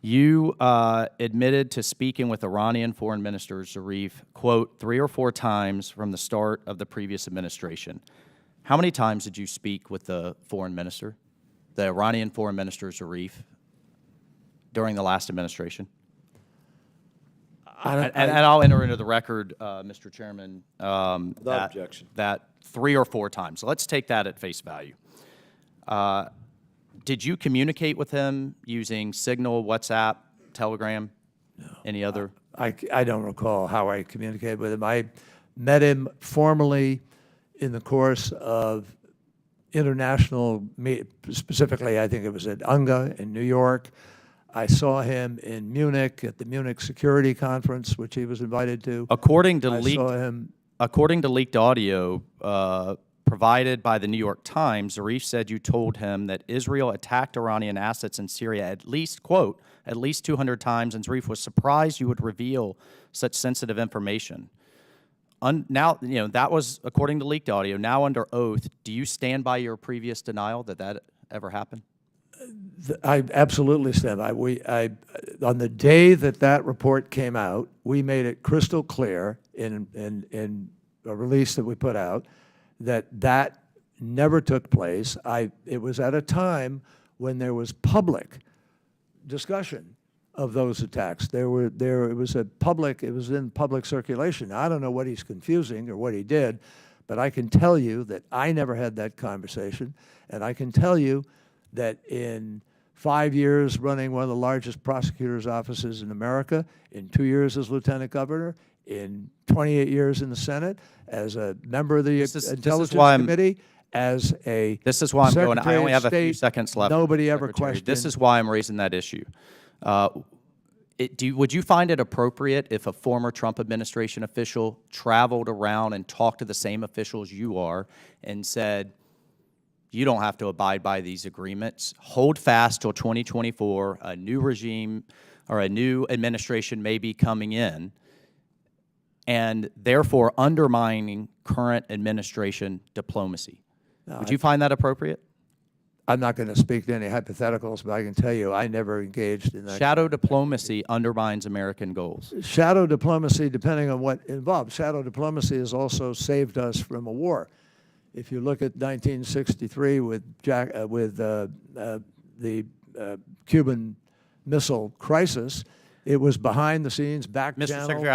you admitted to speaking with Iranian Foreign Minister Zarif, quote, 3 or 4 times from the start of the previous administration. How many times did you speak with the foreign minister, the Iranian Foreign Minister Zarif, during the last administration? And I'll enter into the record, Mr. Chairman, objection. that 3 or 4 times. So let's take that at face value. Did you communicate with him using Signal, WhatsApp, Telegram, any other? I don't recall how I communicated with him. I met him formally in the course of international, specifically I think it was at UNGA in New York. I saw him in Munich at the Munich Security Conference, which he was invited to. According to leaked audio provided by the New York Times, Zarif said you told him that Israel attacked Iranian assets in Syria at least, quote, at least 200 times, and Zarif was surprised you would reveal such sensitive information. Now, you know, that was according to leaked audio. Now under oath, do you stand by your previous denial that that ever happened? I absolutely stand by. On the day that that report came out, we made it crystal clear in a release that we put out that that never took place. It was at a time when there was public discussion of those attacks. It was in public circulation. Now, I don't know what he's confusing or what he did, but I can tell you that I never had that conversation, and I can tell you that in 5 years running one of the largest prosecutor's offices in America, in 2 years as lieutenant governor, in 28 years in the Senate, as a member of the Intelligence Committee, as a This is why I'm going. I only have a few State, seconds left. nobody ever Secretary. questioned. This is why I'm raising that issue. Would you find it appropriate if a former Trump administration official traveled around and talked to the same officials you are and said, you don't have to abide by these agreements, hold fast till 2024, a new regime or a new administration may be coming in, and therefore undermining current administration diplomacy. Would you find that appropriate? I'm not going to speak to any hypotheticals, but I can tell you I never engaged in that. Shadow diplomacy undermines American goals. Shadow diplomacy, depending on what involved. Shadow diplomacy has also saved us from a war. If you look at 1963 with the Cuban Missile Crisis, it was behind the scenes, back Mr. channel Secretary,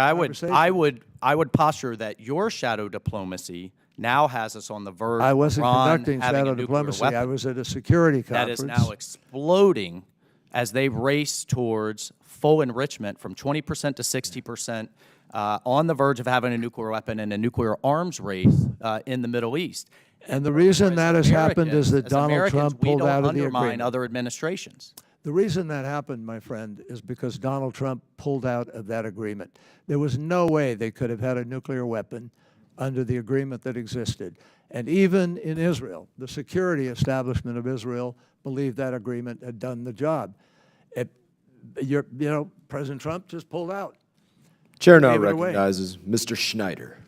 I would posture that your shadow diplomacy now has us on the verge I of wasn't Iran conducting having shadow a nuclear diplomacy. weapon. I was at a security That conference. is now exploding as they race towards full enrichment from 20% to 60%, on the verge of having a nuclear weapon and a nuclear arms race in the Middle East. And the reason that has happened is that As Donald Americans, Trump pulled out of the we don't undermine agreement. other administrations. The reason that happened, my friend, is because Donald Trump pulled out of that agreement. There was no way they could have had a nuclear weapon under the agreement that existed. And even in Israel, the security establishment of Israel believed that agreement had done the job. President Trump just pulled out. Chair now Gave it away. recognizes Mr. Schneider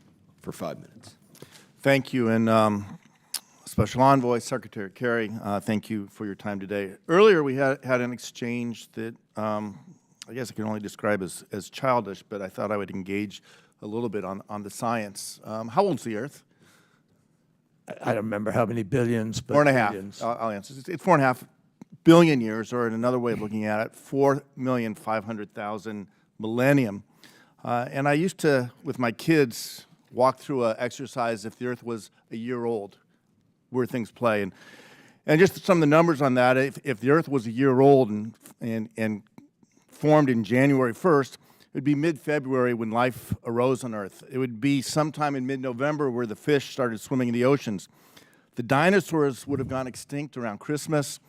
for 5 minutes. Thank you, and Special Envoy, Secretary Kerry, thank you for your time today. Earlier, we had an exchange that I guess I can only describe as childish, but I thought I would engage a little bit on the science. How old's the Earth? I don't remember how many billions, but 4.5. billions. I'll answer. It's 4.5 billion years, or in another way of looking at it, 4,500,000 millennium. And I used to, with my kids, walk through an exercise if the Earth was a year old, where things play. And just some of the numbers on that, if the Earth was a year old and formed in January 1st, it would be mid-February when life arose on Earth. It would be sometime in mid-November where the fish started swimming in the oceans. The dinosaurs would have gone extinct around Christmas,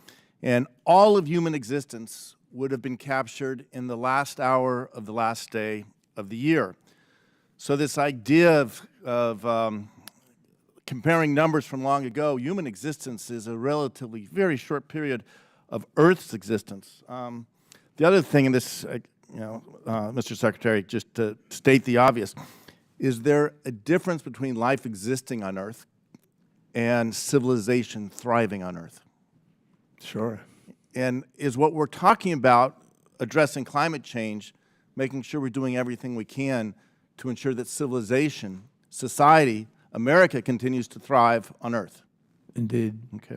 and all of human existence would have been captured in the last hour of the last day of the year. So this idea of comparing numbers from long ago, human existence is a relatively very short period of Earth's existence. The other thing in this, Mr. Secretary, just to state the obvious, is there a difference between life existing on Earth and civilization thriving on Earth? Sure. And is what we're talking about addressing climate change, making sure we're doing everything we can to ensure that civilization, society, America continues to thrive on Earth? Indeed. Okay.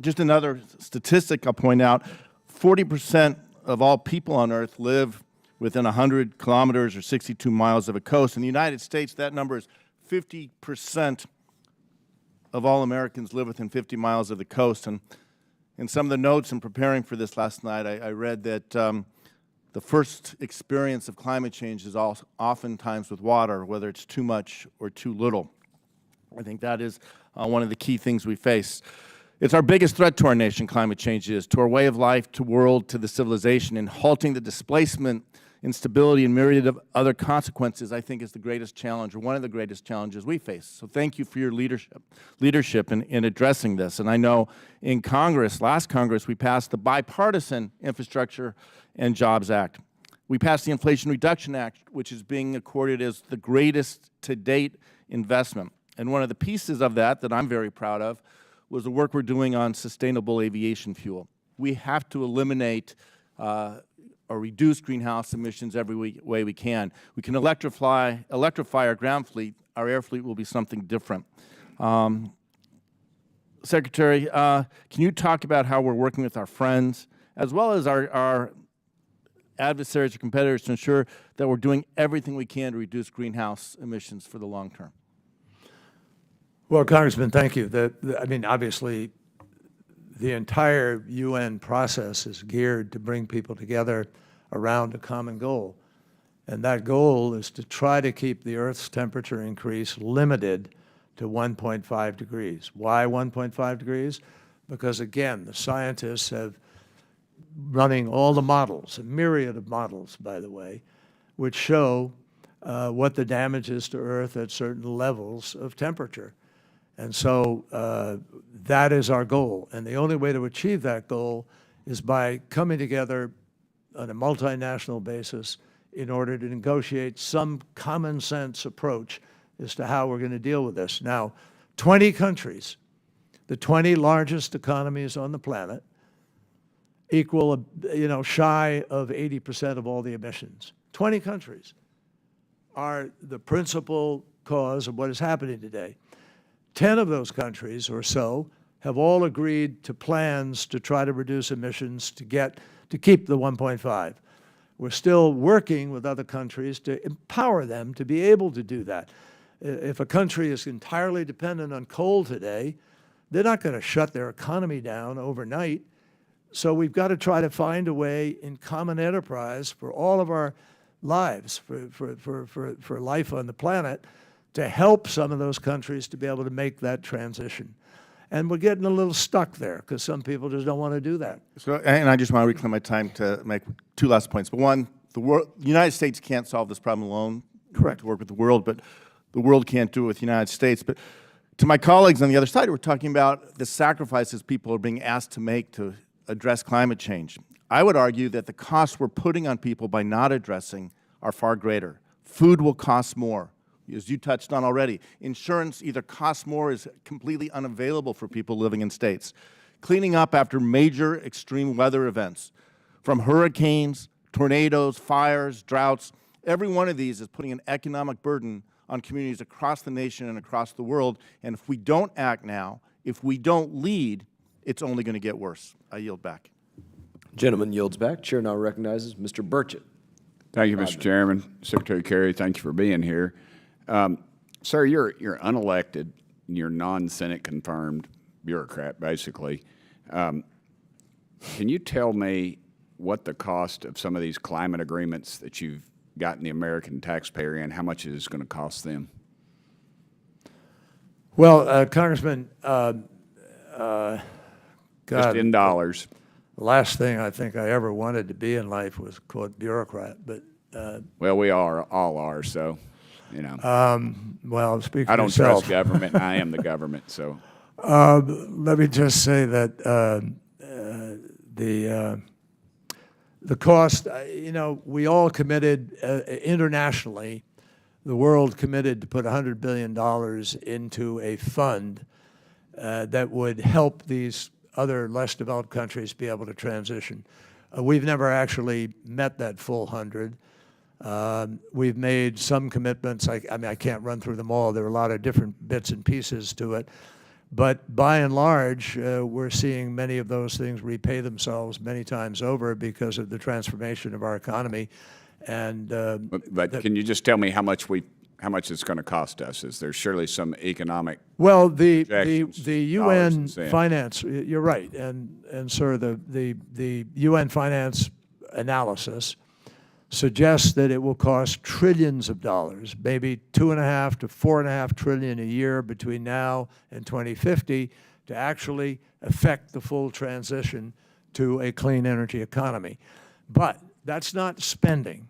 Just another statistic I'll point out, 40% of all people on Earth live within 100 kilometers or 62 miles of a coast. In the United States, that number is 50% of all Americans live within 50 miles of the coast. And in some of the notes in preparing for this last night, I read that the first experience of climate change is oftentimes with water, whether it's too much or too little. I think that is one of the key things we face. It's our biggest threat to our nation, climate change is, to our way of life, to world, to the civilization, and halting the displacement, instability, and myriad of other consequences, I think, is the greatest challenge, or one of the greatest challenges we face. So thank you for your leadership in addressing this. And I know in Congress, last Congress, we passed the Bipartisan Infrastructure and Jobs Act. We passed the Inflation Reduction Act, which is being accorded as the greatest to date investment. And one of the pieces of that I'm very proud of was the work we're doing on sustainable aviation fuel. We have to eliminate or reduce greenhouse emissions every way we can. We can electrify our ground fleet. Our air fleet will be something different. Secretary, can you talk about how we're working with our friends, as well as our adversaries or competitors, to ensure that we're doing everything we can to reduce greenhouse emissions for the long term? Well, Congressman, thank you. Obviously, the entire UN process is geared to bring people together around a common goal. And that goal is to try to keep the Earth's temperature increase limited to 1.5 degrees. Why 1.5 degrees? Because, again, the scientists have running all the models, a myriad of models, by the way, which show what the damage is to Earth at certain levels of temperature. And so that is our goal. And the only way to achieve that goal is by coming together on a multinational basis in order to negotiate some common sense approach as to how we're going to deal with this. Now, 20 countries, the 20 largest economies on the planet, equal, shy of 80% of all the emissions. 20 countries are the principal cause of what is happening today. 10 of those countries or so have all agreed to plans to try to reduce emissions to keep the 1.5. We're still working with other countries to empower them to be able to do that. If a country is entirely dependent on coal today, they're not going to shut their economy down overnight. So we've got to try to find a way in common enterprise for all of our lives, for life on the planet, to help some of those countries to be able to make that transition. And we're getting a little stuck there because some people just don't want to do that. So, and I just want to reclaim my time to make two last points. But one, the United States can't solve this problem alone. Correct. To work with the world, but the world can't do it with the United States. But to my colleagues on the other side, we're talking about the sacrifices people are being asked to make to address climate change. I would argue that the costs we're putting on people by not addressing are far greater. Food will cost more, as you touched on already. Insurance either costs more or is completely unavailable for people living in states. Cleaning up after major extreme weather events, from hurricanes, tornadoes, fires, droughts, every one of these is putting an economic burden on communities across the nation and across the world. And if we don't act now, if we don't lead, it's only going to get worse. I yield back. Gentleman yields back. Chair now recognizes Mr. Burchett. Thank you, Mr. Chairman. Secretary Kerry, thank you for being here. Sir, you're unelected, you're non-Senate confirmed bureaucrat, basically. Can you tell me what the cost of some of these climate agreements that you've gotten the American taxpayer in, how much it is going to cost them? Well, Congressman, Just in dollars. The last thing I think I ever wanted to be in life was, quote, bureaucrat, but... well, we all are, so, you know. Well, speak for I don't yourself. trust government. I am the government, so. Let me just say that the cost, we all committed internationally, the world committed to put $100 billion into a fund that would help these other less developed countries be able to transition. We've never actually met that full 100. We've made some commitments. I mean, I can't run through them all. There are a lot of different bits and pieces to it. But by and large, we're seeing many of those things repay themselves many times over because of the transformation of our economy. And but can you just tell me how much it's going to cost us? Is there surely some economic? Well, the UN dollars finance. You're right, and sir, the UN finance analysis suggests that it will cost trillions of dollars, maybe $2.5 to $4.5 trillion a year between now and 2050, to actually effect the full transition to a clean energy economy. But that's not spending.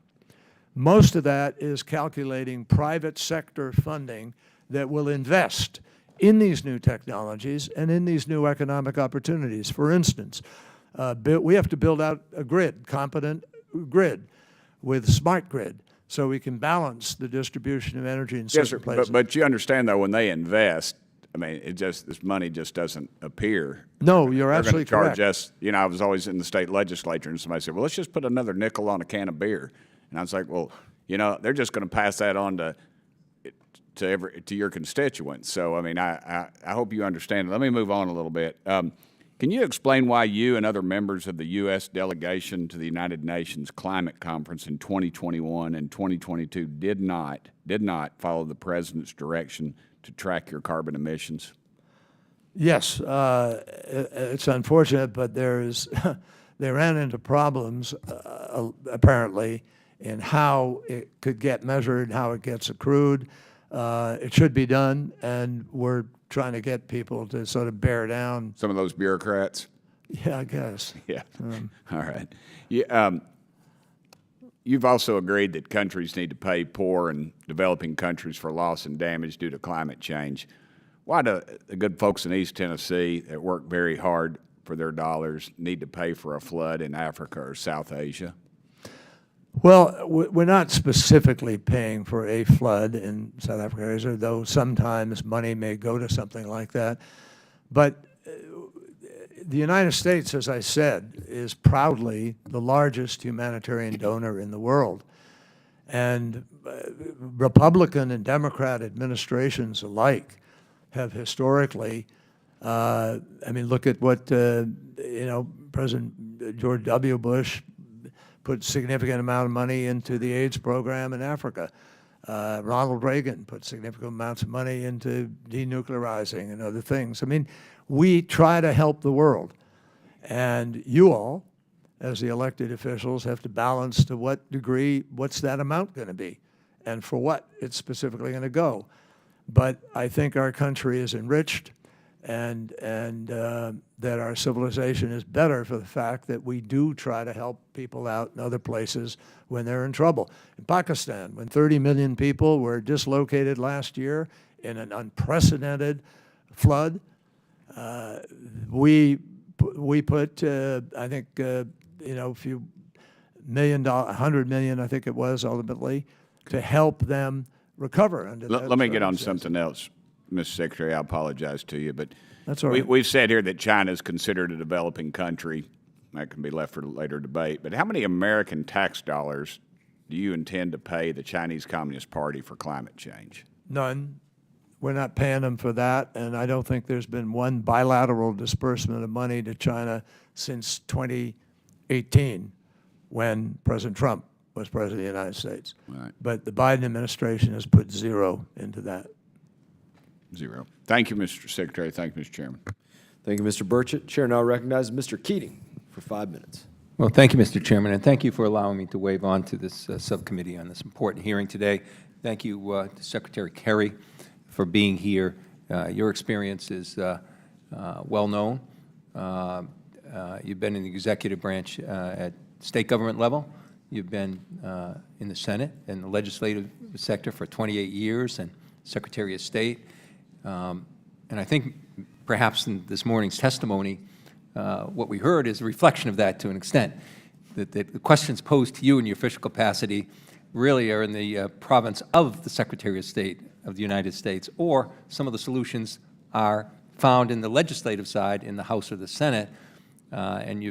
Most of that is calculating private sector funding that will invest in these new technologies and in these new economic opportunities. For instance, we have to build out a grid, competent grid, with smart grid, so we can balance the distribution of energy in certain places. But you understand, though, when they invest, I mean, this money just doesn't appear. No, you're absolutely correct. They're going to charge us, I was always in the state legislature, and somebody said, well, let's just put another nickel on a can of beer. And I was like, well, they're just going to pass that on to your constituents. So, I mean, I hope you understand. Let me move on a little bit. Can you explain why you and other members of the U.S. delegation to the United Nations Climate Conference in 2021 and 2022 did not follow the President's direction to track your carbon emissions? Yes, it's unfortunate, but they ran into problems, apparently, in how it could get measured, how it gets accrued. It should be done, and we're trying to get people to sort of bear down. Some of those bureaucrats? Yeah, I guess. Yeah. All right. You've also agreed that countries need to pay poor and developing countries for loss and damage due to climate change. Why do the good folks in East Tennessee that work very hard for their dollars need to pay for a flood in Africa or South Asia? Well, we're not specifically paying for a flood in South Africa, though sometimes money may go to something like that. But the United States, as I said, is proudly the largest humanitarian donor in the world. And Republican and Democrat administrations alike have historically, I mean, look at what, President George W. Bush put significant amount of money into the AIDS program in Africa. Ronald Reagan put significant amounts of money into denuclearizing and other things. I mean, we try to help the world. And you all, as the elected officials, have to balance to what degree, what's that amount going to be, and for what it's specifically going to go. But I think our country is enriched, and that our civilization is better for the fact that we do try to help people out in other places when they're in trouble. In Pakistan, when 30 million people were dislocated last year in an unprecedented flood, we put, I think, a few $100 million, I think it was ultimately, to help them recover under that. Let me get on something else, Mr. Secretary. I apologize to you, but that's all right. We've said here that China is considered a developing country. That can be left for later debate. But how many American tax dollars do you intend to pay the Chinese Communist Party for climate change? None. We're not paying them for that, and I don't think there's been one bilateral disbursement of money to China since 2018, when President Trump was President of the United States. Right. But the Biden administration has put zero into that. Zero. Thank you, Mr. Secretary. Thank you, Mr. Chairman. Thank you, Mr. Burchett. Chair now recognizes Mr. Keating for 5 minutes. Well, thank you, Mr. Chairman, and thank you for allowing me to wave on to this subcommittee on this important hearing today. Thank you to Secretary Kerry for being here. Your experience is well known. You've been in the executive branch at state government level. You've been in the Senate and the legislative sector for 28 years and Secretary of State. And I think perhaps in this morning's testimony, what we heard is a reflection of that to an extent, that the questions posed to you in your official capacity really are in the province of the Secretary of State of the United States, or some of the solutions are found in the legislative side in the House or the Senate. And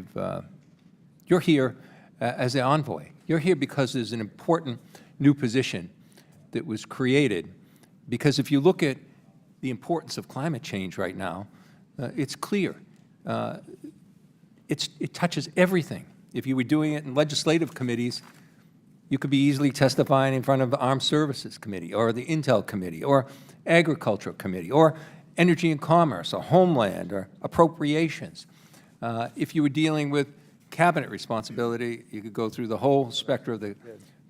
you're here as an envoy. You're here because there's an important new position that was created. Because if you look at the importance of climate change right now, it's clear. It touches everything. If you were doing it in legislative committees, you could be easily testifying in front of the Armed Services Committee or the Intel Committee or Agricultural Committee or Energy and Commerce or Homeland or Appropriations. If you were dealing with cabinet responsibility, you could go through the whole spectrum of the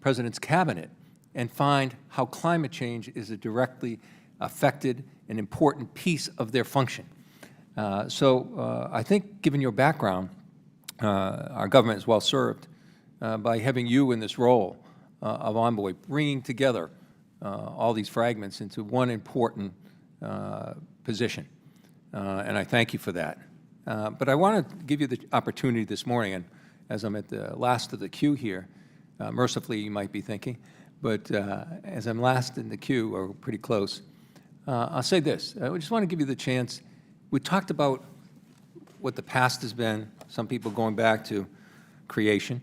President's cabinet and find how climate change is a directly affected and important piece of their function. So I think, given your background, our government is well served by having you in this role of envoy, bringing together all these fragments into one important position. And I thank you for that. But I want to give you the opportunity this morning, and as I'm at the last of the queue here, mercifully you might be thinking, but as I'm last in the queue, or pretty close, I'll say this. I just want to give you the chance. We talked about what the past has been, some people going back to creation.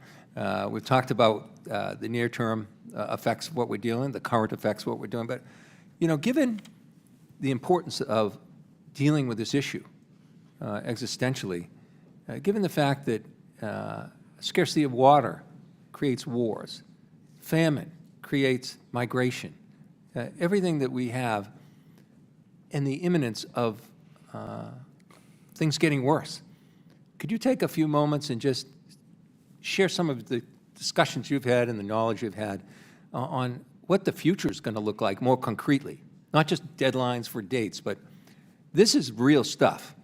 We've talked about the near-term effects of what we're dealing, the current effects of what we're doing. But, you know, given the importance of dealing with this issue existentially, given the fact that scarcity of water creates wars, famine creates migration, everything that we have, and the imminence of things getting worse. Could you take a few moments and just share some of the discussions you've had and the knowledge you've had on what the future is going to look like more concretely? Not just deadlines for dates, but this is real stuff.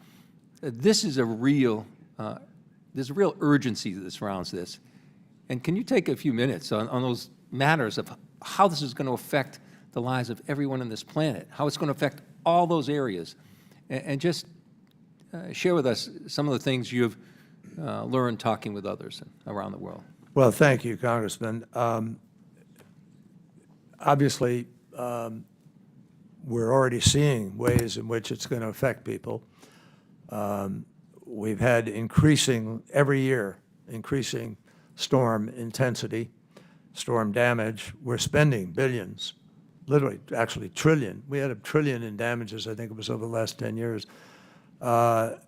This is a real, there's a real urgency that surrounds this. And can you take a few minutes on those matters of how this is going to affect the lives of everyone on this planet, how it's going to affect all those areas, and just share with us some of the things you've learned talking with others around the world? Well, thank you, Congressman. Obviously, we're already seeing ways in which it's going to affect people. We've had every year, increasing storm intensity, storm damage. We're spending billions, literally, actually trillion. We had $1 trillion in damages, I think it was over the last 10 years. And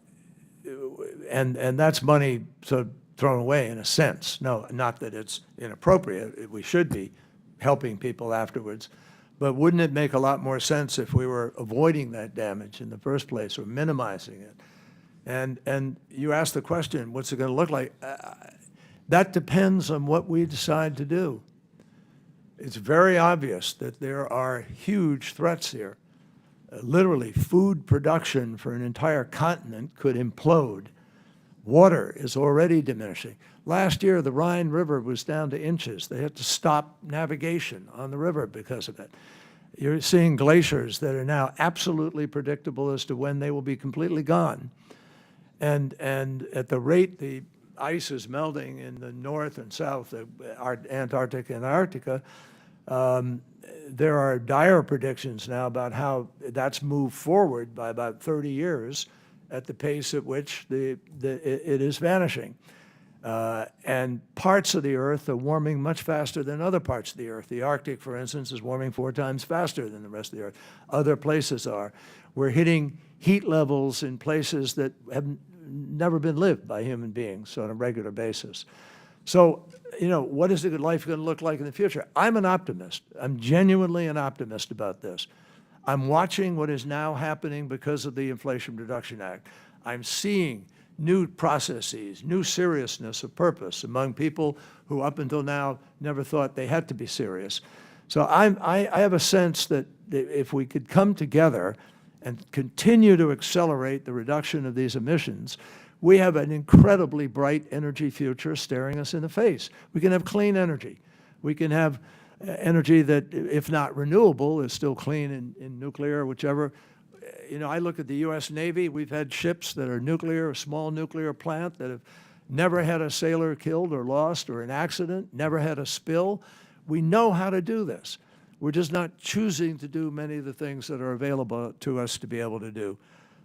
that's money sort of thrown away in a sense. No, not that it's inappropriate. We should be helping people afterwards. But wouldn't it make a lot more sense if we were avoiding that damage in the first place or minimizing it? And you asked the question, what's it going to look like? That depends on what we decide to do. It's very obvious that there are huge threats here. Literally, food production for an entire continent could implode. Water is already diminishing. Last year, the Rhine River was down to inches. They had to stop navigation on the river because of it. You're seeing glaciers that are now absolutely predictable as to when they will be completely gone. And at the rate the ice is melting in the north and south, Antarctica and Arctica, there are dire predictions now about how that's moved forward by about 30 years at the pace at which it is vanishing. And parts of the Earth are warming much faster than other parts of the Earth. The Arctic, for instance, is warming 4 times faster than the rest of the Earth. Other places are. We're hitting heat levels in places that have never been lived by human beings on a regular basis. So, what is life going to look like in the future? I'm an optimist. I'm genuinely an optimist about this. I'm watching what is now happening because of the Inflation Reduction Act. I'm seeing new processes, new seriousness of purpose among people who up until now never thought they had to be serious. So I have a sense that if we could come together and continue to accelerate the reduction of these emissions, we have an incredibly bright energy future staring us in the face. We can have clean energy. We can have energy that, if not renewable, is still clean in nuclear, whichever. I look at the U.S. Navy. We've had ships that are nuclear, a small nuclear plant that have never had a sailor killed or lost or an accident, never had a spill. We know how to do this. We're just not choosing to do many of the things that are available to us to be able to do.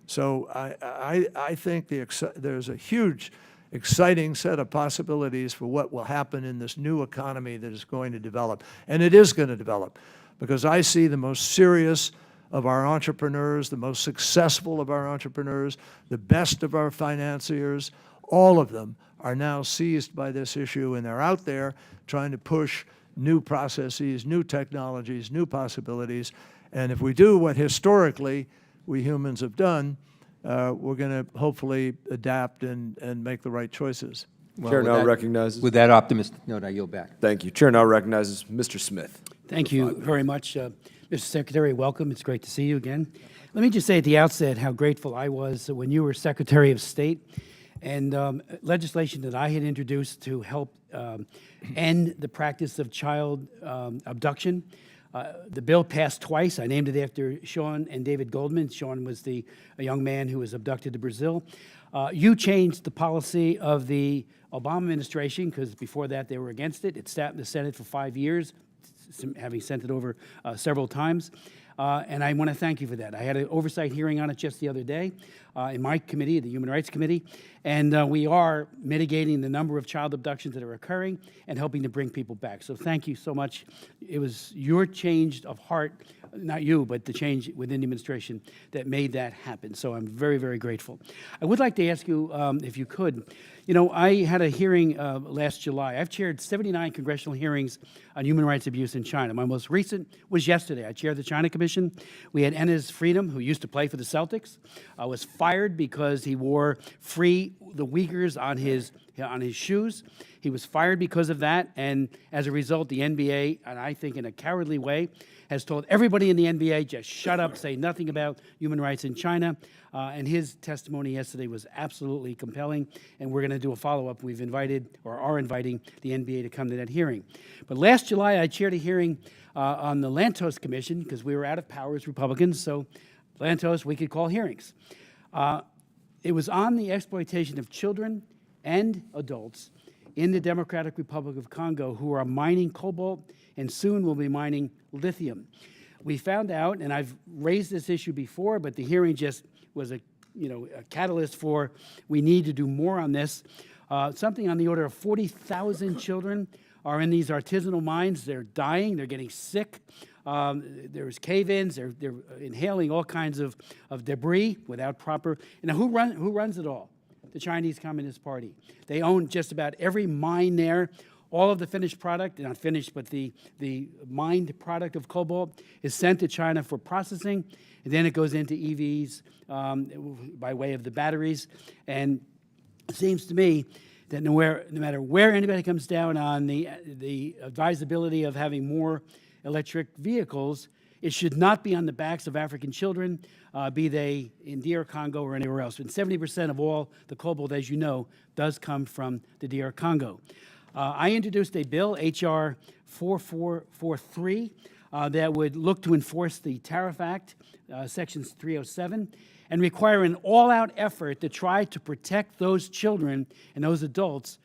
So I think there's a huge, exciting set of possibilities for what will happen in this new economy that is going to develop. And it is going to develop, because I see the most serious of our entrepreneurs, the most successful of our entrepreneurs, the best of our financiers, all of them are now seized by this issue, and they're out there trying to push new processes, new technologies, new possibilities. And if we do what historically we humans have done, we're going to hopefully adapt and make the right choices. Chair now recognizes. With that optimistic note, I yield back. Thank you. Chair now recognizes Mr. Smith. Thank you very much. Mr. Secretary, welcome. It's great to see you again. Let me just say at the outset how grateful I was when you were Secretary of State, and legislation that I had introduced to help end the practice of child abduction. The bill passed twice. I named it after Sean and David Goldman. Sean was a young man who was abducted to Brazil. You changed the policy of the Obama administration, because before that they were against it. It sat in the Senate for 5 years, having sent it over several times. And I want to thank you for that. I had an oversight hearing on it just the other day in my committee, the Human Rights Committee, and we are mitigating the number of child abductions that are occurring and helping to bring people back. So thank you so much. It was your change of heart, not you, but the change within the administration that made that happen. So I'm very, very grateful. I would like to ask you, if you could, I had a hearing last July. I've chaired 79 congressional hearings on human rights abuse in China. My most recent was yesterday. I chaired the China Commission. We had Enes Freedom, who used to play for the Celtics, was fired because he wore Free the Uyghurs on his shoes. He was fired because of that, and as a result, the NBA, and I think in a cowardly way, has told everybody in the NBA, just shut up, say nothing about human rights in China. And his testimony yesterday was absolutely compelling, and we're going to do a follow-up. We've invited, or are inviting, the NBA to come to that hearing. But last July, I chaired a hearing on the Lantos Commission, because we were out of power as Republicans, so Lantos, we could call hearings. It was on the exploitation of children and adults in the Democratic Republic of Congo who are mining cobalt and soon will be mining lithium. We found out, and I've raised this issue before, but the hearing just was a catalyst for we need to do more on this. Something on the order of 40,000 children are in these artisanal mines. They're dying. They're getting sick. There's cave-ins. They're inhaling all kinds of debris without proper. Now, who runs it all? The Chinese Communist Party. They own just about every mine there. All of the finished product, not finished, but the mined product of cobalt is sent to China for processing, and then it goes into EVs by way of the batteries. And it seems to me that no matter where anybody comes down on the advisability of having more electric vehicles, it should not be on the backs of African children, be they in DR Congo or anywhere else. And 70% of all the cobalt, as you know, does come from the DR Congo. I introduced a bill, H.R. 4443, that would look to enforce the Tariff Act, Sections 307, and require an all-out effort to try to protect those children and those adults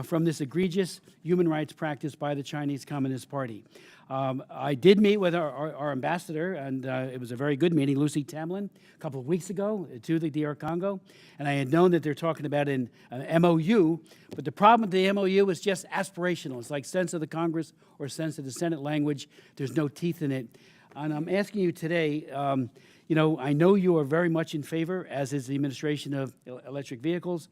from this egregious human rights practice by the Chinese Communist Party. I did meet with our ambassador, and it was a very good meeting, Lucy Tamlin, a couple of weeks ago to the DR Congo, and I had known that they're talking about an MOU, but the problem with the MOU is just aspirational. It's like sense of the Congress or sense of the Senate language. There's no teeth in it. And I'm asking you today, I know you are very much in favor, as is the administration, of electric vehicles,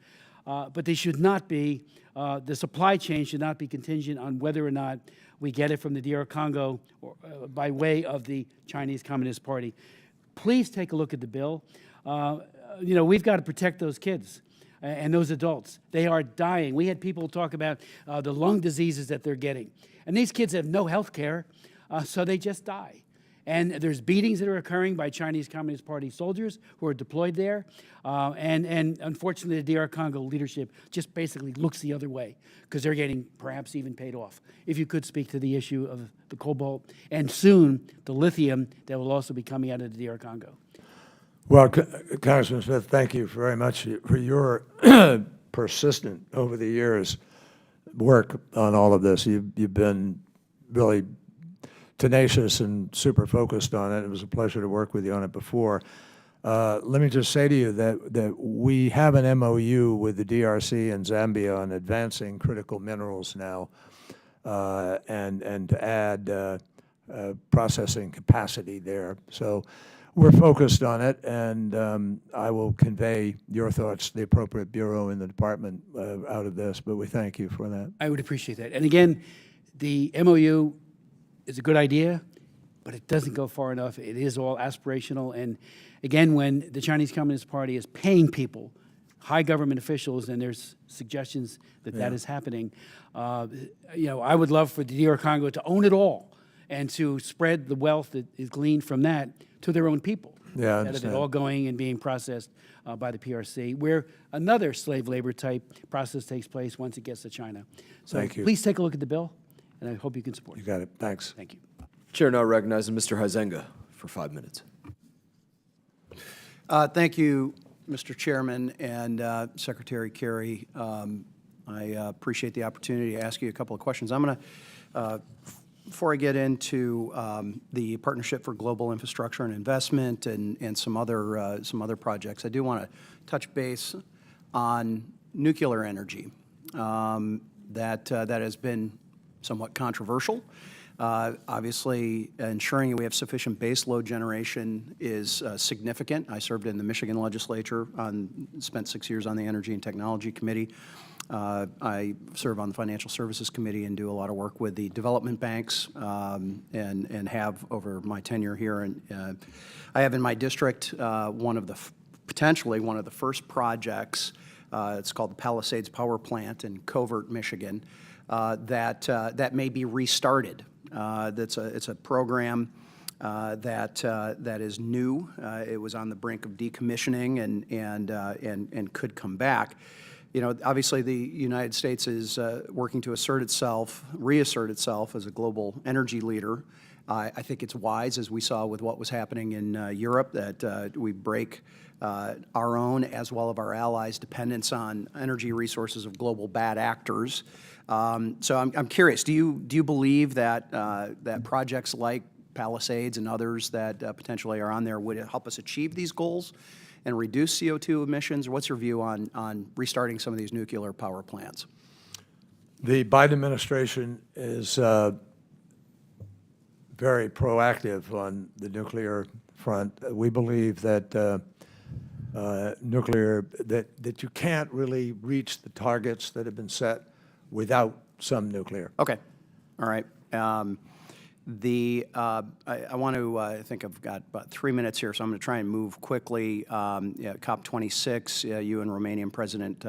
but they should not be, the supply chain should not be contingent on whether or not we get it from the DR Congo or, by way of the Chinese Communist Party. Please take a look at the bill. We've got to protect those kids and those adults. They are dying. We had people talk about the lung diseases that they're getting. And these kids have no health care, so they just die. And there's beatings that are occurring by Chinese Communist Party soldiers who are deployed there. And unfortunately, the DR Congo leadership just basically looks the other way because they're getting perhaps even paid off. If you could speak to the issue of the cobalt and soon the lithium that will also be coming out of the DR Congo. Well, Congressman Smith, thank you very much for your persistent, over the years, work on all of this. You've been really tenacious and super focused on it. It was a pleasure to work with you on it before. Let me just say to you that we have an MOU with the DRC and Zambia on advancing critical minerals now, and to add processing capacity there. So we're focused on it, and I will convey your thoughts to the appropriate bureau in the department out of this, but we thank you for that. I would appreciate that. And again, the MOU is a good idea, but it doesn't go far enough. It is all aspirational. And again, when the Chinese Communist Party is paying people, high government officials, and there's suggestions that that is happening, I would love for the DR Congo to own it all and to spread the wealth that is gleaned from that to their own people. Yeah, I instead of it all going and being processed by the PRC, where another slave labor type process takes place once it gets to China. So Thank you. Please take a look at the bill, and I hope you can support it. You got it. Thanks. Thank you. Chair now recognizes Mr. Huizenga for 5 minutes. Thank you, Mr. Chairman and Secretary Kerry. I appreciate the opportunity to ask you a couple of questions. I'm going to, before I get into the Partnership for Global Infrastructure and Investment and some other projects, I do want to touch base on nuclear energy. That has been somewhat controversial. Obviously, ensuring we have sufficient baseload generation is significant. I served in the Michigan legislature, spent 6 years on the Energy and Technology Committee. I serve on the Financial Services Committee and do a lot of work with the development banks and have over my tenure here. And I have in my district potentially one of the first projects. It's called the Palisades Power Plant in Covert, Michigan, that may be restarted. It's a program that is new. It was on the brink of decommissioning and could come back. Obviously the United States is working to reassert itself as a global energy leader, I think it's wise, as we saw with what was happening in Europe, that we break our own as well as our allies' dependence on energy resources of global bad actors. So I'm curious, do you believe that that projects like Palisades and others that potentially are on there would help us achieve these goals and reduce CO2 emissions? Or what's your view on restarting some of these nuclear power plants? The Biden administration is very proactive on the nuclear front. We believe that nuclear, that you can't really reach the targets that have been set without some nuclear. Okay. All right. I want to, I think I've got about 3 minutes here, so I'm going to try and move quickly. COP26, you and Romanian President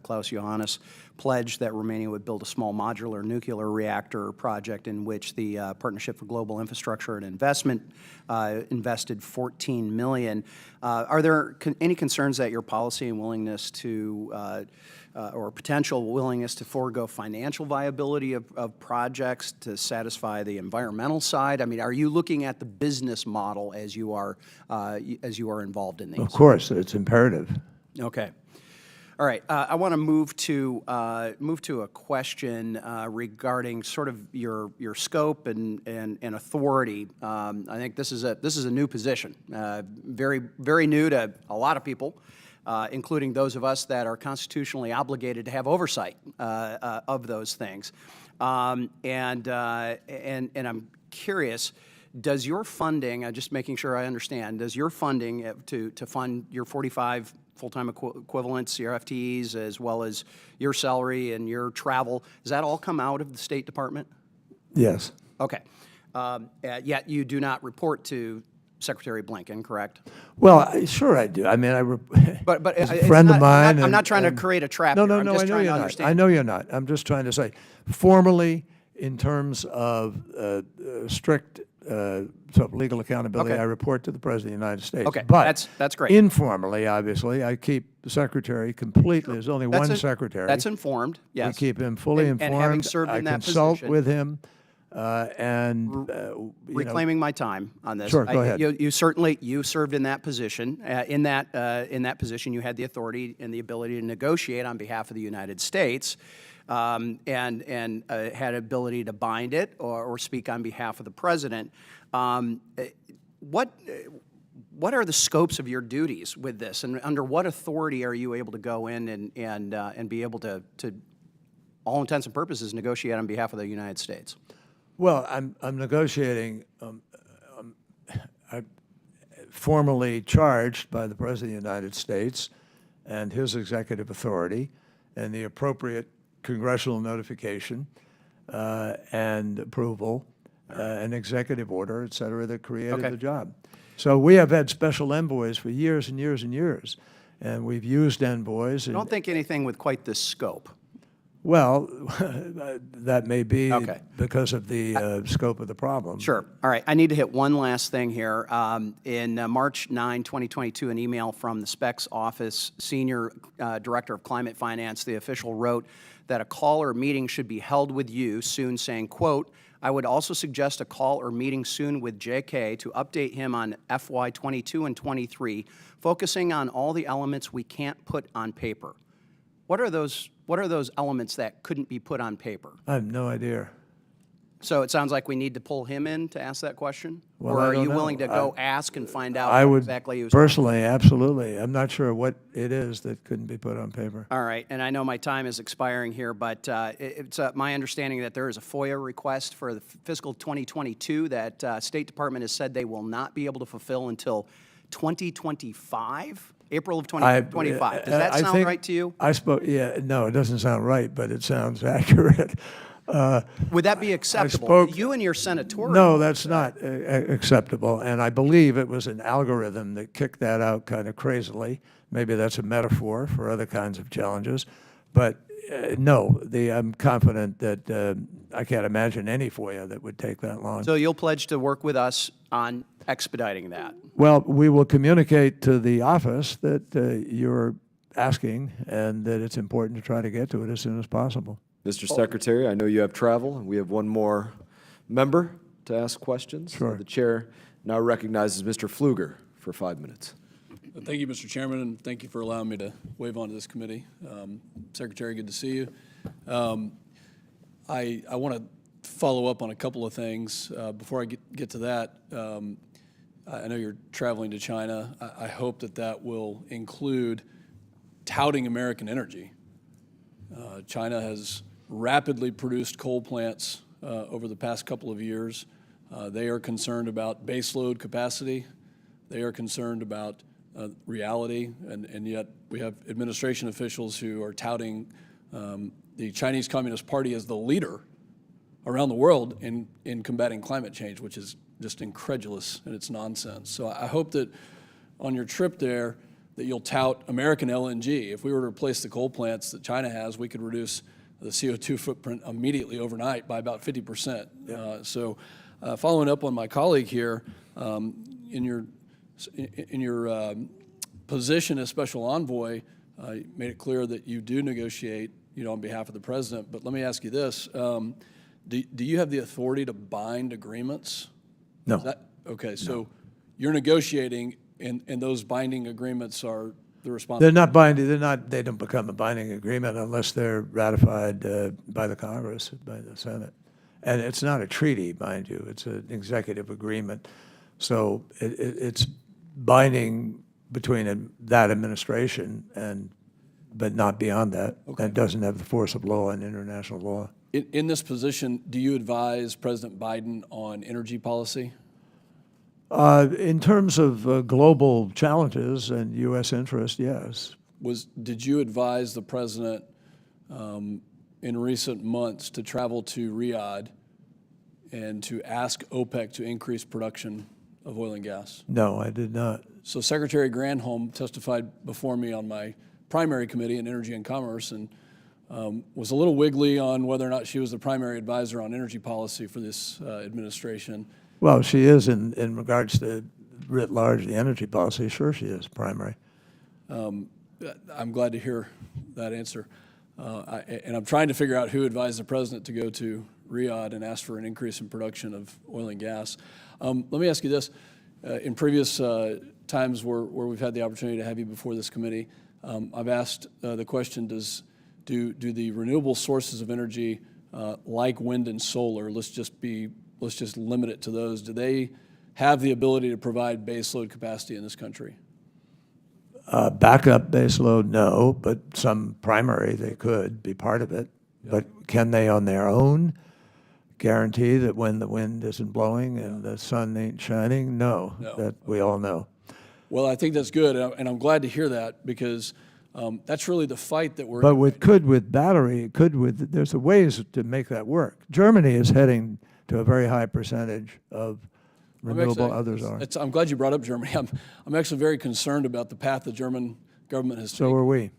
Klaus Iohannis pledged that Romania would build a small modular nuclear reactor project in which the Partnership for Global Infrastructure and Investment invested $14 million. Are there any concerns that your policy and willingness to or potential willingness to forego financial viability of projects to satisfy the environmental side? I mean, are you looking at the business model as you are involved in these? Of course, it's imperative. Okay. All right. I want to move to a question regarding sort of your scope and authority. I think this is a new position, very new to a lot of people. Including those of us that are constitutionally obligated to have oversight of those things. And I'm curious, does your funding, just making sure I understand, does your funding to fund your 45 full-time equivalents, your FTEs, as well as your salary and your travel, does that all come out of the State Department? Yes. Okay. Yet you do not report to Secretary Blinken, correct? Well, sure I do. I mean, but he's a friend of mine. I'm not trying to create a trap. No, here. no, I'm no. just I know trying you're to not. understand. I know you're not. I'm just trying to say, formally, in terms of strict legal accountability, Okay. I report to the President of the United States. Okay, But that's great. informally, obviously, I keep the Secretary completely. There's only one Secretary. That's informed. Yes. We keep him fully informed. And having served in I that consult position, with him. Reclaiming my time on this. Sure, go ahead. You certainly served in that position. In that position, you had the authority and the ability to negotiate on behalf of the United States, and had ability to bind it or speak on behalf of the president. What are the scopes of your duties with this, and under what authority are you able to go in and be able to all intents and purposes negotiate on behalf of the United States? Well, I'm negotiating. I'm formally charged by the President of the United States and his executive authority, and the appropriate congressional notification and approval, an executive order, et cetera, that created the job. So we have had special envoys for years and years and years, and we've used envoys. I don't think anything with quite this scope. Well, that may be because of the scope of the problem. Sure. All right. I need to hit one last thing here. In March 9, 2022, an email from the Specs Office Senior Director of Climate Finance, the official wrote that a call or meeting should be held with you soon, saying, quote, I would also suggest a call or meeting soon with JK to update him on FY 22 and 23, focusing on all the elements we can't put on paper. What are those elements that couldn't be put on paper? I have no idea. So it sounds like we need to pull him in to ask that question? Well, or I are don't you know. willing to go ask and find out I what would exactly he was personally, absolutely. I'm not sure what it is that couldn't be put on paper. All right, and I know my time is expiring here, but it's my understanding that there is a FOIA request for the fiscal 2022 that State Department has said they will not be able to fulfill until 2025? April of 2025. Does that sound right to you? No, it doesn't sound right, but it sounds accurate. Would that be acceptable? You and your senatorial. No, that's not acceptable, and I believe it was an algorithm that kicked that out kind of crazily. Maybe that's a metaphor for other kinds of challenges, but no, I'm confident that I can't imagine any FOIA that would take that long. So you'll pledge to work with us on expediting that? Well, we will communicate to the office that you're asking and that it's important to try to get to it as soon as possible. Mr. Secretary, I know you have travel, and we have one more member to ask questions. Sure. The chair now recognizes Mr. Pfluger for 5 minutes. Thank you, Mr. Chairman, and thank you for allowing me to wave onto this committee. Secretary, good to see you. I want to follow up on a couple of things. Before I get to that, I know you're traveling to China. I hope that will include touting American energy. China has rapidly produced coal plants over the past couple of years. They are concerned about baseload capacity. They are concerned about reality, and yet we have administration officials who are touting the Chinese Communist Party as the leader around the world in combating climate change, which is just incredulous and it's nonsense. So I hope that on your trip there that you'll tout American LNG. If we were to replace the coal plants that China has, we could reduce the CO2 footprint immediately overnight by about 50%. So following up on my colleague here, in your position as special envoy, you made it clear that you do negotiate, on behalf of the president. But let me ask you this: do you have the authority to bind agreements? No. Okay, so you're negotiating, and those binding agreements are the responsibility. They're not binding. They don't become a binding agreement unless they're ratified by the Congress, by the Senate. And it's not a treaty, mind you. It's an executive agreement. So it's binding between that administration but not beyond that. Okay. It doesn't have the force of law and international law. In this position, do you advise President Biden on energy policy? In terms of global challenges and U.S. interest, yes. Did you advise the president in recent months to travel to Riyadh and to ask OPEC to increase production of oil and gas? No, I did not. So Secretary Granholm testified before me on my primary committee in Energy and Commerce, and was a little wiggly on whether or not she was the primary advisor on energy policy for this administration. Well, she is in regards to writ large the energy policy. Sure, she is primary. I'm glad to hear that answer. And I'm trying to figure out who advised the president to go to Riyadh and ask for an increase in production of oil and gas. Let me ask you this. In previous times where we've had the opportunity to have you before this committee, I've asked the question, do the renewable sources of energy like wind and solar, let's just limit it to those, do they have the ability to provide baseload capacity in this country? Backup baseload, no, but some primary they could be part of it. Yeah. But can they on their own guarantee that when the wind isn't blowing and the sun ain't shining? No, that we all know. Well, I think that's good, and I'm glad to hear that, because that's really the fight that we're in. But with battery, there's ways to make that work. Germany is heading to a very high percentage of renewable, others are. I'm glad you brought up Germany. I'm actually very concerned about the path the German government has taken. So are we.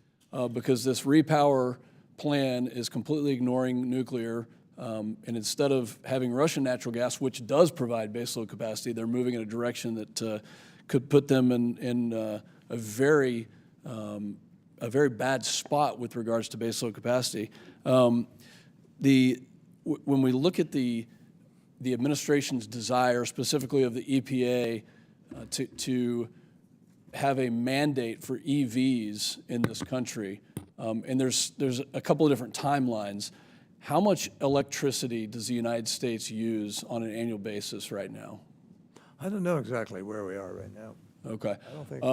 Because this repower plan is completely ignoring nuclear, and instead of having Russian natural gas, which does provide baseload capacity, they're moving in a direction that could put them in a very bad spot with regards to baseload capacity. When we look at the administration's desire, specifically of the EPA, to have a mandate for EVs in this country, and there's a couple of different timelines. How much electricity does the United States use on an annual basis right now? I don't know exactly where we are right now. Okay. I don't think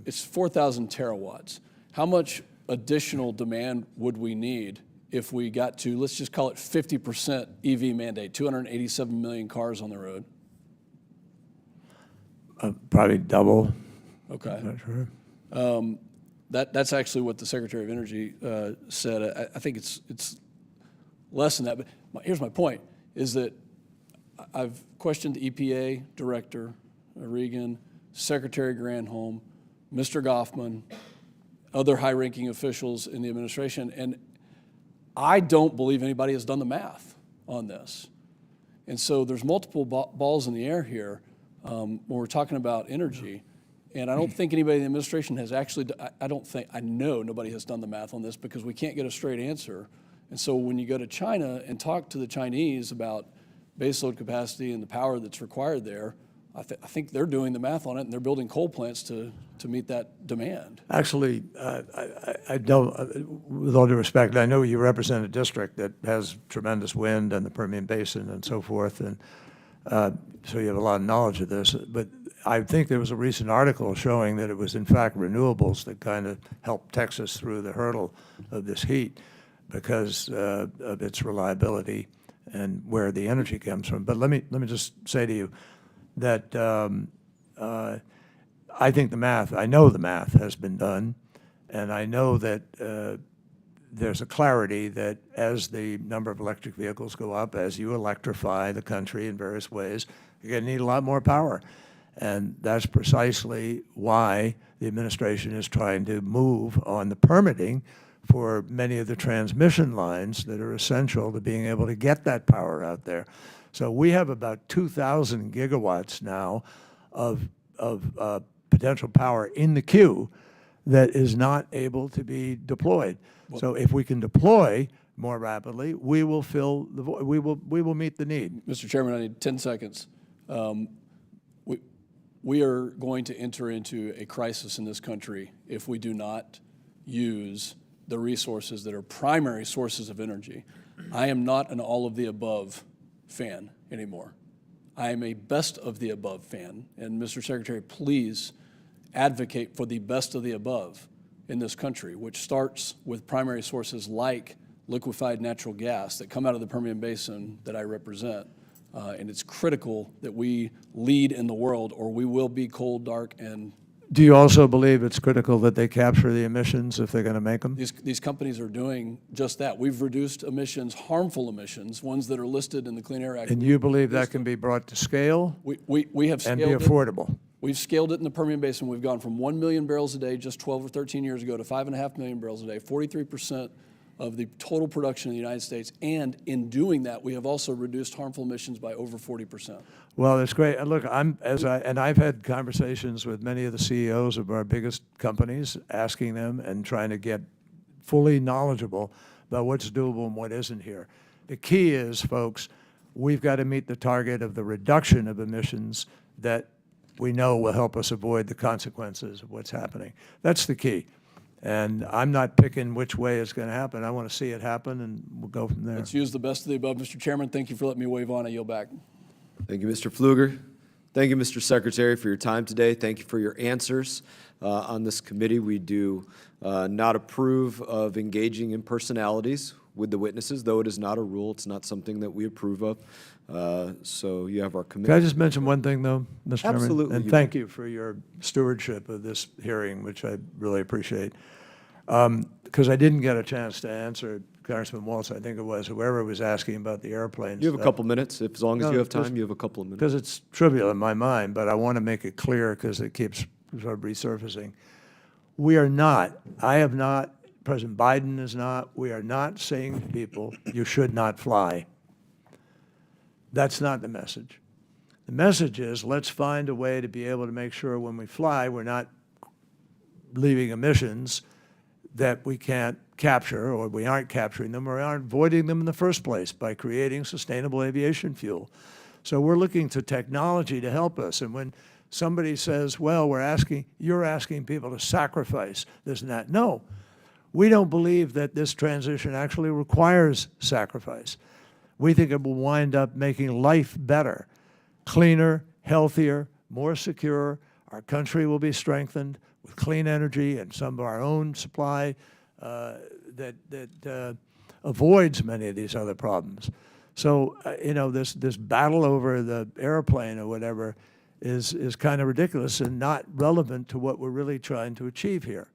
it's 4,000 terawatts. How much additional demand would we need if we got to, let's just call it 50% EV mandate, 287 million cars on the road? Probably double. Okay. I'm not sure. That's actually what the Secretary of Energy said. I think it's less than that. But here's my point, is that I've questioned the EPA Director, Regan, Secretary Granholm, Mr. Goffman, other high-ranking officials in the administration, and I don't believe anybody has done the math on this. And so there's multiple balls in the air here when we're talking about energy. And I don't think anybody in the administration has actually, I know nobody has done the math on this, because we can't get a straight answer. And so when you go to China and talk to the Chinese about baseload capacity and the power that's required there, I think they're doing the math on it, and they're building coal plants to meet that demand. Actually, I don't, with all due respect, I know you represent a district that has tremendous wind and the Permian Basin and so forth, and so you have a lot of knowledge of this. But I think there was a recent article showing that it was in fact renewables that kind of helped Texas through the hurdle of this heat because of its reliability and where the energy comes from. But let me just say to you that I think I know the math has been done, and I know that there's a clarity that as the number of electric vehicles go up, as you electrify the country in various ways, you're going to need a lot more power. And that's precisely why the administration is trying to move on the permitting for many of the transmission lines that are essential to being able to get that power out there. So we have about 2,000 gigawatts now of potential power in the queue that is not able to be deployed. So if we can deploy more rapidly, we will fill the void. We will meet the need. Mr. Chairman, I need 10 seconds. We are going to enter into a crisis in this country if we do not use the resources that are primary sources of energy. I am not an all-of-the-above fan anymore. I am a best-of-the-above fan. And Mr. Secretary, please advocate for the best of the above in this country, which starts with primary sources like liquefied natural gas that come out of the Permian Basin that I represent. And it's critical that we lead in the world, or we will be cold, dark, and... Do you also believe it's critical that they capture the emissions if they're going to make them? These companies are doing just that. We've reduced emissions, harmful emissions, ones that are listed in the Clean Air Act. And you believe that can be brought to scale we have scaled and be affordable? We've scaled it in the Permian Basin. We've gone from 1 million barrels a day just 12 or 13 years ago to 5.5 million barrels a day, 43% of the total production in the United States. And in doing that, we have also reduced harmful emissions by over 40%. Well, it's great. And look, I've had conversations with many of the CEOs of our biggest companies, asking them and trying to get fully knowledgeable about what's doable and what isn't here. The key is, folks, we've got to meet the target of the reduction of emissions that we know will help us avoid the consequences of what's happening. That's the key. And I'm not picking which way it's going to happen. I want to see it happen, and we'll go from there. Let's use the best of the above. Mr. Chairman, thank you for letting me wave on. I yield back. Thank you, Mr. Pfluger. Thank you, Mr. Secretary, for your time today. Thank you for your answers. On this committee, we do not approve of engaging in personalities with the witnesses, though it is not a rule. It's not something that we approve of. So you have our commitment. Can I just mention one thing, though, Mr. Chairman? Absolutely. And thank you for your stewardship of this hearing, which I really appreciate. Because I didn't get a chance to answer Congressman Waltz, I think it was, whoever was asking about the airplanes. You have a couple minutes. As long as you have time, you have a couple of minutes. Because it's trivial in my mind, but I want to make it clear because it keeps sort of resurfacing. We are not, I have not, President Biden is not, we are not saying to people, you should not fly. That's not the message. The message is, let's find a way to be able to make sure when we fly, we're not leaving emissions that we can't capture, or we aren't capturing them, or aren't avoiding them in the first place by creating sustainable aviation fuel. So we're looking to technology to help us. And when somebody says, well, you're asking people to sacrifice this and that. No, we don't believe that this transition actually requires sacrifice. We think it will wind up making life better, cleaner, healthier, more secure. Our country will be strengthened with clean energy and some of our own supply that avoids many of these other problems. So, this battle over the airplane or whatever is kind of ridiculous and not relevant to what we're really trying to achieve here.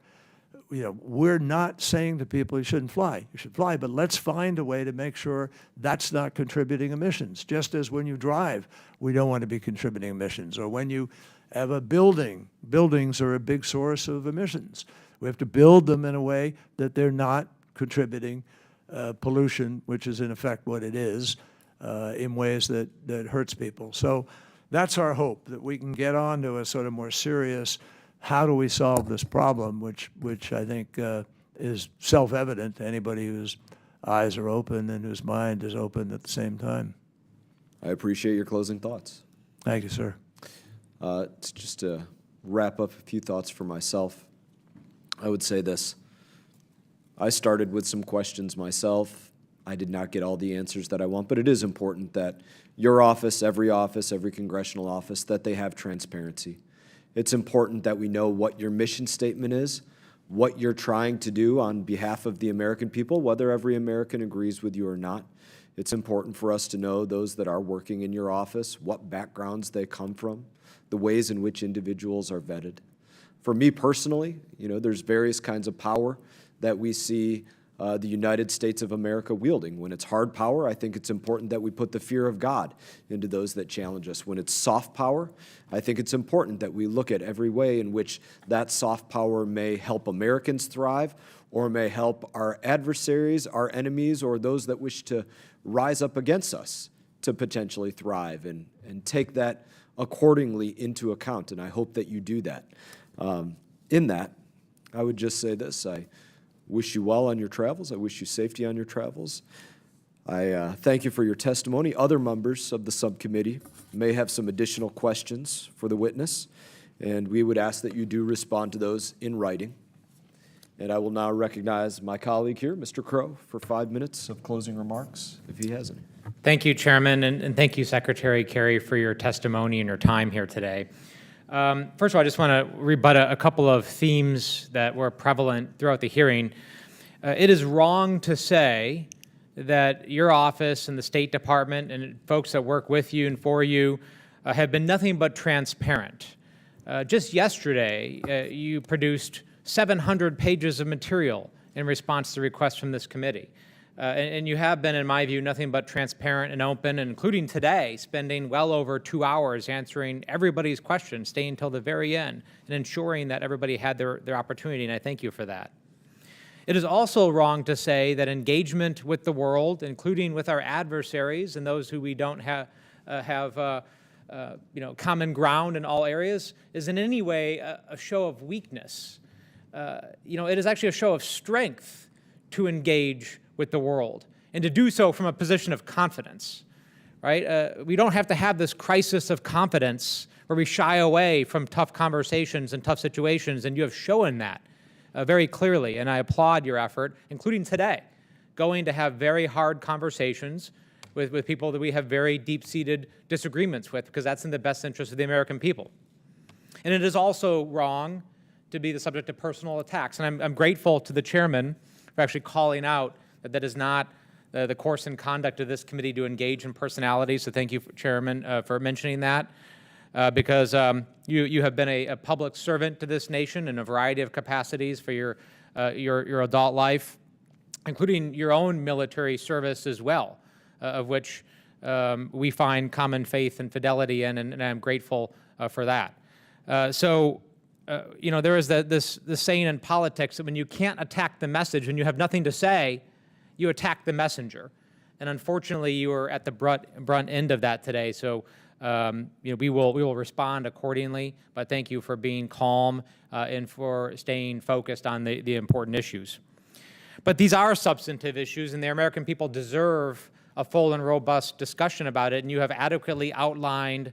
We're not saying to people you shouldn't fly. You should fly, but let's find a way to make sure that's not contributing emissions. Just as when you drive, we don't want to be contributing emissions. Or when you have a building, buildings are a big source of emissions. We have to build them in a way that they're not contributing pollution, which is in effect what it is, in ways that hurts people. So that's our hope, that we can get on to a sort of more serious, how do we solve this problem, which I think is self-evident to anybody whose eyes are open and whose mind is open at the same time. I appreciate your closing thoughts. Thank you, sir. Just to wrap up a few thoughts for myself, I would say this. I started with some questions myself. I did not get all the answers that I want, but it is important that your office, every congressional office, that they have transparency. It's important that we know what your mission statement is, what you're trying to do on behalf of the American people, whether every American agrees with you or not. It's important for us to know those that are working in your office, what backgrounds they come from, the ways in which individuals are vetted. For me personally, there's various kinds of power that we see the United States of America wielding. When it's hard power, I think it's important that we put the fear of God into those that challenge us. When it's soft power, I think it's important that we look at every way in which that soft power may help Americans thrive or may help our adversaries, our enemies, or those that wish to rise up against us to potentially thrive, and take that accordingly into account. And I hope that you do that. In that, I would just say this. I wish you well on your travels. I wish you safety on your travels. I thank you for your testimony. Other members of the subcommittee may have some additional questions for the witness, and we would ask that you do respond to those in writing. And I will now recognize my colleague here, Mr. Crow, for 5 minutes of closing remarks, if he has any. Thank you, Chairman, and thank you, Secretary Kerry, for your testimony and your time here today. First of all, I just want to rebut a couple of themes that were prevalent throughout the hearing. It is wrong to say that your office and the State Department and folks that work with you and for you have been nothing but transparent. Just yesterday, you produced 700 pages of material in response to requests from this committee. And you have been, in my view, nothing but transparent and open, including today, spending well over 2 hours answering everybody's questions, staying until the very end, and ensuring that everybody had their opportunity, and I thank you for that. It is also wrong to say that engagement with the world, including with our adversaries and those who we don't have common ground in all areas, is in any way a show of weakness. It is actually a show of strength to engage with the world, and to do so from a position of confidence, right? We don't have to have this crisis of confidence where we shy away from tough conversations and tough situations, and you have shown that very clearly, and I applaud your effort, including today, going to have very hard conversations with people that we have very deep-seated disagreements with, because that's in the best interest of the American people. And it is also wrong to be the subject of personal attacks, and I'm grateful to the chairman for actually calling out that is not the course and conduct of this committee to engage in personalities. So thank you, Chairman, for mentioning that, because you have been a public servant to this nation in a variety of capacities for your adult life, including your own military service as well, of which we find common faith and fidelity in, and I'm grateful for that. There is this saying in politics that when you can't attack the message, when you have nothing to say, you attack the messenger. And unfortunately, you are at the brunt end of that today. So we will respond accordingly. But thank you for being calm and for staying focused on the important issues. But these are substantive issues, and the American people deserve a full and robust discussion about it. And you have adequately outlined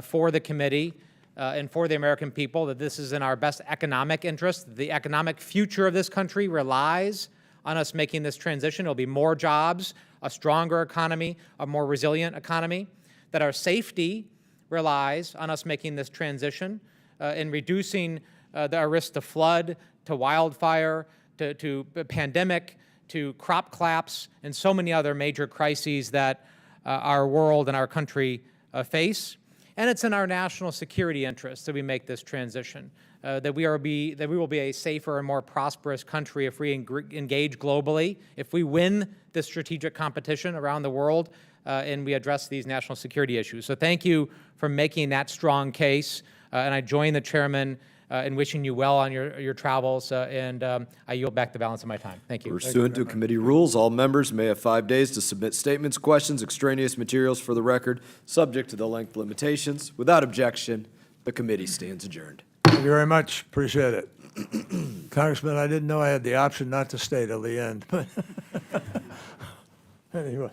for the committee and for the American people that this is in our best economic interest. The economic future of this country relies on us making this transition. It'll be more jobs, a stronger economy, a more resilient economy. That our safety relies on us making this transition in reducing our risk to flood, to wildfire, to pandemic, to crop collapse, and so many other major crises that our world and our country face. And it's in our national security interest that we make this transition, that we will be a safer and more prosperous country if we engage globally, if we win this strategic competition around the world, and we address these national security issues. So thank you for making that strong case, and I join the chairman in wishing you well on your travels, and I yield back the balance of my time. Thank you. Pursuant to committee rules, all members may have 5 days to submit statements, questions, extraneous materials for the record, subject to the length limitations. Without objection, the committee stands adjourned. Thank you very much. Appreciate it. Congressman, I didn't know I had the option not to stay till the end, but anyway.